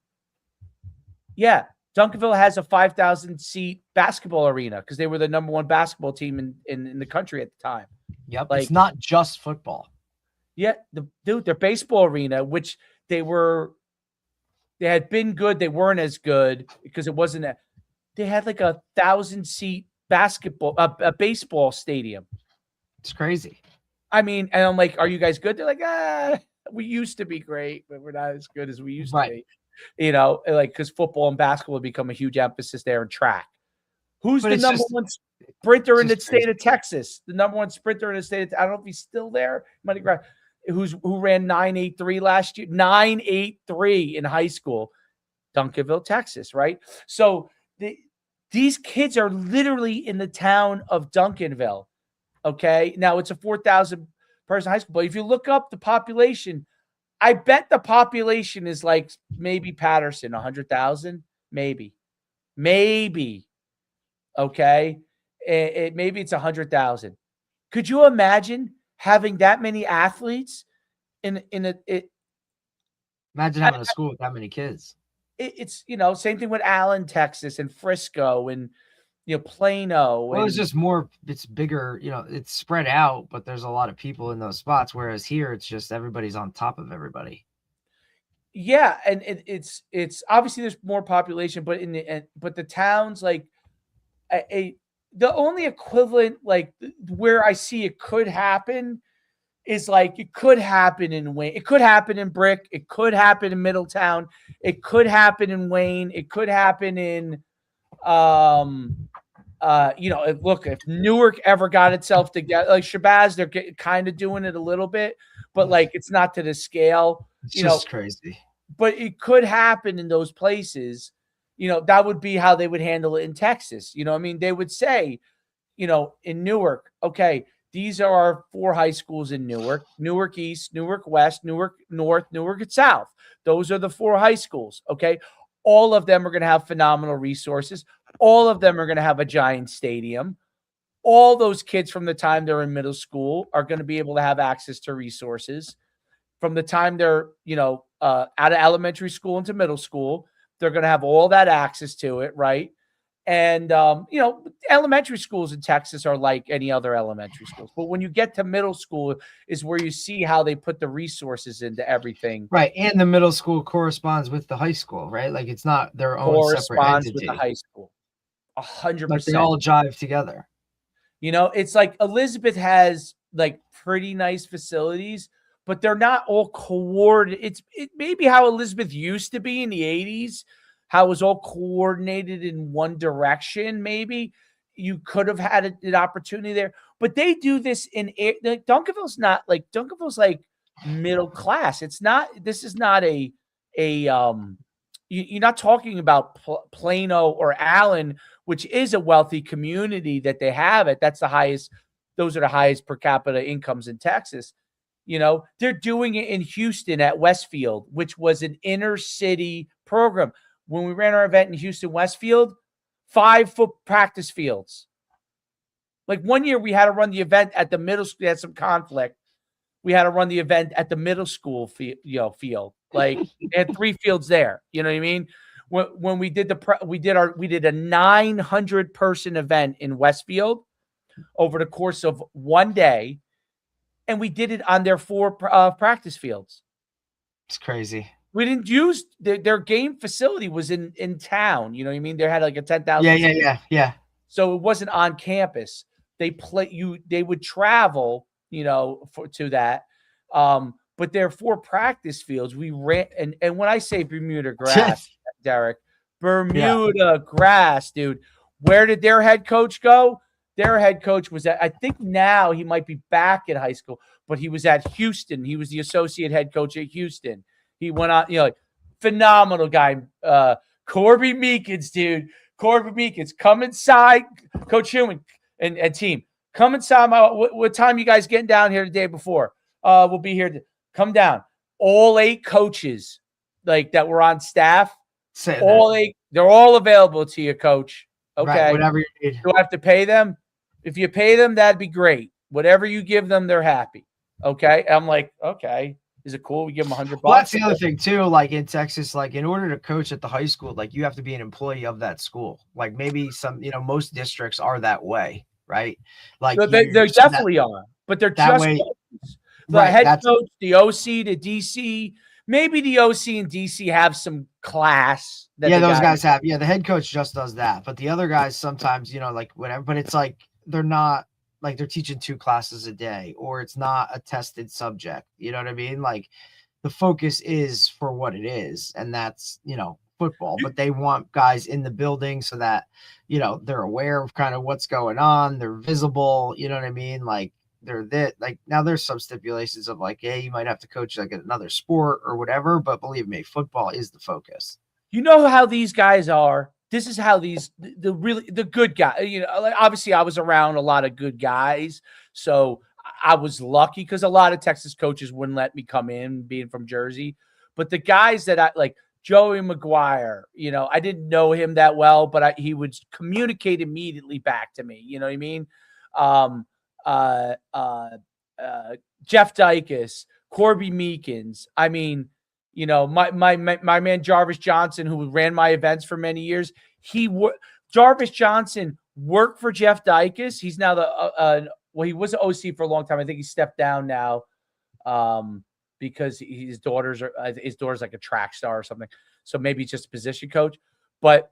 yeah, Duncanville has a 5,000-seat basketball arena because they were the number 1 basketball team in the country at the time. Yep, like, it's not just football. Yeah, their baseball arena, which they had been good. They weren't as good because it wasn't. They had like 1,000-seat baseball stadium. It's crazy. I mean, and I'm like, are you guys good? They're like, we used to be great, but we're not as good as we used to be. Like, because football and basketball have become a huge emphasis there in track. Who's the number 1 sprinter in the state of Texas? The number 1 sprinter in the state of, I don't know if he's still there. Who ran 9.83 last year? 9.83 in high school. Duncanville, Texas, right? So these kids are literally in the town of Duncanville. Okay. Now it's a 4,000 person high school, but if you look up the population, I bet the population is like maybe Patterson, 100,000, maybe. Okay. Maybe it's 100,000. Could you imagine having that many athletes imagine having a school with that many kids? It's, same thing with Allen, Texas, and Frisco, and, Plano. Well, it's just more, it's bigger, it's spread out, but there's a lot of people in those spots. Whereas here, it's just everybody's on top of everybody. Yeah. And it's obviously there's more population, but but the towns, like the only equivalent, like where I see it could happen is like, it could happen in Wayne. It could happen in Brick. It could happen in Middletown. It could happen in Wayne. It could happen in, look, if Newark ever got itself together, like Shabazz, they're kind of doing it a little bit, but like, it's not to the scale, it's just crazy, but it could happen in those places. That would be how they would handle it in Texas. I mean, they would say, in Newark, okay, these are our 4 high schools in Newark: Newark East, Newark West, Newark North, Newark South. Those are the 4 high schools. Okay. All of them are going to have phenomenal resources. All of them are going to have a giant stadium. All those kids from the time they're in middle school are going to be able to have access to resources. From the time they're, out of elementary school into middle school, they're going to have all that access to it. Right. And, elementary schools in Texas are like any other elementary schools. But when you get to middle school is where you see how they put the resources into everything. Right. And the middle school corresponds with the high school, right? Like, it's not their own separate entity. With the high school. 100%. Like, they all jive together. It's like Elizabeth has like pretty nice facilities, but they're not all coordinated. It may be how Elizabeth used to be in the 80s. How it was all coordinated in one direction. Maybe you could have had an opportunity there, but they do this in Duncanville's not like Duncanville's like middle class. It's not. This is not you're not talking about Plano or Allen, which is a wealthy community that they have it. That's the highest those are the highest per capita incomes in Texas. You know, they're doing it in Houston at Westfield, which was an inner city program. When we ran our event in Houston, Westfield, 5-foot practice fields. Like one year we had to run the event at the middle school. We had some conflict. We had to run the event at the middle school field. Like they had 3 fields there. You know what I mean? When we did we did a 900 person event in Westfield over the course of one day. And we did it on their 4 practice fields. It's crazy. We didn't use their game facility was in town. You know what I mean? They had like a 10,000. Yeah. So it wasn't on campus. They would travel, you know, to that. But their 4 practice fields, we ran. And when I say Bermuda grass, Derek, Bermuda grass, dude, where did their head coach go? Their head coach was I think now he might be back at high school, but he was at Houston. He was the associate head coach at Houston. He went on, you know, like, phenomenal guy. Corby Meekins, dude. Corby Meekins, come inside. Coach Human and team, come inside. What time you guys getting down here the day before? We'll be here. Come down. All 8 coaches, like that were on staff. All 8, they're all available to you, coach. Okay. Right, whatever you need. Do I have to pay them? If you pay them, that'd be great. Whatever you give them, they're happy. Okay. I'm like, okay. Is it cool? We give them $100. Well, that's the other thing too. Like in Texas, like in order to coach at the high school, like you have to be an employee of that school. Like maybe some, you know, most districts are that way, right? Like they definitely are, but they're just way, the head coach, the OC, the DC. Maybe the OC and DC have some class. Those guys have. Yeah, the head coach just does that, but the other guys sometimes, you know, like whatever. But it's like they're not. Like they're teaching 2 classes a day, or it's not a tested subject. You know what I mean? Like the focus is for what it is, and that's, you know, football. But they want guys in the building so that, you know, they're aware of kind of what's going on. They're visible. You know what I mean? Like they're that. Like now there's some stipulations of like, hey, you might have to coach like another sport or whatever. But believe me, football is the focus. You know how these guys are. This is how the good guy, you know, like obviously I was around a lot of good guys. So I was lucky because a lot of Texas coaches wouldn't let me come in being from Jersey. But the guys that I like, Joey McGuire, you know, I didn't know him that well, but he would communicate immediately back to me. You know what I mean? Jeff Dykes, Corby Meekins. I mean, you know, my man Jarvis Johnson, who ran my events for many years, Jarvis Johnson worked for Jeff Dykes. He's now he was an OC for a long time. I think he stepped down now because his daughter's like a track star or something. So maybe he's just a position coach. But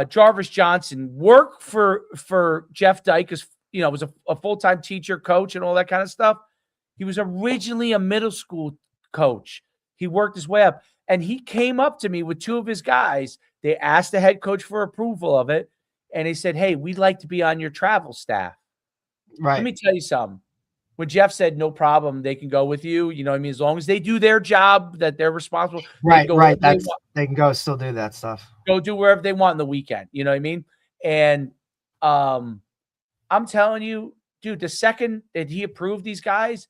Jarvis Johnson worked for Jeff Dykes. You know, was a full-time teacher, coach, and all that kind of stuff. He was originally a middle school coach. He worked his way up, and he came up to me with 2 of his guys. They asked the head coach for approval of it, and they said, hey, we'd like to be on your travel staff. Right. Let me tell you something. When Jeff said, no problem, they can go with you, you know what I mean? As long as they do their job that they're responsible. Right. They can go still do that stuff. Go do wherever they want in the weekend. You know what I mean? And I'm telling you, dude, the second that he approved these guys,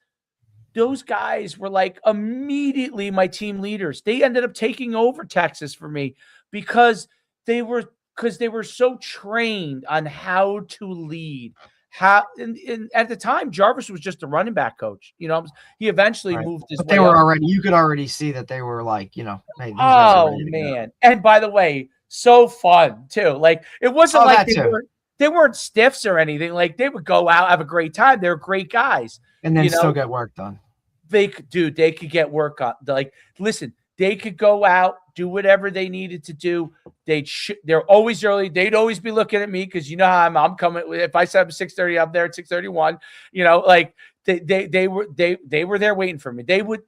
those guys were like immediately my team leaders. They ended up taking over Texas for me because they were so trained on how to lead. And at the time, Jarvis was just a running back coach. You know, he eventually moved his. But they were already. You could already see that they were like, you know. Hey, oh man! And by the way, so fun too. Like it wasn't like they weren't stiffs or anything. Like they would go out, have a great time. They were great guys, and then still get work done. They could get work on. Like, listen, they could go out, do whatever they needed to do. They're always early. They'd always be looking at me because you know how I'm coming. If I said 6:30, I'm there at 6:31. You know, like they were there waiting for me. They would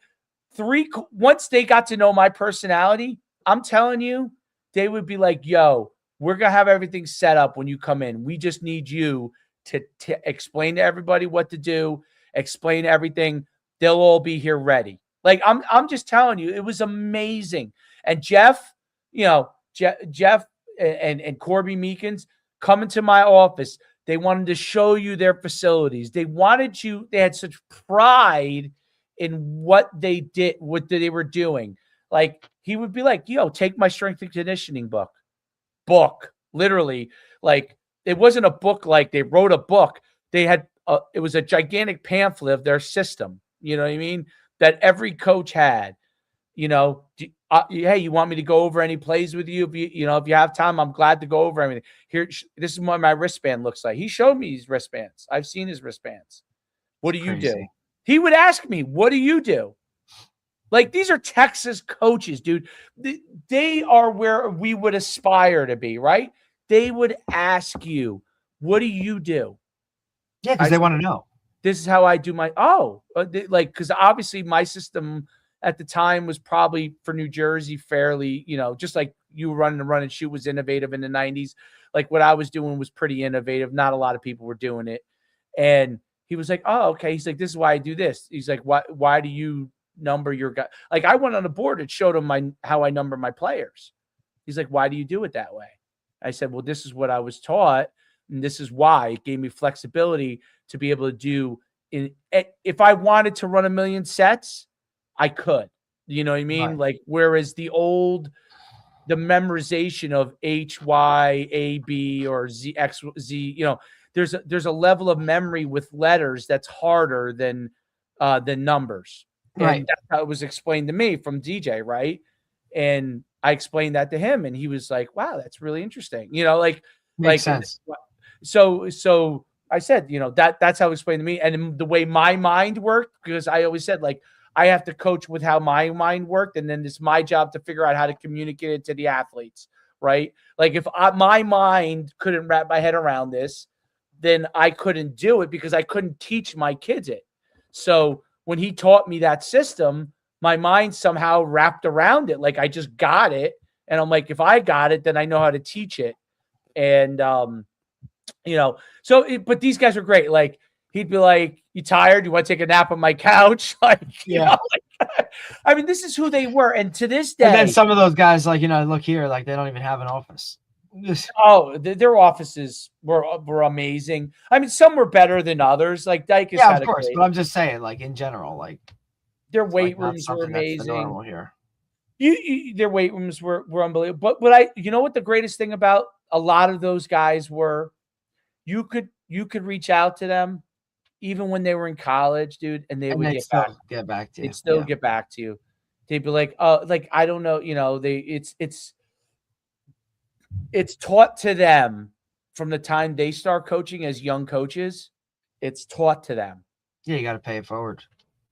once they got to know my personality. I'm telling you, they would be like, "Yo, we're gonna have everything set up when you come in. We just need you to explain to everybody what to do, explain everything. They'll all be here ready." Like I'm just telling you, it was amazing. And Jeff, you know, Jeff and Corby Meekins come into my office. They wanted to show you their facilities. They had such pride in what they did, what they were doing. Like, he would be like, yo, take my strength and conditioning book, literally. Like, it wasn't a book, like they wrote a book. They had, it was a gigantic pamphlet of their system. You know what I mean? That every coach had. You know, hey, you want me to go over any plays with you? If you have time, I'm glad to go over everything. Here, this is what my wristband looks like. He showed me his wristbands. I've seen his wristbands. What do you do? He would ask me, what do you do? Like, these are Texas coaches, dude. They are where we would aspire to be, right? They would ask you, what do you do? Yeah, because they want to know. This is how I do my, because obviously my system at the time was probably for New Jersey fairly, just like you run and shoot was innovative in the 90s. Like, what I was doing was pretty innovative. Not a lot of people were doing it. And he was like, oh, okay. He's like, this is why I do this. He's like, why do you number your guy? Like, I went on the board and showed him how I number my players. He's like, why do you do it that way? I said, well, this is what I was taught. And this is why it gave me flexibility to be able to do if I wanted to run 1 million sets, I could, you know what I mean? Right. Like, whereas the memorization of H, Y, A, B, or Z, X, Z, there's a level of memory with letters that's harder than numbers. Right. And that's how it was explained to me from DJ, right? And I explained that to him, and he was like, wow, that's really interesting. Makes sense. So I said, that's how it explained to me. And the way my mind worked, because I always said, like, I have to coach with how my mind worked, and then it's my job to figure out how to communicate it to the athletes, right? Like, if my mind couldn't wrap my head around this, then I couldn't do it because I couldn't teach my kids it. So when he taught me that system, my mind somehow wrapped around it. Like, I just got it. And I'm like, if I got it, then I know how to teach it. And, but these guys are great. Like, he'd be like, you tired? You want to take a nap on my couch? Like, I mean, this is who they were. And to this day. And then some of those guys, like, look here, like, they don't even have an office. Oh, their offices were amazing. I mean, some were better than others. Like, Dyke of course. But I'm just saying, like, in general, like, their weight rooms were amazing. Normal here. Their weight rooms were unbelievable. But what the greatest thing about a lot of those guys were, you could reach out to them even when they were in college, dude, and they would get back to you. They'd still get back to you. They'd be like, oh, like, I don't know, it's taught to them from the time they start coaching as young coaches. It's taught to them. Yeah, you got to pay it forward.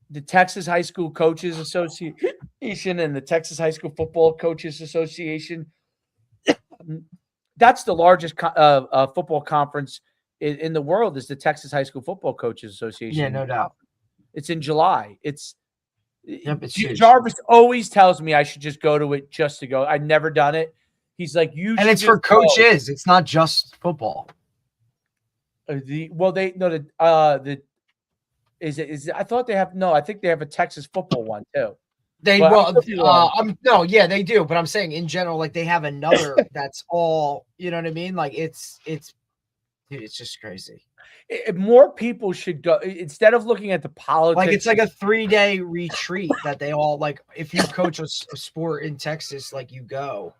The Texas High School Coaches Association and the Texas High School Football Coaches Association, that's the largest football conference in the world, is the Texas High School Football Coaches Association. Yeah, no doubt. It's in July. It's huge. Jarvis always tells me I should just go to it just to go. I've never done it. He's like, and it's for coaches. It's not just football. I thought they have, I think they have a Texas football one too. They do. But I'm saying in general, like, they have another that's all, you know what I mean? Like, it's just crazy. More people should go instead of looking at the politics. Like, it's like a 3-day retreat that they all, like, if you coach a sport in Texas, like, you go,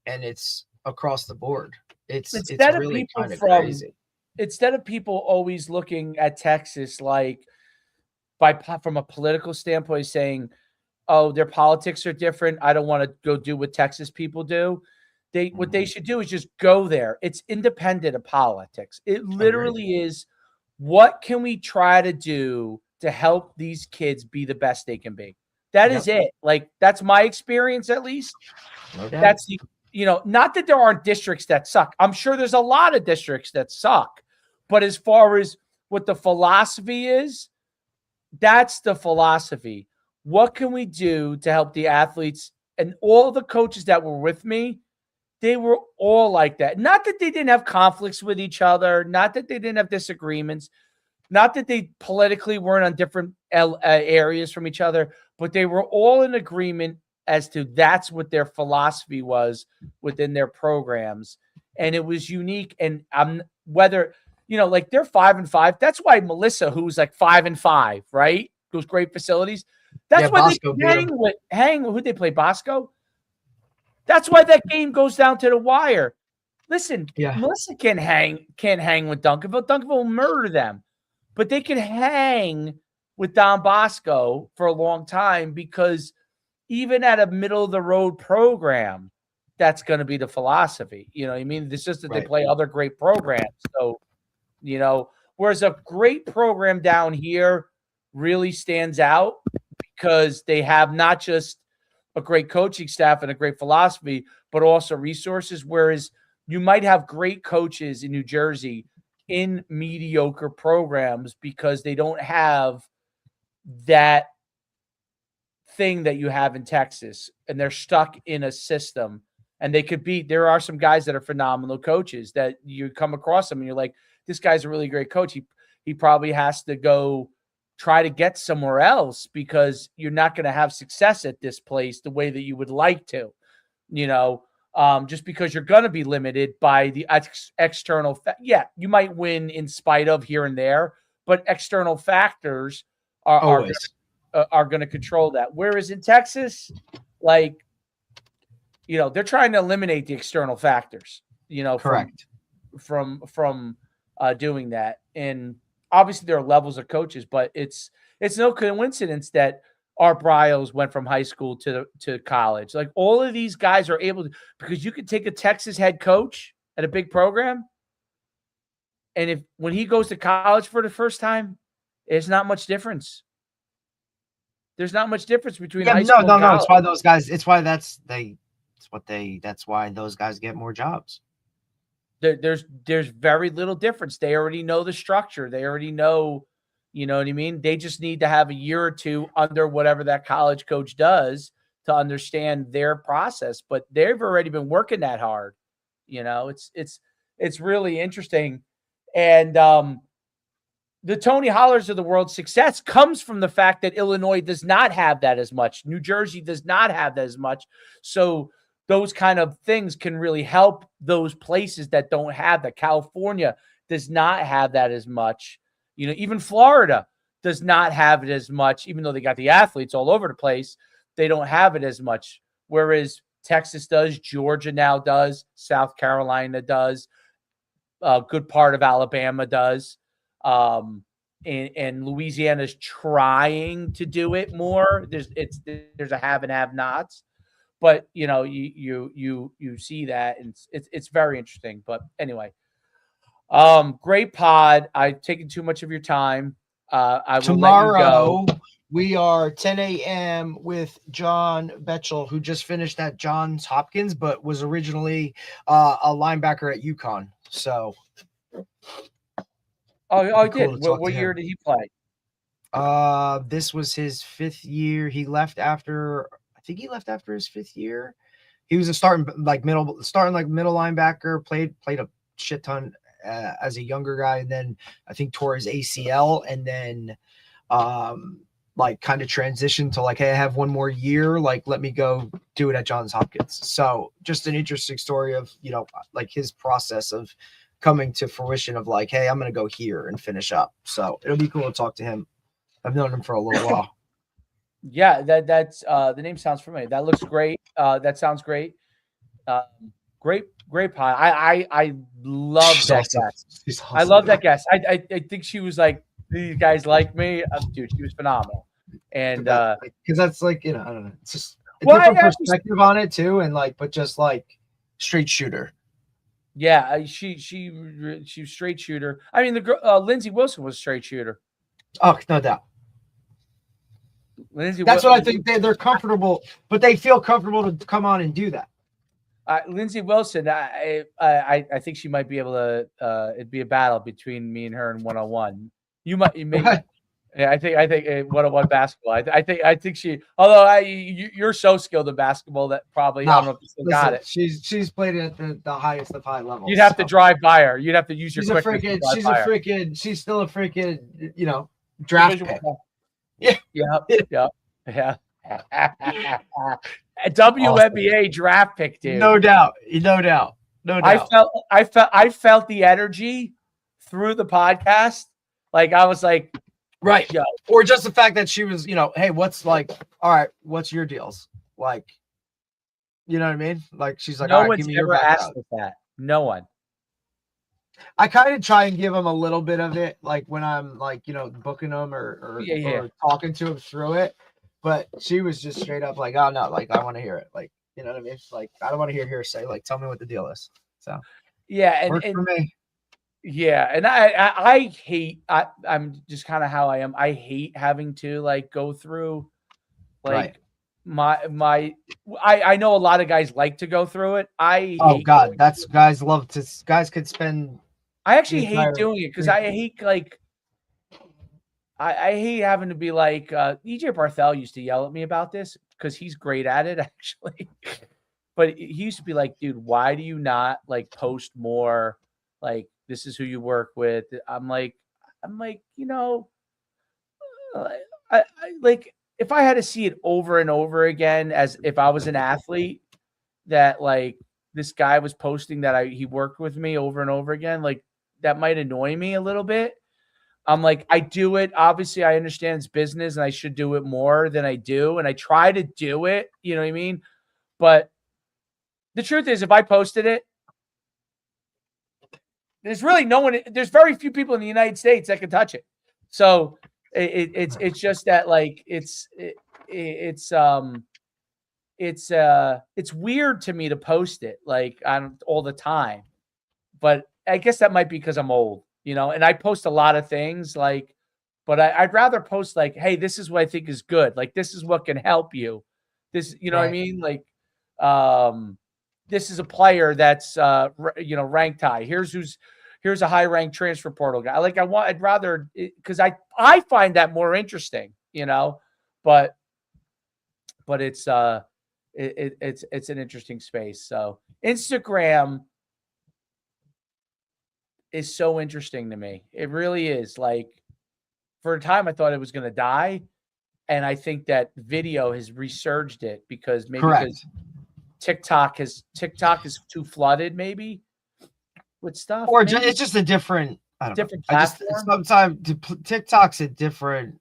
and it's across the board. It's really kind of crazy. Instead of people always looking at Texas like from a political standpoint, saying, oh, their politics are different, I don't want to go do what Texas people do. What they should do is just go there. It's independent of politics. It literally is, what can we try to do to help these kids be the best they can be? That is it. Like, that's my experience, at least. Okay. That's not that there aren't districts that suck. I'm sure there's a lot of districts that suck. But as far as what the philosophy is, that's the philosophy. What can we do to help the athletes? And all the coaches that were with me, they were all like that. Not that they didn't have conflicts with each other, not that they didn't have disagreements, not that they politically weren't on different areas from each other, but they were all in agreement as to that's what their philosophy was within their programs. And it was unique. And whether like they're 5-5. That's why Melissa, who's like 5-5, right? Those great facilities. That's why Bosco they hang with who they play, Bosco. That's why that game goes down to the wire. Listen, Melissa can't hang with Duncanville. Duncanville will murder them. But they can hang with Don Bosco for a long time because even at a middle-of-the-road program, that's going to be the philosophy. You know what I mean? It's just that they play other great programs. So, whereas a great program down here really stands out because they have not just a great coaching staff and a great philosophy, but also resources. Whereas you might have great coaches in New Jersey in mediocre programs because they don't have that thing that you have in Texas, and they're stuck in a system. And there are some guys that are phenomenal coaches that you come across them and you're like, this guy's a really great coach. He probably has to go try to get somewhere else because you're not going to have success at this place the way that you would like to, just because you're going to be limited by the external. You might win in spite of here and there, but external factors are going to control that. Whereas in Texas, they're trying to eliminate the external factors, correct. From doing that. And obviously there are levels of coaches, but it's no coincidence that Art Briles went from high school to college. Like all of these guys are able to, because you could take a Texas head coach at a big program, and when he goes to college for the first time, there's not much difference. There's not much difference between high school and college. It's why those guys. It's why that's why those guys get more jobs. There's very little difference. They already know the structure. They already know, you know what I mean? They just need to have a year or two under whatever that college coach does to understand their process. But they've already been working that hard. It's really interesting. And the Tony Hollers of the world's success comes from the fact that Illinois does not have that as much. New Jersey does not have that as much. So those kind of things can really help those places that don't have that. California does not have that as much. Even Florida does not have it as much, even though they got the athletes all over the place. They don't have it as much. Whereas Texas does, Georgia now does, South Carolina does, a good part of Alabama does. And Louisiana's trying to do it more. There's a have and have nots. But you see that, and it's very interesting. But anyway, great pod. I've taken too much of your time. I will Tomorrow let you go. We are 10 a.m. with John Betchel, who just finished at Johns Hopkins, but was originally a linebacker at UConn. So, I did. What year did he play? This was his 5th year. He left after. I think he left after his 5th year. He was a starting middle linebacker, played a shit ton as a younger guy, and then I think tore his ACL, and then kind of transitioned to hey, I have one more year, let me go do it at Johns Hopkins. So just an interesting story of his process of coming to fruition of hey, I'm gonna go here and finish up. So it'll be cool to talk to him. I've known him for a little while. Yeah, that's the name sounds familiar. That looks great. That sounds great. Great pod. I love that guest. Awesome. I love that guest. I think she was like, these guys like me. Dude, she was phenomenal. And because that's I don't know. It's just a different perspective on it too, and but just straight shooter. Yeah, she was straight shooter. I mean, the girl Lindsey Wilson was a straight shooter. Oh, no doubt. That's what I think. They're comfortable, but they feel comfortable to come on and do that. Lindsey Wilson, I think she might be able to. It'd be a battle between me and her in 1-on-1. You may. Yeah, I think 1-on-1 basketball. I think she. Although you're so skilled in basketball that probably I don't know if you still got it. She's played at the highest of high levels. You'd have to drive by her. You'd have to use your quickness. She's still a freaking draft pick. Yeah. A WNBA draft pick, dude. No doubt. I felt the energy through the podcast, like I was like, right. Yeah. Or just the fact that she was, hey, what's like, all right, what's your deals? Like, you know what I mean? Like, she's like, no all right, one's give me your ever background. asked us that. No one. I kind of try and give them a little bit of it, like when I'm like, booking them or talking to them through it. But she was just straight up like, oh no, like I want to hear it. Like, you know what I mean? Like, I don't want to hear hearsay. Like, tell me what the deal is. So yeah, worked for me. Yeah, and I hate. I'm just kind of how I am. I hate having to like go through, like I know a lot of guys like to go through it. Guys love to. Guys could spend. I actually hate doing it because I hate like. I hate having to be like EJ Barthel used to yell at me about this because he's great at it actually, but he used to be like, dude, why do you not like post more? Like, this is who you work with. I'm like, I like if I had to see it over and over again as if I was an athlete, that like this guy was posting that he worked with me over and over again, like that might annoy me a little bit. I'm like, I do it. Obviously, I understand it's business and I should do it more than I do. And I try to do it, you know what I mean? But the truth is, if I posted it, there's really no one, there's very few people in the United States that can touch it. So it's just that like, it's weird to me to post it like all the time, but I guess that might be because I'm old. And I post a lot of things like, but I'd rather post like, hey, this is what I think is good. Like, this is what can help you. This, what I mean? Like, this is a player that's, ranked high. Here's a high ranked transfer portal guy. Like I'd rather, cause I find that more interesting, but it's it's an interesting space. So Instagram is so interesting to me. It really is. Like, for a time I thought it was going to die, and I think that video has resurged it because because TikTok is too flooded maybe with stuff, or it's just a different platform. Sometimes TikTok's a different.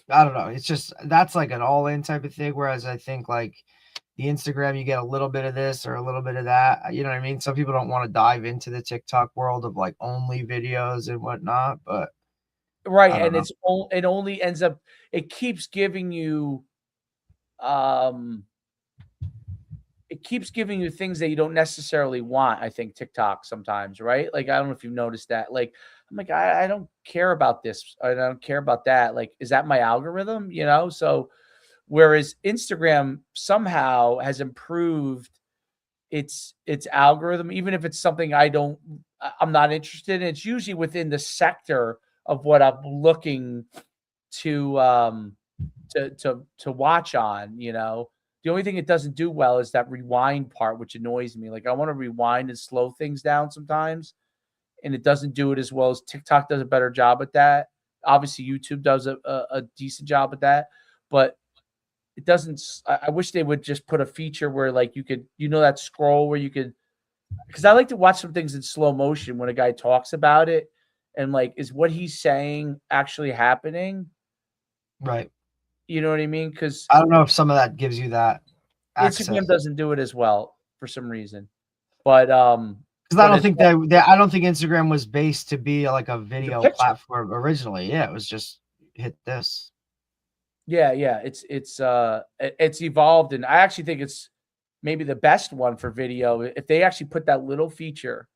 I don't know. It's just that's like an all-in type of thing. Whereas I think like the Instagram, you get a little bit of this or a little bit of that. You know what I mean? Some people don't want to dive into the TikTok world of like only videos and whatnot, but and it only ends up, it keeps giving you things that you don't necessarily want. I think TikTok sometimes, right? Like, I don't know if you've noticed that. Like, I'm like, I don't care about this. I don't care about that. Like, is that my algorithm? So whereas Instagram somehow has improved its algorithm, even if it's something I'm not interested in. It's usually within the sector of what I'm looking to watch on. The only thing it doesn't do well is that rewind part, which annoys me. Like, I want to rewind and slow things down sometimes, and it doesn't do it as well as TikTok does a better job at that. Obviously, YouTube does a decent job at that, but it doesn't. I wish they would just put a feature where like you could, that scroll where you could, because I like to watch some things in slow motion when a guy talks about it, and like, is what he's saying actually happening? Right. You know what I mean? Because I don't know if some of that gives you that access. Instagram doesn't do it as well for some reason, but because I don't think I don't think Instagram was based to be like a video platform originally. Yeah, it was just hit this. Yeah, it's evolved, and I actually think it's maybe the best one for video. If they actually put that little feature,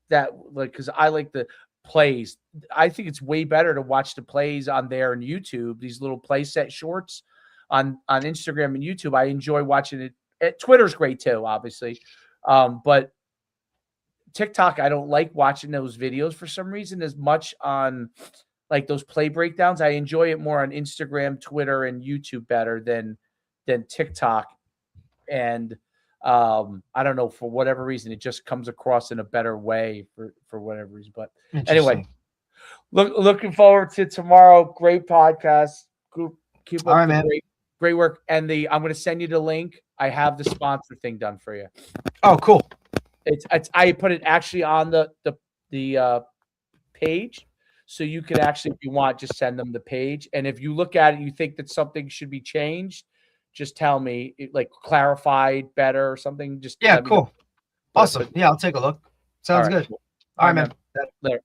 that like, because I like the plays. I think it's way better to watch the plays on there and YouTube. These little play set shorts on Instagram and YouTube. I enjoy watching it. Twitter's great too, obviously, but TikTok, I don't like watching those videos for some reason as much on like those play breakdowns. I enjoy it more on Instagram, Twitter, and YouTube better than TikTok. And I don't know, for whatever reason, it just comes across in a better way for whatever reason. But anyway, looking forward to tomorrow. Great podcast. Keep up the great work. And I'm going to send you the link. I have the sponsor thing done for you. Oh, cool. I put it actually on the the page. So you could actually, if you want, just send them the page. And if you look at it, you think that something should be changed, just tell me, like clarified better or something. Just cool. Awesome. Yeah, I'll take a look. Sounds good. Cool. All right, man. Later.